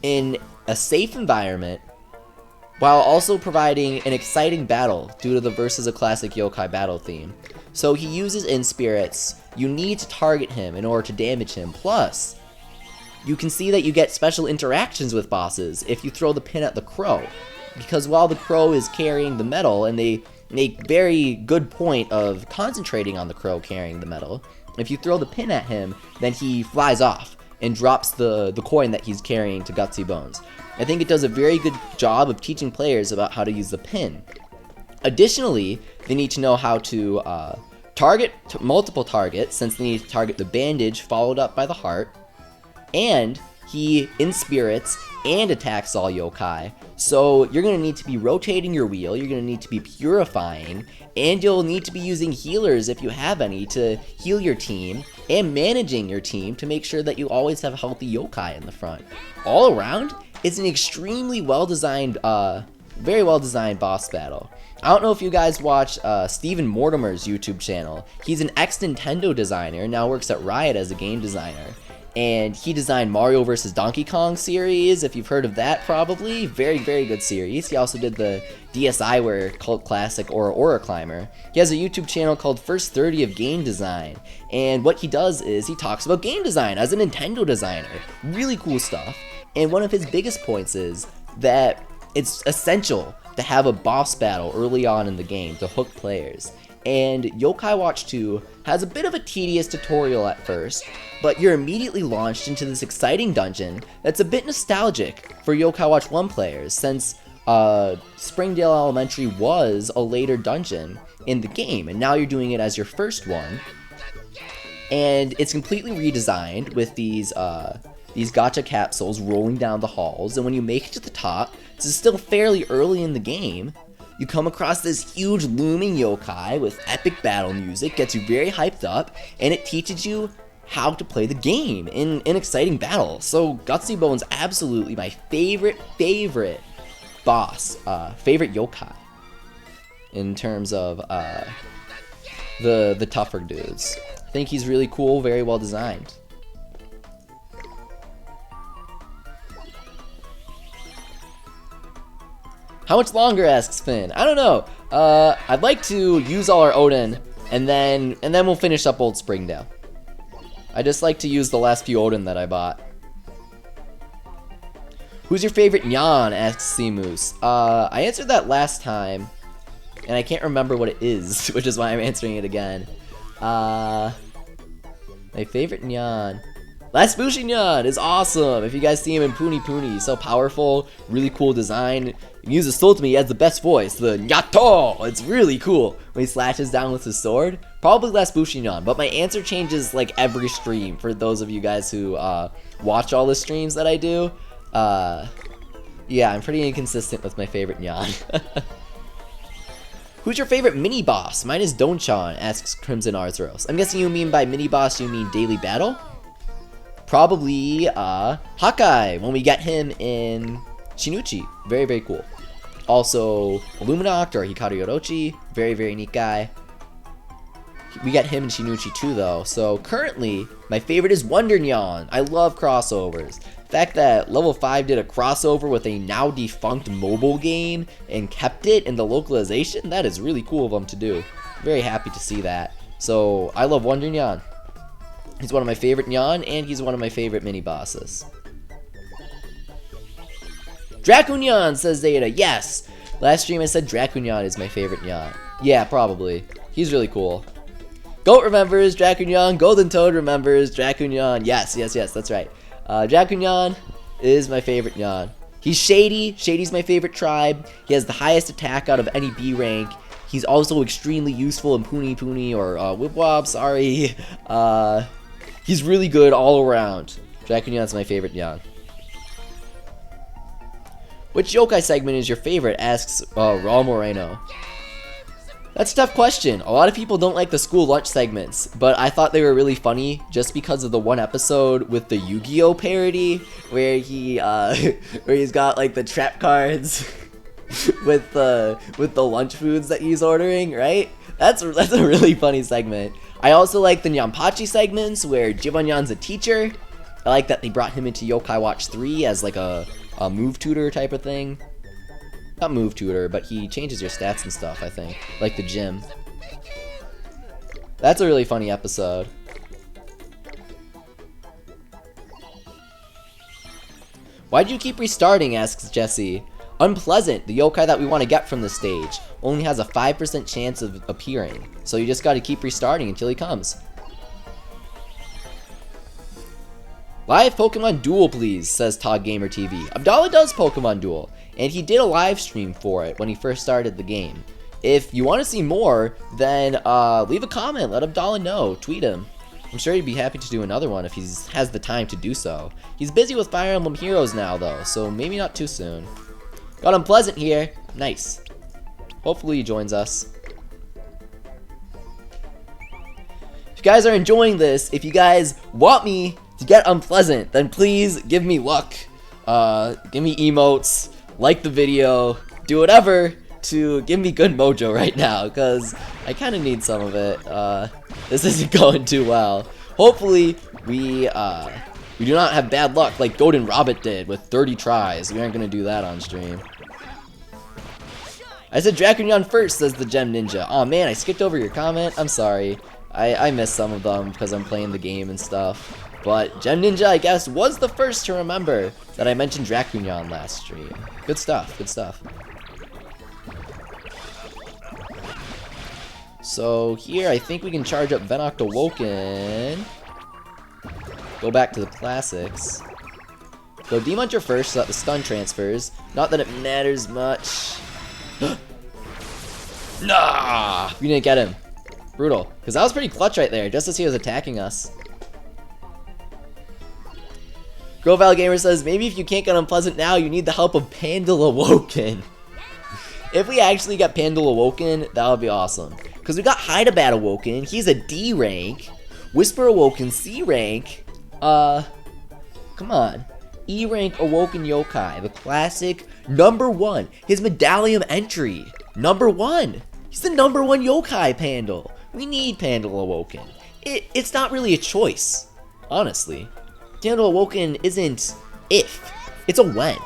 in a safe environment while also providing an exciting battle due to the versus a classic yokai battle theme. So he uses in spirits. You need to target him in order to damage him. Plus, you can see that you get special interactions with bosses if you throw the pin at the crow. Because while the crow is carrying the metal, and they make very good point of concentrating on the crow carrying the metal, if you throw the pin at him, then he flies off and drops the coin that he's carrying to Gutsy Bones. I think it does a very good job of teaching players about how to use the pin. Additionally, they need to know how to target multiple targets, since they need to target the bandage followed up by the heart, and he inspirits and attacks all yokai. So you're going to need to be rotating your wheel, you're going to need to be purifying, and you'll need to be using healers if you have any to heal your team, and managing your team to make sure that you always have healthy yokai in the front. All around, it's an extremely well-designed, very well-designed boss battle. I don't know if you guys watch Stephen Mortimer's YouTube channel. He's an ex-Nintendo designer and now works at Riot as a game designer. And he designed Mario vs. Donkey Kong series, if you've heard of that probably. Very, very good series. He also did the DSiWare cult classic Aura Climber. He has a YouTube channel called First 30 of Game Design. And what he does is he talks about game design as a Nintendo designer. Really cool stuff. And one of his biggest points is that it's essential to have a boss battle early on in the game to hook players. And Yo-Kai Watch 2 has a bit of a tedious tutorial at first, but you're immediately launched into this exciting dungeon that's a bit nostalgic for Yo-Kai Watch 1 players, since Springdale Elementary was a later dungeon in the game, and now you're doing it as your first one. And it's completely redesigned with these gacha capsules rolling down the halls, and when you make it to the top, this is still fairly early in the game, you come across this huge looming yokai with epic battle music, gets you very hyped up, and it teaches you how to play the game in an exciting battle. So Gutsy Bones, absolutely my favorite boss, favorite yokai in terms of the tougher dudes. I think he's really cool, very well designed. How much longer, asks Finn? I don't know. I'd like to use all our Odin, and then we'll finish up Old Springdale. I just like to use the last few Odin that I bought. Who's your favorite Nyan? Asks Seamoose. I answered that last time, and I can't remember what it is, which is why I'm answering it again. My favorite Nyan. Last Bushi Nyan is awesome. If you guys see him in Puni Puni, he's so powerful, really cool design. He uses Ultimate, he has the best voice, the Nyato! It's really cool when he slashes down with his sword. Probably Last Bushi Nyan, but my answer changes like every stream for those of you guys who watch all the streams that I do. Yeah, I'm pretty inconsistent with my favorite Nyan. Who's your favorite mini-boss? Mine is Donchan, asks Crimson Arthros. I'm guessing you mean by mini-boss, you mean daily battle? Probably Hakai, when we get him in Shinuchi. Very, very cool. Also, Illuminact or Hikaru Yorochi. Very, very neat guy. We get him in Shinuchi too, though. So currently, my favorite is Wonder Nyan. I love crossovers. The fact that Level 5 did a crossover with a now defunct mobile game and kept it in the localization, that is really cool of them to do. Very happy to see that. So I love Wonder Nyan. He's one of my favorite Nyan, and he's one of my favorite mini-bosses. Dracunyan, says Zeta. Yes! Last stream I said Dracunyan is my favorite Nyan. Yeah, probably. He's really cool. Goat remembers Dracunyan. Golden Toad remembers Dracunyan. Yes, that's right. Dracunyan is my favorite Nyan. He's Shady. Shady's my favorite tribe. He has the highest attack out of any B rank. He's also extremely useful in Puni Puni or Wibwob, sorry. He's really good all around. Dracunyon's my favorite young. Which yokai segment is your favorite? Asks Raul Moreno. That's a tough question. A lot of people don't like the school lunch segments, but I thought they were really funny just because of the one episode with the Yu-Gi-Oh parody where he's got like the trap cards with the lunch foods that he's ordering, right? That's a really funny segment. I also like the Nyanpachi segments where Jibanyan's a teacher. I like that they brought him into Yo-kai Watch 3 as like a move tutor type of thing. Not move tutor, but he changes your stats and stuff, I think. Like the gym. That's a really funny episode. Why'd you keep restarting, asks Jesse. Unpleasant, the yokai that we want to get from the stage, only has a 5% chance of appearing. So you just gotta keep restarting until he comes. Live Pokemon Duel, please, says Todd Gamer TV. Abdallah does Pokemon Duel, and he did a live stream for it when he first started the game. If you want to see more, then leave a comment, let Abdallah know, tweet him. I'm sure he'd be happy to do another one if he has the time to do so. He's busy with Fire Emblem Heroes now, though, so maybe not too soon. Got Unpleasant here. Nice. Hopefully he joins us. If you guys are enjoying this, if you guys want me to get Unpleasant, then please give me luck. Give me emotes, like the video, do whatever to give me good mojo right now, because I kind of need some of it. This isn't going too well. Hopefully, we do not have bad luck like Golden Rabbit did with 30 tries. We aren't going to do that on stream. I said Draconyon first, says the Gem Ninja. Aw man, I skipped over your comment. I'm sorry. I missed some of them because I'm playing the game and stuff. But Gem Ninja, I guess, was the first to remember that I mentioned Draconyon last stream. Good stuff, good stuff. So here, I think we can charge up Venoct Awoken. Go back to the classics. Go Demuncher first so that the stun transfers. Not that it matters much. Nah! We didn't get him. Brutal. Because that was pretty clutch right there, just as he was attacking us. Groval Gamer says, maybe if you can't get Unpleasant now, you need the help of Pandal Awoken. If we actually get Pandal Awoken, that would be awesome. Because we got Hydabat Awoken, he's a D rank. Whisper Awoken, C rank. Come on. E rank Awoken Yokai, the classic #1. His Medallion entry, #1. He's the #1 Yokai Pandal. We need Pandal Awoken. It's not really a choice, honestly. Pandal Awoken isn't if, it's a when.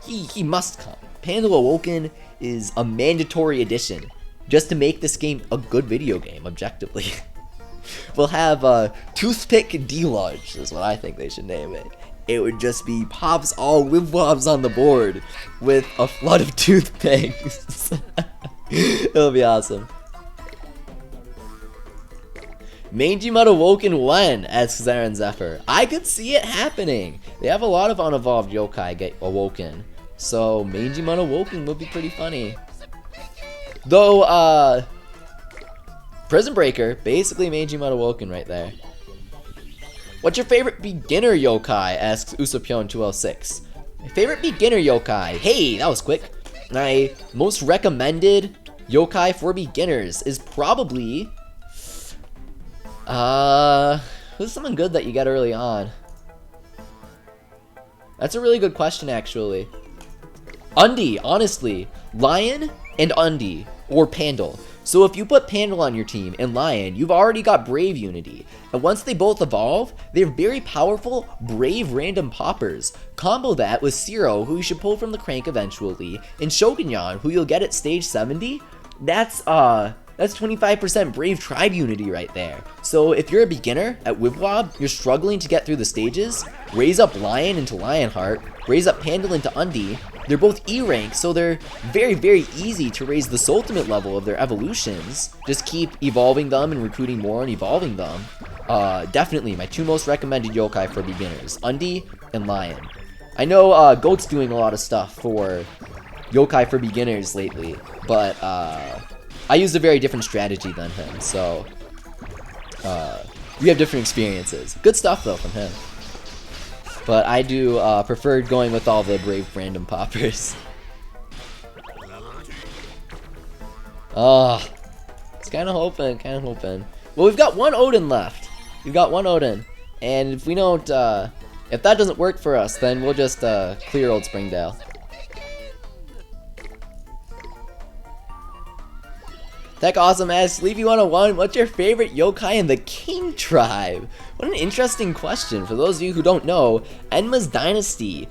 He must come. Pandal Awoken is a mandatory addition just to make this game a good video game, objectively. We'll have Toothpick Deluge, is what I think they should name it. It would just be pops all Wibwobs on the board with a flood of toothpicks. It'll be awesome. Mangy Mud Awoken when? Asks Zaran Zephyr. I could see it happening. They have a lot of unevolved yokai get awoken. So Mangy Mud Awoken would be pretty funny. Though, Prison Breaker, basically Mangy Mud Awoken right there. What's your favorite beginner yokai? Asks Usapyon206. My favorite beginner yokai. Hey, that was quick. My most recommended yokai for beginners is probably... who's someone good that you get early on? That's a really good question, actually. Undi, honestly. Lion and Undi, or Pandal. So if you put Pandal on your team and Lion, you've already got Brave Unity. And once they both evolve, they're very powerful, Brave random poppers. Combo that with Zero, who you should pull from the crank eventually, and Shogunyan, who you'll get at stage 70. That's 25% Brave Tribe Unity right there. So if you're a beginner at Wibwob, you're struggling to get through the stages, raise up Lion into Lionheart, raise up Pandal into Undi. They're both E rank, so they're very, very easy to raise the Sultimate level of their evolutions. Just keep evolving them and recruiting more and evolving them. Definitely my two most recommended yokai for beginners, Undi and Lion. I know Goat's doing a lot of stuff for Yo-kai for beginners lately, but I used a very different strategy than him, so we have different experiences. Good stuff though from him. But I do prefer going with all the brave random poppers. It's kind of hoping, Well, we've got one Odin left. And if we don't, if that doesn't work for us, then we'll just clear Old Springdale. Tech Awesome asks, Leafy 101, what's your favorite yokai in the King tribe? What an interesting question. For those of you who don't know, Enma's dynasty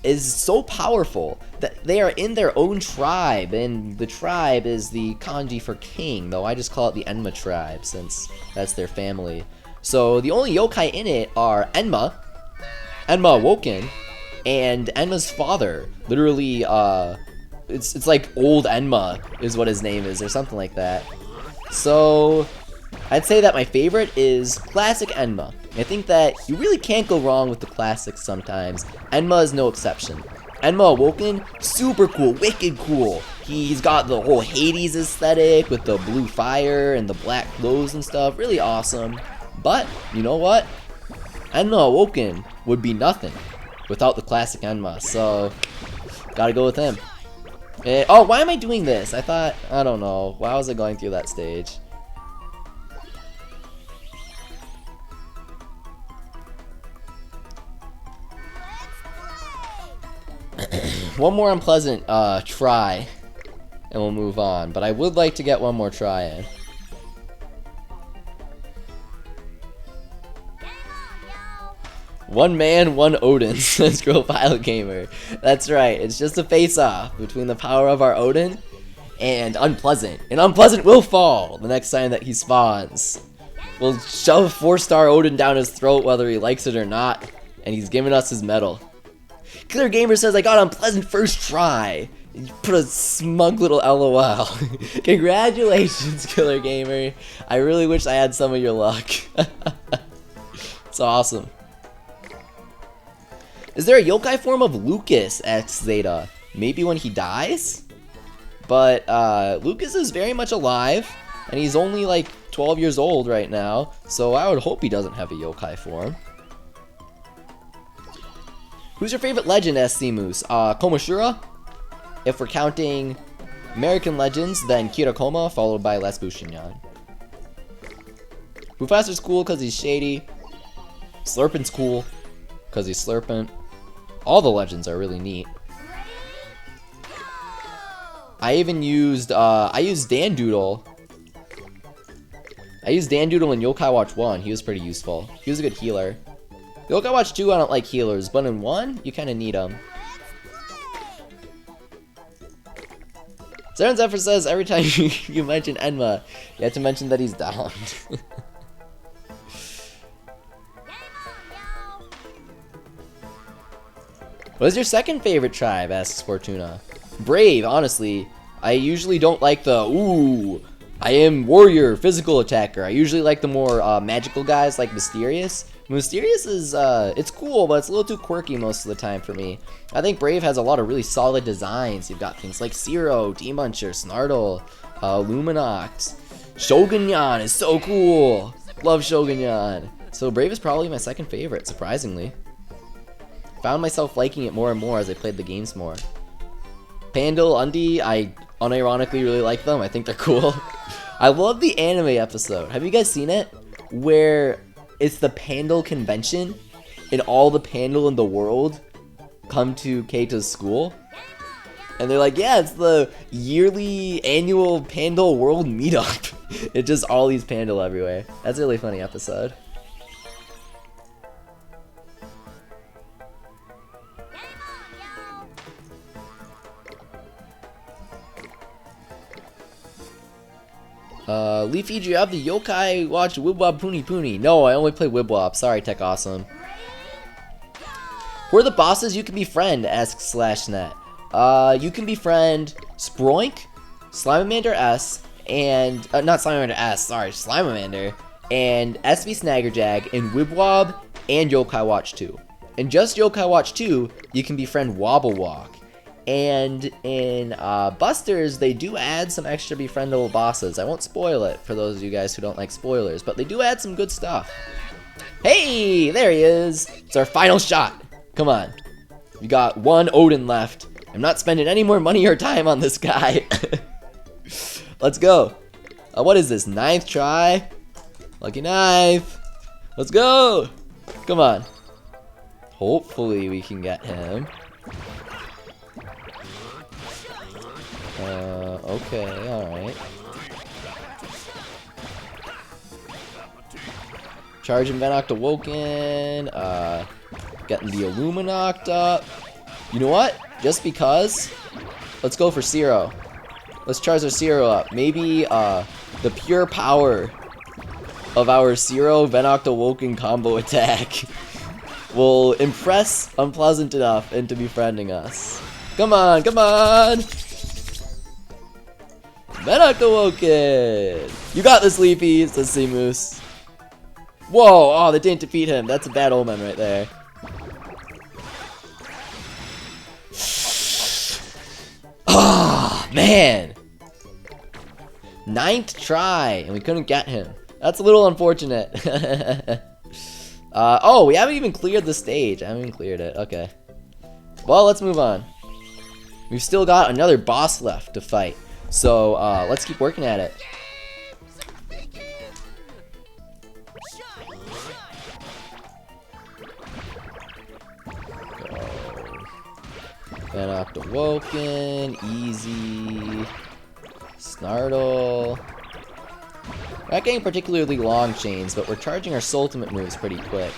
is so powerful that they are in their own tribe, and the tribe is the kanji for king, though I just call it the Enma tribe since that's their family. So the only yokai in it are Enma Awoken, and Enma's father. Literally, it's like Old Enma is what his name is, or something like that. So I'd say that my favorite is Classic Enma. I think that you really can't go wrong with the classics sometimes. Enma is no exception. Enma Awoken, super cool, wicked cool. He's got the whole Hades aesthetic with the blue fire and the black clothes and stuff. Really awesome. But, you know what? Enma Awoken would be nothing without the classic Enma, so gotta go with him. Oh, why am I doing this? I don't know. Why was I going through that stage? One more unpleasant try, and we'll move on. But I would like to get one more try in. One man, one Odin, says Girl Pilot Gamer. That's right, it's just a face-off between the power of our Odin and Unpleasant. And Unpleasant will fall the next time that he spawns. We'll shove 4-star Odin down his throat whether he likes it or not, and he's giving us his medal. Killer Gamer says, I got Unpleasant first try. You put a smug little LOL. Congratulations, Killer Gamer. I really wish I had some of your luck. It's awesome. Is there a yokai form of Lucas X Zeta? Maybe when he dies? But Lucas is very much alive, and he's only like 12 years old right now, so I would hope he doesn't have a yokai form. Who's your favorite legend, SC Moose? Komashura? If we're counting American legends, then Kirakoma, followed by Les Bushinyan. Mufasa's cool because he's shady. Slurpin's cool because he's slurping. All the legends are really neat. I even used, I used Dandoodle. I used Dandoodle in Yo-kai Watch 1. He was pretty useful. He was a good healer. Yo-kai Watch 2, I don't like healers, but in 1, you kind of need them. Saren Zephyr says, every time you mention Enma, you have to mention that he's downed. What is your second favorite tribe? Asks Fortuna. Brave, honestly. I usually don't like the, ooh, I am warrior, physical attacker. I usually like the more magical guys like Mysterious. Mysterious is, it's cool, but it's a little too quirky most of the time for me. I think Brave has a lot of really solid designs. You've got things like Zero, Demuncher, Snartle, Luminox. Shogunyan is so cool. Love Shogunyan. So Brave is probably my second favorite, surprisingly. Found myself liking it more and more as I played the games more. Pandal, Undi, I unironically really like them. I think they're cool. I love the anime episode. Have you guys seen it? Where it's the Pandal convention and all the Pandal in the world come to Keita's school. And they're like, yeah, it's the yearly annual Pandal World Meetup. It's just all these Pandal everywhere. That's a really funny episode. Leafy, do you have the Yo-kai Watch Wibble Wobble Puni? No, I only play Wibble Wobble. Sorry, Tech Awesome. Who are the bosses you can befriend? Asks Slashnet. You can befriend Sproink, Slimamander S, and not Slimamander S, sorry, Slimamander, and SV Snaggerjag, and Wibwob, and Yo-kai Watch 2. in just Yo-kai Watch 2, you can befriend Wobble Walk. And in Busters, they do add some extra befriendable bosses. I won't spoil it for those of you guys who don't like spoilers, but they do add some good stuff. Hey, there he is. It's our final shot. Come on. We got one Odin left. I'm not spending any more money or time on this guy. Let's go. What is this, 9th try? Lucky knife. Let's go. Come on. Hopefully we can get him. Okay, alright. Charging Venoct Awoken. Getting the Illuma knocked up. You know what? Just because, let's go for Zero. Let's charge our Zero up. Maybe the pure power of our Zero Venoct Awoken combo attack will impress Unpleasant enough into befriending us. Come on, come on! Venoct Awoken! You got this, Leafy, says Seamoose. Whoa, oh, that didn't defeat him. That's a bad omen right there. Ah, oh, man! 9th try, and we couldn't get him. That's a little unfortunate. Oh, we haven't even cleared the stage. I haven't even cleared it. Okay. Well, let's move on. We've still got another boss left to fight. So, let's keep working at it. Venoct Awoken, easy. Snartle. We're not getting particularly long chains, but we're charging our ultimate moves pretty quick.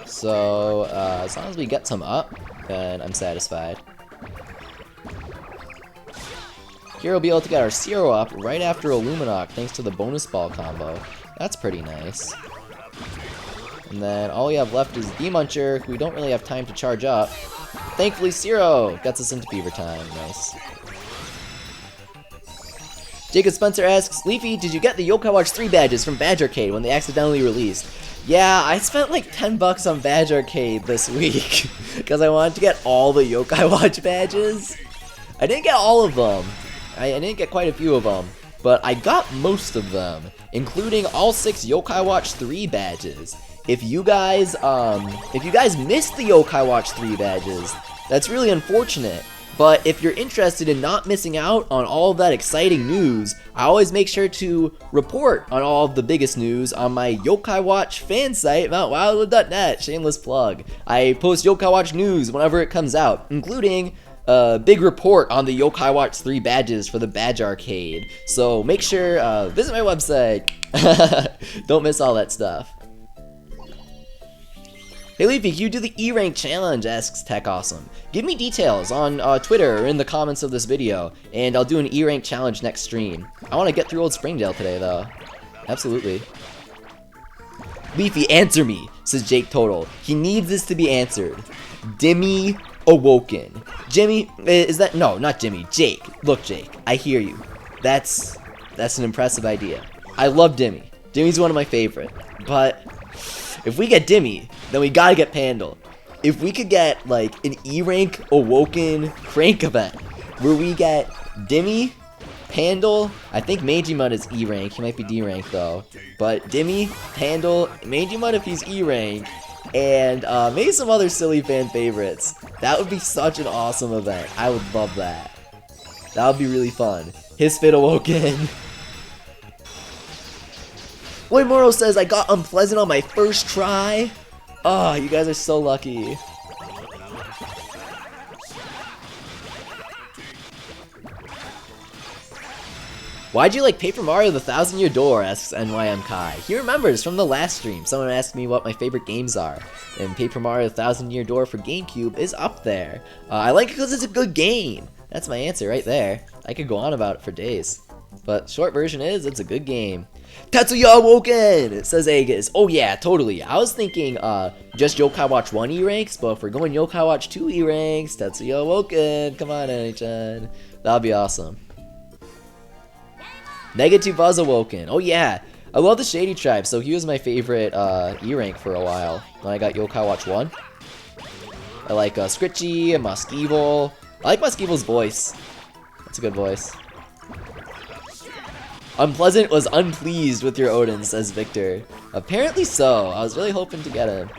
So, as long as we get some up, then I'm satisfied. Here we'll be able to get our Zero up right after Illuminoc thanks to the bonus ball combo. That's pretty nice. And then all we have left is D-Muncher, who we don't really have time to charge up. Thankfully, Zero gets us into Beaver Time. Nice. Jacob Spencer asks, Leafy, did you get the Yo-kai Watch 3 badges from Badge Arcade when they accidentally released? Yeah, I spent like 10 bucks on Badge Arcade this week because I wanted to get all the Yo-kai Watch badges. I didn't get all of them. I didn't get quite a few of them, but I got most of them, including all 6 Yo-kai Watch 3 badges. If you guys missed the Yo-kai Watch 3 badges, that's really unfortunate. But if you're interested in not missing out on all of that exciting news, I always make sure to report on all of the biggest news on my Yo-kai Watch fan site, MountWildwood.net, shameless plug. I post Yo-kai Watch news whenever it comes out, including a big report on the Yo-kai Watch 3 badges for the Badge Arcade. So make sure, visit my website. Don't miss all that stuff. Hey Leafy, can you do the E-Rank challenge, asks Tech Awesome. Give me details on Twitter or in the comments of this video, and I'll do an E-Rank challenge next stream. I want to get through Old Springdale today, though. Absolutely. Leafy, answer me, says Jake Total. He needs this to be answered. Dimmy Awoken. Jimmy, is that? No, not Jimmy. Jake. Look, Jake, I hear you. That's an impressive idea. I love Dimmy. Dimmy's one of my favorite, but if we get Dimmy, then we gotta get Pandal. If we could get, like, an E-Rank Awoken Crank event, where we get Dimmy, Pandal, I think Magimud is E-Rank, he might be D-Rank though, but Dimmy, Pandal, Magimud if he's E-Rank, and maybe some other silly fan favorites. That would be such an awesome event. I would love that. That would be really fun. Hisfit Awoken. Boy Moro says, I got Unpleasant on my first try. Oh, you guys are so lucky. Why'd you like Paper Mario the 1000-Year Door, asks NYM Kai. He remembers from the last stream. Someone asked me what my favorite games are, and Paper Mario the 1000-Year Door for GameCube is up there. I like it because it's a good game. That's my answer right there. I could go on about it for days. But short version is, it's a good game. Tetsuya Awoken, says Aegis. Oh yeah, totally. I was thinking just Yo-kai Watch 1 E-Ranks, but if we're going Yo-kai Watch 2 E-Ranks, Tetsuya Awoken. Come on, NHN. That'll be awesome. Negative Buzz Awoken. Oh yeah. I love the Shady Tribe, so he was my favorite E-Rank for a while when I got Yo-kai Watch 1. I like Scritchy and Muskeevil. I like Muskeevil's voice. That's a good voice. Unpleasant was unpleased with your Odin, says Victor. Apparently so. I was really hoping to get him.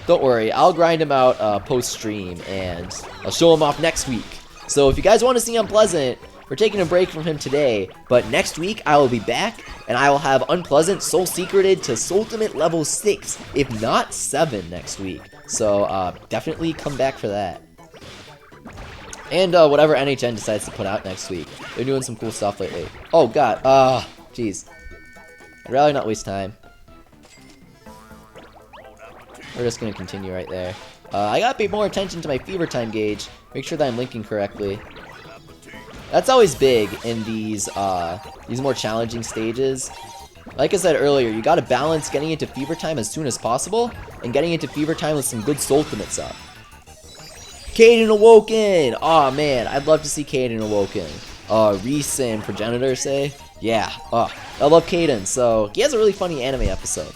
Don't worry, I'll grind him out post-stream, and I'll show him off next week. So if you guys want to see Unpleasant, we're taking a break from him today, but next week I will be back, and I will have Unpleasant Soul Secreted to Soultimate level 6, if not 7 next week. So definitely come back for that. And whatever NHN decides to put out next week. They're doing some cool stuff lately. Oh god, jeez. I'd rather not waste time. We're just gonna continue right there. I gotta pay more attention to my fever time gauge. Make sure that I'm linking correctly. That's always big in these more challenging stages. Like I said earlier, you gotta balance getting into fever time as soon as possible and getting into fever time with some good Soultimates up. Caden Awoken! Aw, man, I'd love to see Caden Awoken. Reese and Progenitor say? Yeah, I love Caden, so he has a really funny anime episode.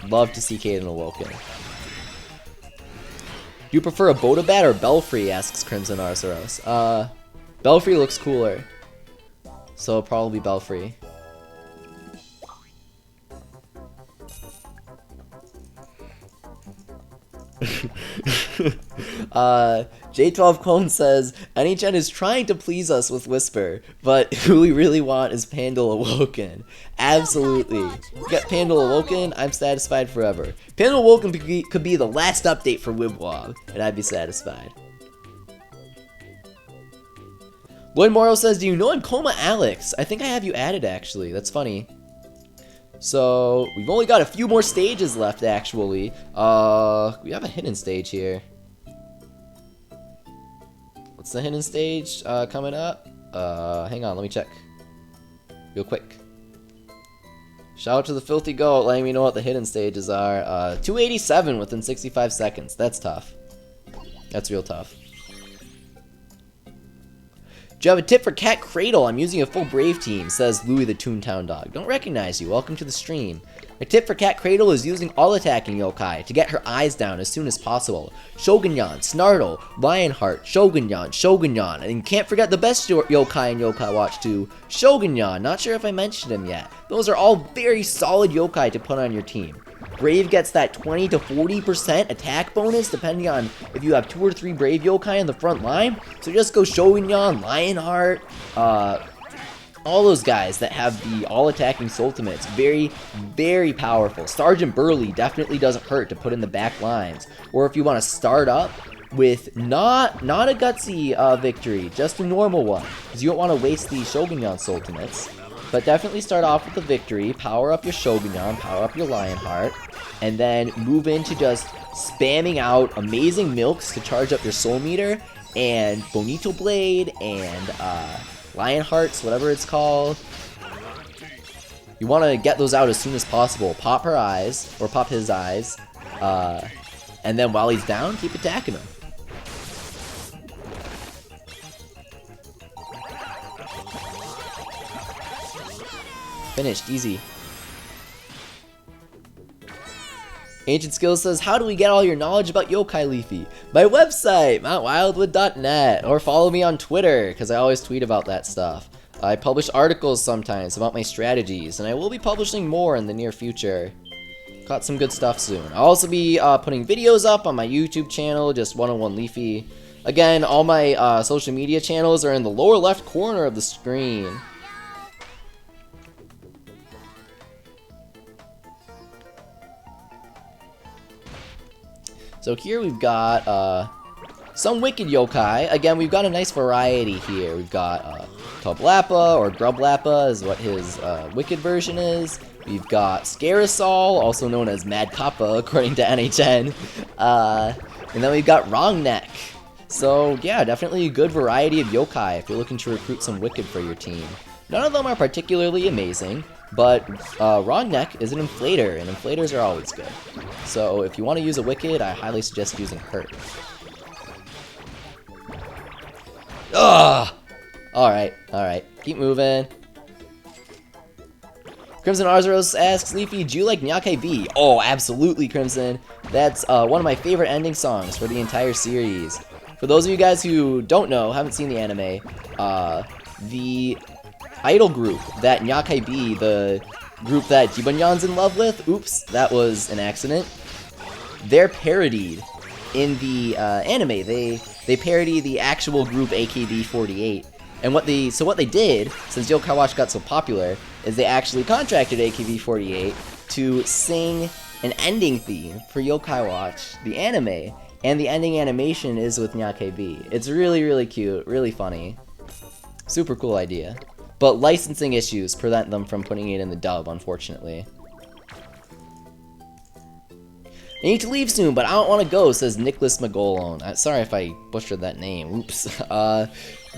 Love to see Caden Awoken. Do you prefer a Bodabat or Belfry, asks Crimson Arceros. Belfry looks cooler, so probably Belfry. J12 Clone says, NHN is trying to please us with Whisper, but who we really want is Pandal Awoken. Absolutely. Get Pandal Awoken, I'm satisfied forever. Pandal Awoken could be the last update for Wibwob, and I'd be satisfied. Lloyd Morrow says, do you know I'm Coma Alex? I think I have you added, actually. That's funny. So, we've only got a few more stages left, actually. We have a hidden stage here. What's the hidden stage coming up? Hang on, let me check. Real quick. Shout out to the Filthy Goat, letting me know what the hidden stages are. 287 within 65 seconds. That's tough. That's real tough. Do you have a tip for Cat Cradle? I'm using a full Brave team, says Louie the Toontown Dog. Don't recognize you. Welcome to the stream. My tip for Cat Cradle is using all attacking yokai to get her eyes down as soon as possible. Shogunyan, Snartle, Lionheart, Shogunyan, Shogunyan, and can't forget the best yokai in Yo-kai Watch 2, Shogunyan. Not sure if I mentioned him yet. Those are all very solid yokai to put on your team. Brave gets that 20 to 40% attack bonus depending on if you have 2 or 3 Brave yokai in the front line. So just go Shogunyan, Lionheart, all those guys that have the all-attacking Soultimates. Very, very powerful. Sergeant Burley definitely doesn't hurt to put in the back lines. Or if you want to start up with not a gutsy victory, just a normal one, because you don't want to waste the Shogunyan Soultimates. But definitely start off with the victory, power up your Shogunyan, power up your Lionheart, and then move into just spamming out amazing milks to charge up your Soul Meter, and Bonito Blade, and Lionhearts, whatever it's called. You want to get those out as soon as possible. Pop her eyes, or pop his eyes, and then while he's down, keep attacking him. Finished, easy. Ancient Skills says, how do we get all your knowledge about Yo-kai Leafy? My website, mountwildwood.net, or follow me on Twitter, because I always tweet about that stuff. I publish articles sometimes about my strategies, and I will be publishing more in the near future. Got some good stuff soon. I'll also be putting videos up on my YouTube channel, just 101 Leafy. Again, all my social media channels are in the lower left corner of the screen. So here we've got some Wicked Yokai. Again, we've got a nice variety here. We've got Tublappa, or Grublappa is what his Wicked version is. We've got Scarisol, also known as Mad Kappa, according to NHN. And then we've got Wrongneck. So yeah, definitely a good variety of yokai if you're looking to recruit some Wicked for your team. None of them are particularly amazing, but Wrongneck is an inflator, and inflators are always good. So if you want to use a Wicked, I highly suggest using her. Ugh! Alright. Keep moving. Crimson Arzeros asks, Leafy, do you like Nyakai V? Oh, absolutely, Crimson. That's one of my favorite ending songs for the entire series. For those of you guys who don't know, haven't seen the anime, the idol group that Yo-kai B, the group that Jibanyan's in love with, oops, that was an accident. They're parodied in the anime. They parody the actual group AKB48. And what they did, since Yo-kai Watch got so popular, is they actually contracted AKB48 to sing an ending theme for Yo-kai Watch, the anime, and the ending animation is with Yo-kai B. It's really, really cute, really funny. Super cool idea. But licensing issues prevent them from putting it in the dub, unfortunately. I need to leave soon, but I don't want to go, says Nicholas McGolone. Sorry if I butchered that name. Oops.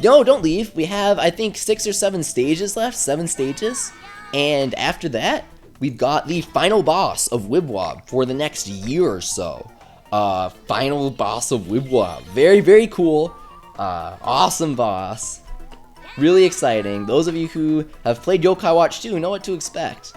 No, don't leave. We have, I think, 6 or 7 stages left. 7 stages. And after that, we've got the final boss of Wibwob for the next year or so. Final boss of Wibwob. Very, very cool. Awesome boss. Really exciting. Those of you who have played Yo-kai Watch 2 know what to expect.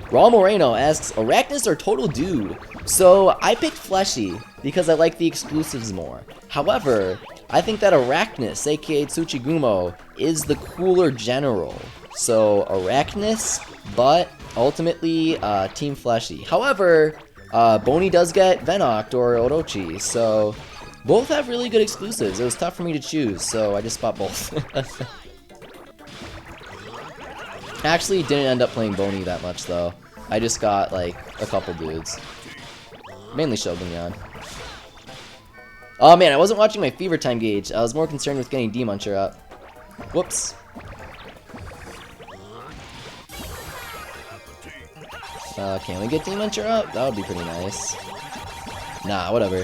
Raul Moreno asks, Arachnus or Total Dude? So, I picked Fleshy because I like the exclusives more. However, I think that Arachnus, aka Tsuchigumo, is the cooler general. So, Arachnus, but ultimately, Team Fleshy. However, Boney does get Venoct or Orochi, so both have really good exclusives. It was tough for me to choose, so I just bought both. Actually, didn't end up playing Boney that much, though. I just got, like, a couple dudes. Mainly Shogunyan. Oh, man, I wasn't watching my fever time gauge. I was more concerned with getting D-Muncher up. Whoops. Can we get D-Muncher up? That would be pretty nice. Nah, whatever.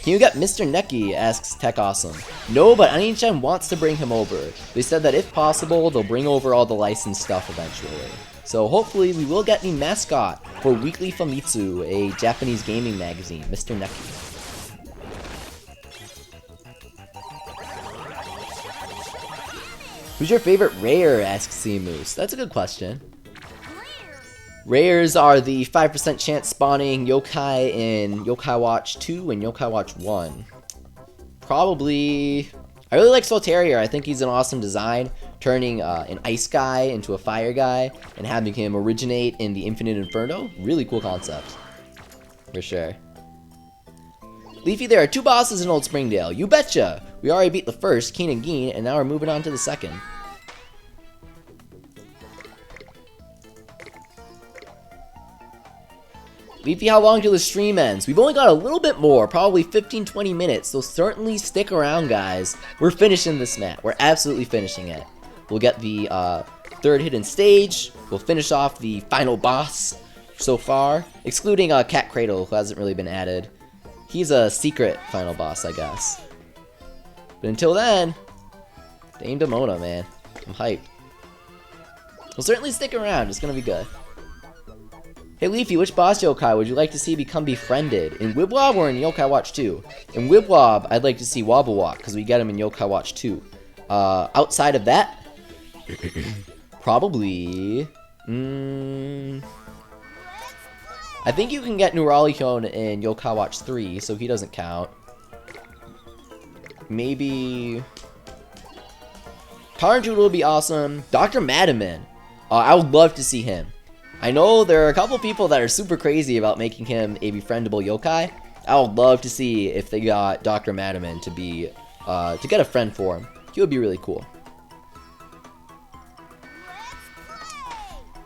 Can you get Mr. Neki? Asks Tech Awesome. No, but Anin-chan wants to bring him over. They said that if possible, they'll bring over all the licensed stuff eventually. So hopefully we will get the mascot for Weekly Famitsu, a Japanese gaming magazine, Mr. Neki. Who's your favorite rare? Asks Seamoose. That's a good question. Rares are the 5% chance spawning yokai in Yo-kai Watch 2 and Yo-kai Watch 1. Probably... I really like Soltarier. I think he's an awesome design, turning an ice guy into a fire guy and having him originate in the Infinite Inferno. Really cool concept. For sure. Leafy, there are 2 bosses in Old Springdale. You betcha! We already beat the first, Keen and Geen, and now we're moving on to the second. Leafy, how long till the stream ends? We've only got a little bit more, probably 15-20 minutes, so certainly stick around, guys. We're finishing this map. We're absolutely finishing it. We'll get the 3rd hidden stage. We'll finish off the final boss so far, excluding Cat Cradle, who hasn't really been added. He's a secret final boss, I guess. But until then, Dame Demona, man. I'm hyped. We'll certainly stick around. It's gonna be good. Hey Leafy, which boss yokai would you like to see become befriended? In Wibwob or in Yo-kai Watch 2? In Wibwob, I'd like to see Wobble Walk, because we get him in Yo-kai Watch 2. Outside of that, probably... I think you can get Nuralihyun in Yo-kai Watch 3, so he doesn't count. Maybe... Power Judo would be awesome. Dr. Madaman. I would love to see him. I know there are a couple people that are super crazy about making him a befriendable yokai. I would love to see if they got Dr. Madaman to be, to get a friend for him. He would be really cool.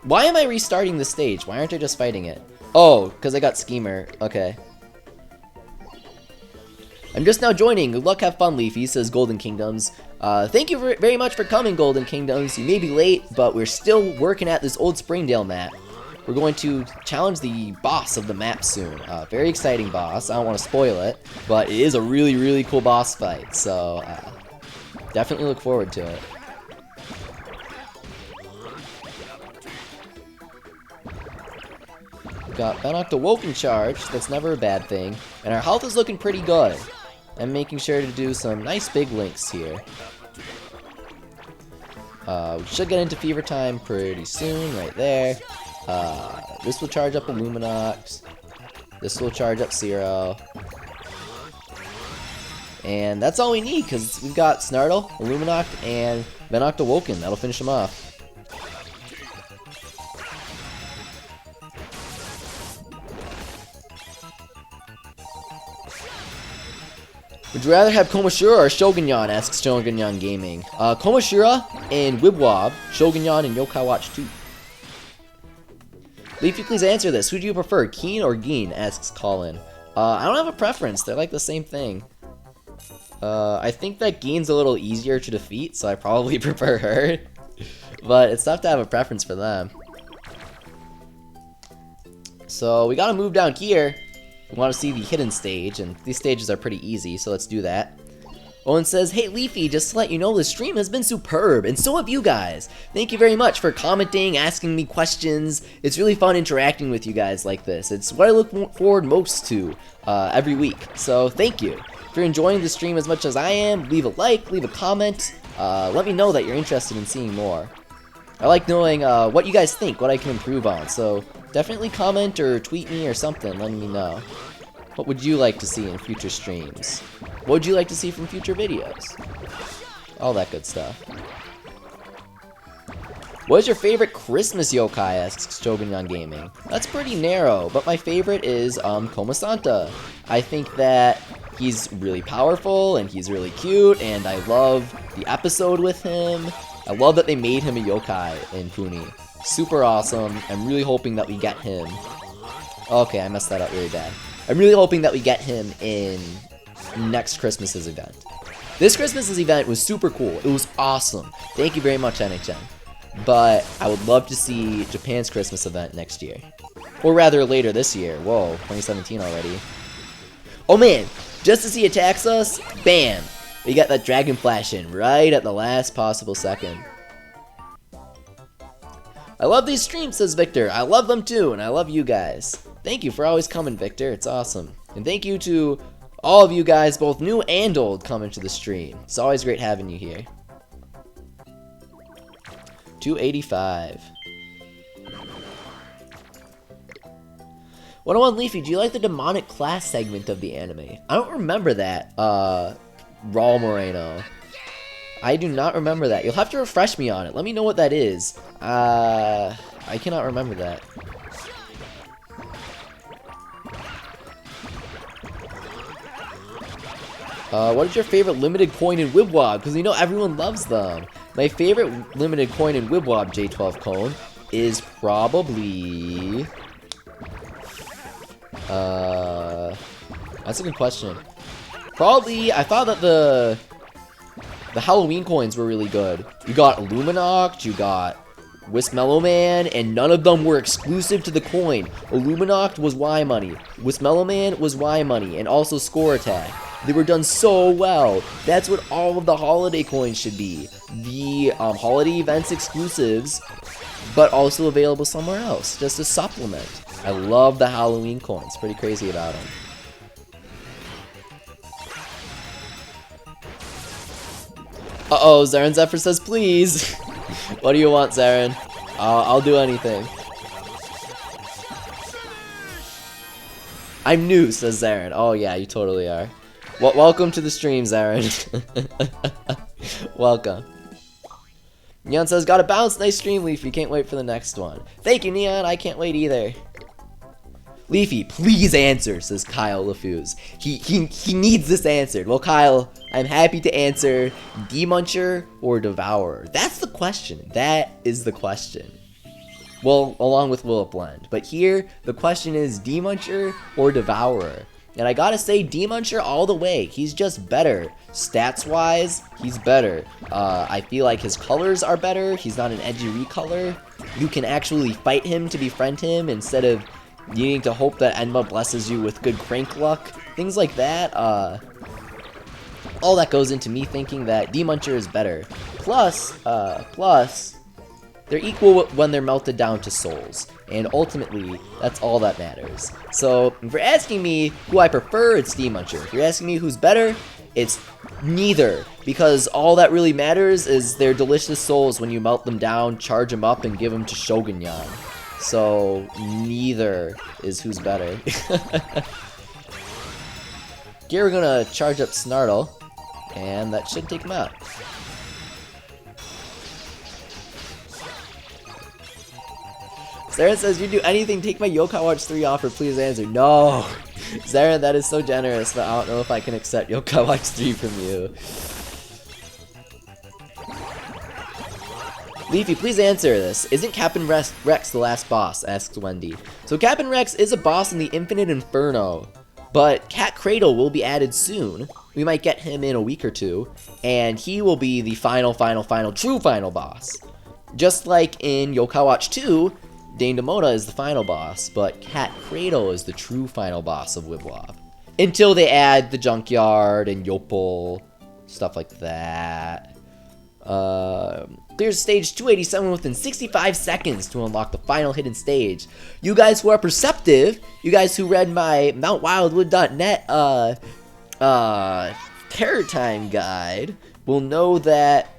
Why am I restarting the stage? Why aren't I just fighting it? Oh, because I got Schemer. Okay. I'm just now joining. Good luck, have fun, Leafy, says Golden Kingdoms. Thank you very much for coming, Golden Kingdoms. You may be late, but we're still working at this Old Springdale map. We're going to challenge the boss of the map soon. Very exciting boss. I don't want to spoil it, but it is a really, really cool boss fight. So, definitely look forward to it. We've got Venoct Awoken Charge. That's never a bad thing. And our health is looking pretty good. I'm making sure to do some nice big links here. We should get into Fever Time pretty soon, right there. This will charge up Illuminox. This will charge up Zero. And that's all we need, because we've got Snartle, Illuminoct, and Venoct Awoken. That'll finish him off. Would you rather have Komashura or Shogunyan? Asks Shogunyan Gaming. Komashura and Wibwob, Shogunyan and Yo-kai Watch 2. Leafy, please answer this. Who do you prefer, Keen or Geen? Asks Colin. I don't have a preference. They're like the same thing. I think that Geen's a little easier to defeat, so I probably prefer her. But it's tough to have a preference for them. So we gotta move down here. We want to see the hidden stage, and these stages are pretty easy, so let's do that. Owen says, hey Leafy, just to let you know, the stream has been superb, and so have you guys. Thank you very much for commenting, asking me questions. It's really fun interacting with you guys like this. It's what I look forward most to every week, so thank you. If you're enjoying the stream as much as I am, leave a like, leave a comment. Let me know that you're interested in seeing more. I like knowing what you guys think, what I can improve on, so definitely comment or tweet me or something letting me know. What would you like to see in future streams? What would you like to see from future videos? All that good stuff. What is your favorite Christmas yokai? Asks Shogunyan Gaming. That's pretty narrow, but my favorite is Komasanta. I think that he's really powerful and he's really cute, and I love the episode with him. I love that they made him a yokai in Funi. Super awesome. I'm really hoping that we get him. Okay, I messed that up really bad. I'm really hoping that we get him in next Christmas's event. This Christmas's event was super cool. It was awesome. Thank you very much, NHN. But I would love to see Japan's Christmas event next year. Or rather, later this year. Whoa, 2017 already. Oh man, just to see attacks us, bam! We got that Dragon Flash in right at the last possible second. I love these streams, says Victor. I love them too, and I love you guys. Thank you for always coming, Victor. It's awesome. And thank you to all of you guys, both new and old, coming to the stream. It's always great having you here. 285. 101 Leafy, do you like the demonic class segment of the anime? I don't remember that, Raul Moreno. I do not remember that. You'll have to refresh me on it. Let me know what that is. I cannot remember that. What is your favorite limited coin in Wibwob? Because you know everyone loves them. My favorite limited coin in Wibwob J12 cone is probably... that's a good question. Probably, I thought that the Halloween coins were really good. You got Illuminoct, you got Wismellow Man, and none of them were exclusive to the coin. Illuminoct was Y money, Wismellow Man was Y money, and also Score Attack. They were done so well. That's what all of the holiday coins should be. The holiday events exclusives, but also available somewhere else, just a supplement. I love the Halloween coins. Pretty crazy about them. Uh-oh, Zarin Zephyr says, please. What do you want, Zarin? I'll do anything. I'm new, says Zarin. Oh yeah, you totally are. Well, welcome to the stream, Zarin. Welcome. Neon says, gotta bounce, nice stream, Leafy. Can't wait for the next one. Thank you, Neon. I can't wait either. Leafy, please answer, says Kyle LaFuse. He needs this answered. Well, Kyle, I'm happy to answer. Demuncher or Devourer? That's the question. That is the question. Well, along with Will It Blend. But here, the question is Demuncher or Devourer? And I gotta say, Demuncher all the way. He's just better. Stats-wise, he's better. I feel like his colors are better. He's not an edgy recolor. You can actually fight him to befriend him instead of needing to hope that Enma blesses you with good crank luck. Things like that. All that goes into me thinking that Demuncher is better. Plus, they're equal when they're melted down to souls. And ultimately, that's all that matters. So, if you're asking me who I prefer, it's Demuncher. If you're asking me who's better, it's neither. Because all that really matters is their delicious souls when you melt them down, charge them up, and give them to Shogunyan. So neither is who's better. Here we're gonna charge up Snartle, and that should take him out. Zarin says, you do anything, take my Yo-kai Watch 3 offer, please answer. No! Zarin, that is so generous, but I don't know if I can accept Yo-kai Watch 3 from you. Leafy, please answer this. Isn't Captain Rex the last boss? Asks Wendy. So Captain Rex is a boss in the Infinite Inferno, but Cat Cradle will be added soon. We might get him in a week or two, and he will be the final true final boss. Just like in Yo-kai Watch 2, Dame Demona is the final boss, but Cat Cradle is the true final boss of Wibble Wobble. Until they add the Junkyard and Yopal, stuff like that. Clears stage 287 within 65 seconds to unlock the final hidden stage. You guys who are perceptive, you guys who read my MountWildwood.net Terror Time guide will know that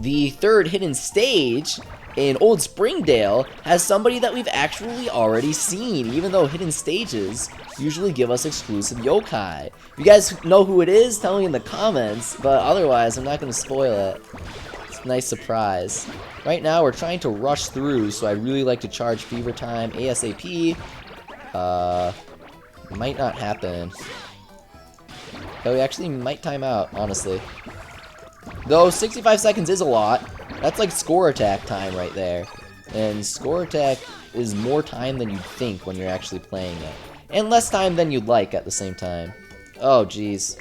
the third hidden stage in Old Springdale has somebody that we've actually already seen, even though hidden stages usually give us exclusive yokai. If you guys know who it is, tell me in the comments, but otherwise I'm not going to spoil it. It's a nice surprise. Right now we're trying to rush through, so I really like to charge Fever Time ASAP. Might not happen. Though we actually might time out, honestly. Though 65 seconds is a lot. That's like score attack time right there. And score attack is more time than you'd think when you're actually playing it. And less time than you'd like at the same time. Oh, jeez.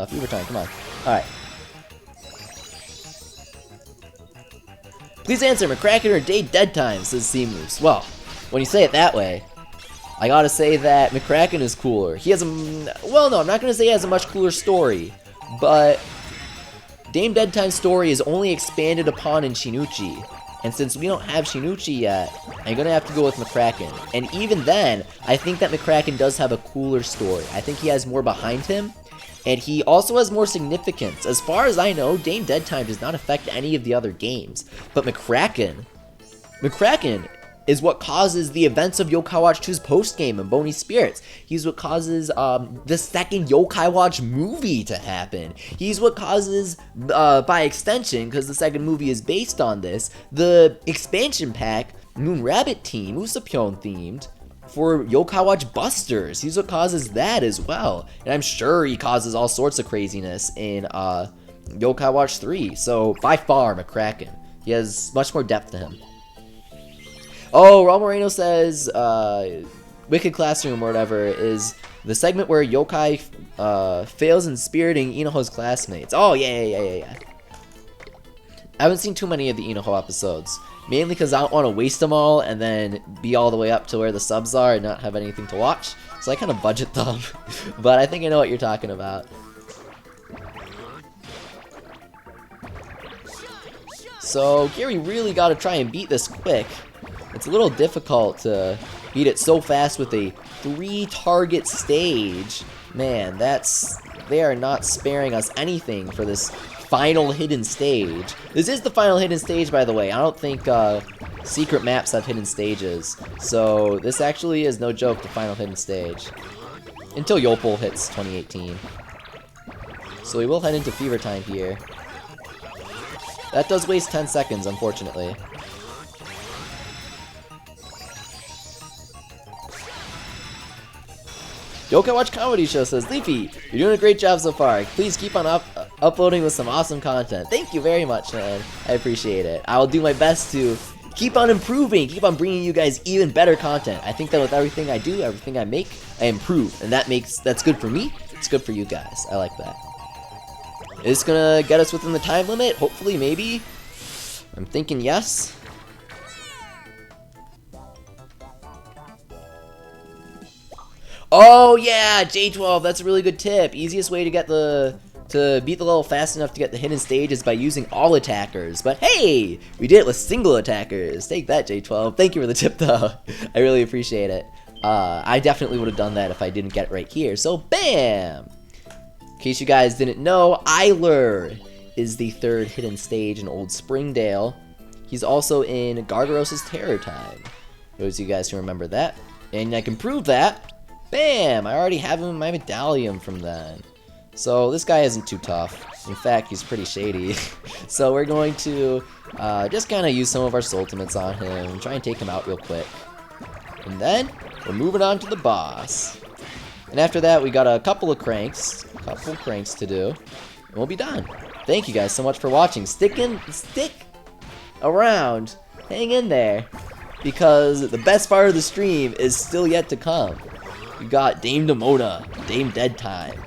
Fever time, come on. Alright. Please answer, McCracken or Dead Time, says Seamoose. Well, when you say it that way, I gotta say that McCracken is cooler. He has a... Well, no, I'm not gonna say he has a much cooler story. But Dame Dead Time's story is only expanded upon in Shinuchi. And since we don't have Shinuchi yet, I'm gonna have to go with McCracken. And even then, I think that McCracken does have a cooler story. I think he has more behind him. And he also has more significance. As far as I know, Dame Dead Time does not affect any of the other games. But McCracken is what causes the events of Yo-kai Watch 2's post-game and Bony Spirits. He's what causes the second Yo-kai Watch movie to happen. He's what causes, by extension, because the second movie is based on this, the expansion pack, Moon Rabbit Team, Usopion themed, for Yo-kai Watch Busters. He's what causes that as well. And I'm sure he causes all sorts of craziness in Yo-kai Watch 3. So, by far, McCracken. He has much more depth to him. Oh, Raul Moreno says, Wicked Classroom or whatever is the segment where Yokai fails in spiriting Inoho's classmates. Oh, yeah. I haven't seen too many of the Inoho episodes. Mainly because I don't want to waste them all and then be all the way up to where the subs are and not have anything to watch. So I kind of budget them. But I think I know what you're talking about. So here we really got to try and beat this quick. It's a little difficult to beat it so fast with a 3-target stage. Man, they are not sparing us anything for this final hidden stage. This is the final hidden stage, by the way. I don't think secret maps have hidden stages. So this actually is no joke, the final hidden stage. Until Yopal hits 2018. So we will head into Fever Time here. That does waste 10 seconds, unfortunately. Yo-kai Watch Comedy Show says, Leafy, you're doing a great job so far. Please keep on uploading with some awesome content. Thank you very much, man. I appreciate it. I will do my best to keep on improving, keep on bringing you guys even better content. I think that with everything I do, everything I make, I improve. And that's good for me. It's good for you guys. I like that. Is this gonna get us within the time limit? Hopefully, maybe. I'm thinking yes. Oh yeah, J12, that's a really good tip. Easiest way to get to beat the level fast enough to get the hidden stage is by using all attackers. But hey, we did it with single attackers. Take that, J12. Thank you for the tip though. I really appreciate it. I definitely would have done that if I didn't get it right here. So bam! In case you guys didn't know, Eiler is the third hidden stage in Old Springdale. He's also in Gargaros' Terror Time. Those of you guys who remember that. And I can prove that. Bam! I already have him in my medallion from then. So this guy isn't too tough. In fact, he's pretty shady. So we're going to just kind of use some of our ultimates on him and try and take him out real quick. And then we're moving on to the boss. And after that, we got a couple of cranks to do, and we'll be done. Thank you guys so much for watching. Stick around, hang in there, because the best part of the stream is still yet to come. We got Dame Demona, Dame Dead Time,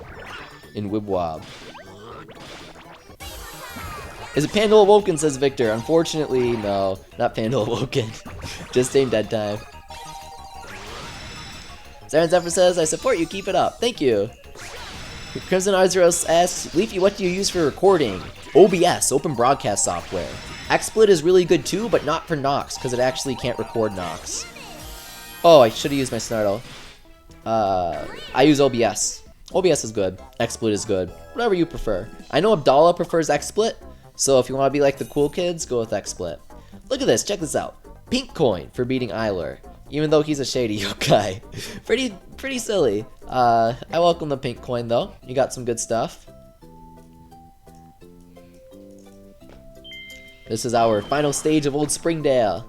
in Wibble Wobble. Is it Panda Awoken, says Victor. Unfortunately, no, not Panda Awoken. Just Dame Dead Time. Siren Zephyr says, I support you, keep it up. Thank you. Crimson Arzeros asks, Leafy, what do you use for recording? OBS, Open Broadcast Software. XSplit is really good too, but not for Nox, because it actually can't record Nox. Oh, I should have used my Snartle. I use OBS. OBS is good. XSplit is good. Whatever you prefer. I know Abdallah prefers XSplit, so if you want to be like the cool kids, go with XSplit. Look at this, check this out. Pink coin for beating Eiler. Even though he's a shady yokai. Pretty silly. I welcome the pink coin though. You got some good stuff. This is our final stage of Old Springdale.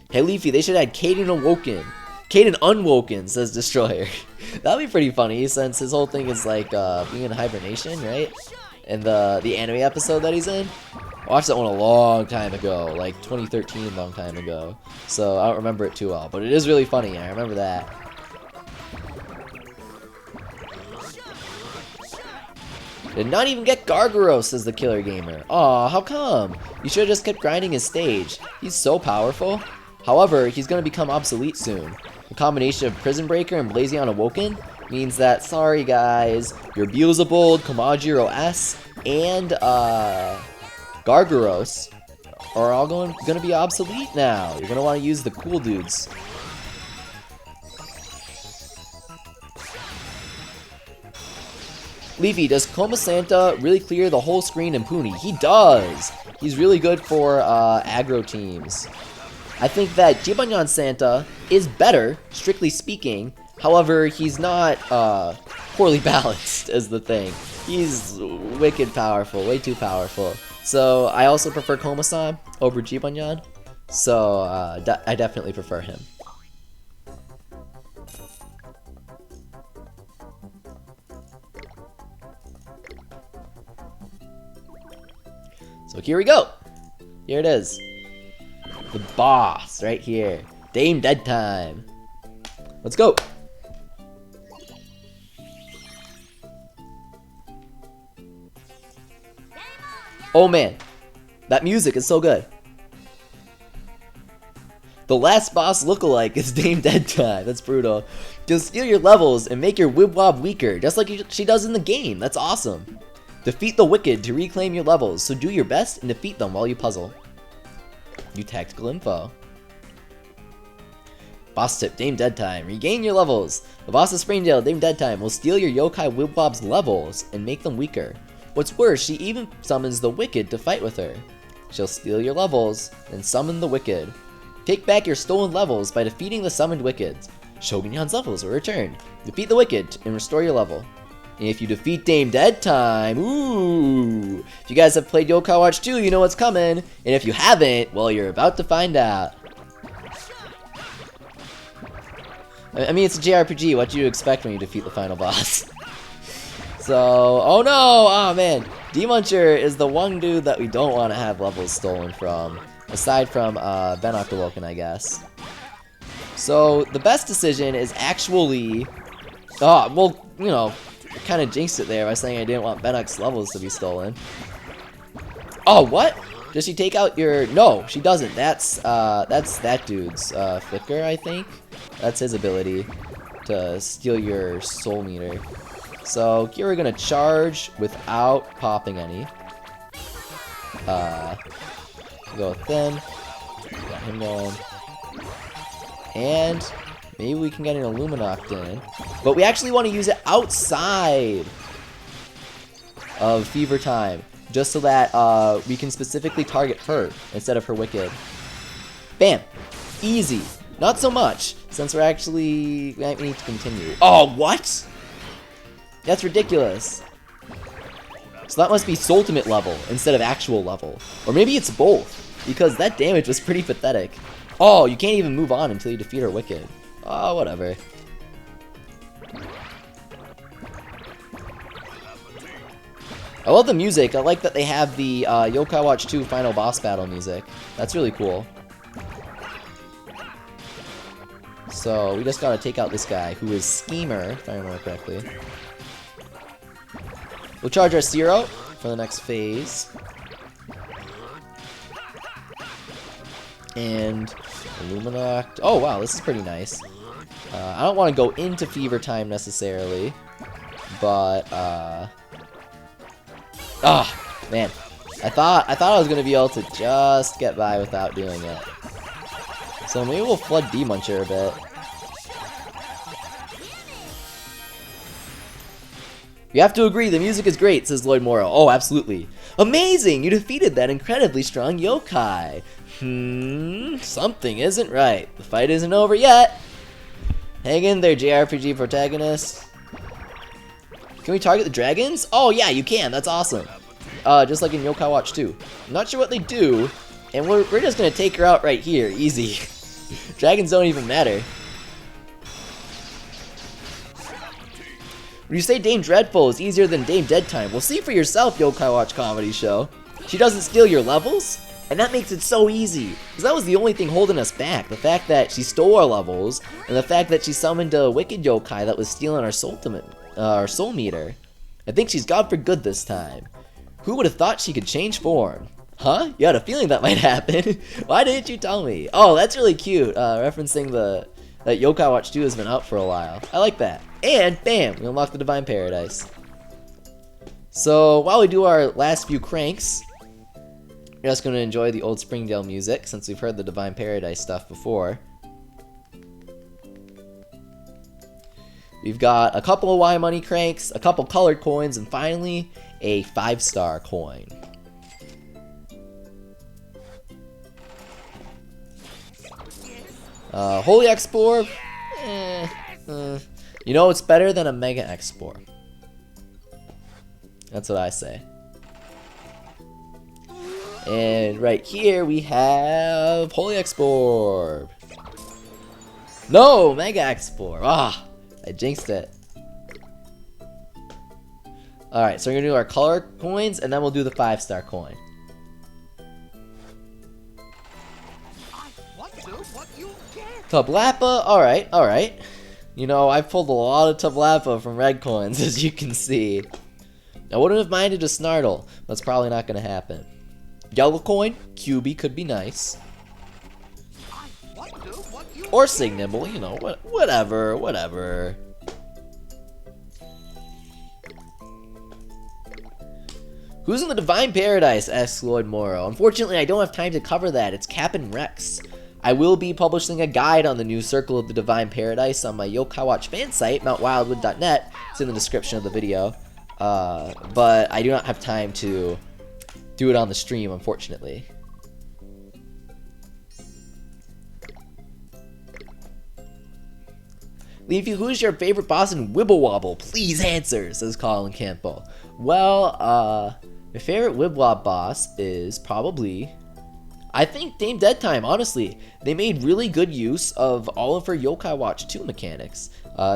Hey Leafy, they should add Caden Awoken. Caden Unwoken, says Destroyer. That'd be pretty funny since his whole thing is like being in hibernation, right? And the anime episode that he's in. I watched that one a long time ago, like 2013, long time ago. So I don't remember it too well, but it is really funny. I remember that. Did not even get Gargaros, says the Killer Gamer. Aw, how come? You should have just kept grinding his stage. He's so powerful. However, he's going to become obsolete soon. The combination of Prison Breaker and Blazion Awoken means that, sorry guys, your Beelzebub, Komajiro S, and Gargaros are all going to be obsolete now. You're going to want to use the cool dudes. Leafy, does Coma Santa really clear the whole screen in Puni? He does! He's really good for aggro teams. I think that Jibanyan Santa is better, strictly speaking. However, he's not poorly balanced, is the thing. He's wicked powerful, way too powerful. So I also prefer Koma-san over Jibanyan. So I definitely prefer him. So here we go. Here it is. The boss right here. Dame Dead Time. Let's go. Oh man, that music is so good. The last boss lookalike is Dame Dead Time. That's brutal. Just steal your levels and make your Wibble Wobble weaker, just like she does in the game. That's awesome. Defeat the wicked to reclaim your levels, so do your best and defeat them while you puzzle. New tactical info. Boss tip, Dame Dead Time. Regain your levels. The boss of Springdale, Dame Dead Time, will steal your Yo-kai Wibble Wobble's levels and make them weaker. What's worse, she even summons the wicked to fight with her. She'll steal your levels and summon the wicked. Take back your stolen levels by defeating the summoned wickeds. Shogunyan's levels are returned. Defeat the wicked and restore your level. And if you defeat Dame Dead Time, ooh! If you guys have played Yo-kai Watch 2, you know what's coming. And if you haven't, well, you're about to find out. I mean, it's a JRPG. What do you expect when you defeat the final boss? So, oh no! Oh man! D-Muncher is the one dude that we don't want to have levels stolen from. Aside from Benok Awoken, I guess. So, the best decision is actually... Oh, well, you know... I kind of jinxed it there by saying I didn't want Benok's levels to be stolen. Oh, what? Does she take out your... No, she doesn't. That's that dude's Flicker, I think. That's his ability to steal your soul meter. So here we're gonna charge without popping any. Go with them. Got him going. And Maybe we can get an Illuminact in. But we actually want to use it outside of Fever Time, just so that we can specifically target her instead of her Wicked. Bam! Easy. Not so much, since we need to continue. Oh, what? That's ridiculous. So that must be Soultimate level instead of actual level. Or maybe it's both, because that damage was pretty pathetic. Oh, you can't even move on until you defeat her Wicked. Oh, whatever. I love the music. I like that they have the Yo-kai Watch 2 final boss battle music. That's really cool. So, we just gotta take out this guy, who is Schemer, if I remember correctly. We'll charge our Zero for the next phase. And Illuminact. Oh, wow, this is pretty nice. I don't want to go into Fever Time necessarily, but, man. I thought I was gonna be able to just get by without doing it. So maybe we'll flood D-Muncher a bit. You have to agree, the music is great, says Lloyd Morrow. Oh, absolutely. Amazing! You defeated that incredibly strong yokai. Something isn't right. The fight isn't over yet. Hang in there, JRPG protagonist. Can we target the dragons? Oh, yeah, you can. That's awesome. Just like in Yo-kai Watch 2. I'm not sure what they do, and we're just gonna take her out right here. Easy. Dragons don't even matter. When you say Dame Dreadful is easier than Dame Dead Time, well, see for yourself, Yo-kai Watch Comedy Show. She doesn't steal your levels, and that makes it so easy. Because that was the only thing holding us back. The fact that she stole our levels, and the fact that she summoned a Wicked Yokai that was stealing our soul meter. I think she's gone for good this time. Who would have thought she could change form? Huh? You had a feeling that might happen. Why didn't you tell me? Oh, that's really cute. Referencing that Yo-kai Watch 2 has been out for a while. I like that. And bam, we unlock the Divine Paradise. So while we do our last few cranks, we're just going to enjoy the Old Springdale music since we've heard the Divine Paradise stuff before. We've got a couple of Y Money cranks, a couple colored coins, and finally a 5-star coin. Holy Export. You know, it's better than a Mega Export. That's what I say. And right here we have Holy Export. No, Mega Export. Ah, I jinxed it. Alright, so we're gonna do our color coins and then we'll do the 5-star coin. Tablapa, alright. You know, I've pulled a lot of Tablapa from red coins, as you can see. I wouldn't have minded a Snartle, but it's probably not going to happen. Yellow coin, QB could be nice. Or Signibble, you know, whatever. Who's in the Divine Paradise? Asks Lloyd Morrow. Unfortunately, I don't have time to cover that. It's Cap'n Rex. I will be publishing a guide on the new Circle of the Divine Paradise on my Yo-kai Watch fan site, mountwildwood.net. It's in the description of the video. But I do not have time to do it on the stream, unfortunately. Leafy, who's your favorite boss in Wibble Wobble? Please answer, says Colin Campbell. Well, my favorite Wibble boss is probably, I think, Dame Dead Time, honestly. They made really good use of all of her Yo-kai Watch 2 mechanics.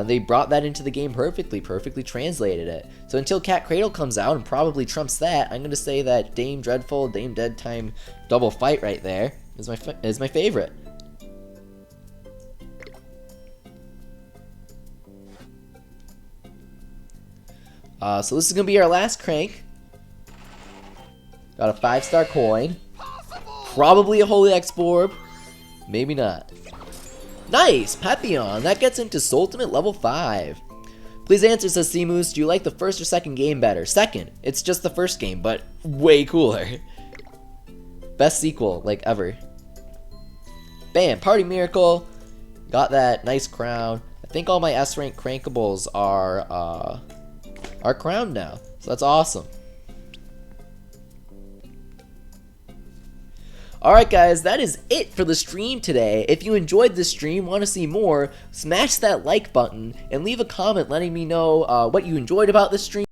They brought that into the game perfectly translated it. So until Cat Cradle comes out and probably trumps that, I'm going to say that Dame Dreadful, Dame Dead Time double fight right there is my favorite. So this is going to be our last crank. Got a 5-star coin. Probably a Holy Export. Maybe not. Nice! Papillon. That gets into Soultimate level 5. Please answer, says Seamoose. Do you like the first or second game better? Second. It's just the first game, but way cooler. Best sequel, like, ever. Bam! Party Miracle. Got that nice crown. I think all my S rank crankables are crowned now. So that's awesome. Alright guys, that is it for the stream today. If you enjoyed this stream, want to see more, smash that like button and leave a comment letting me know what you enjoyed about this stream.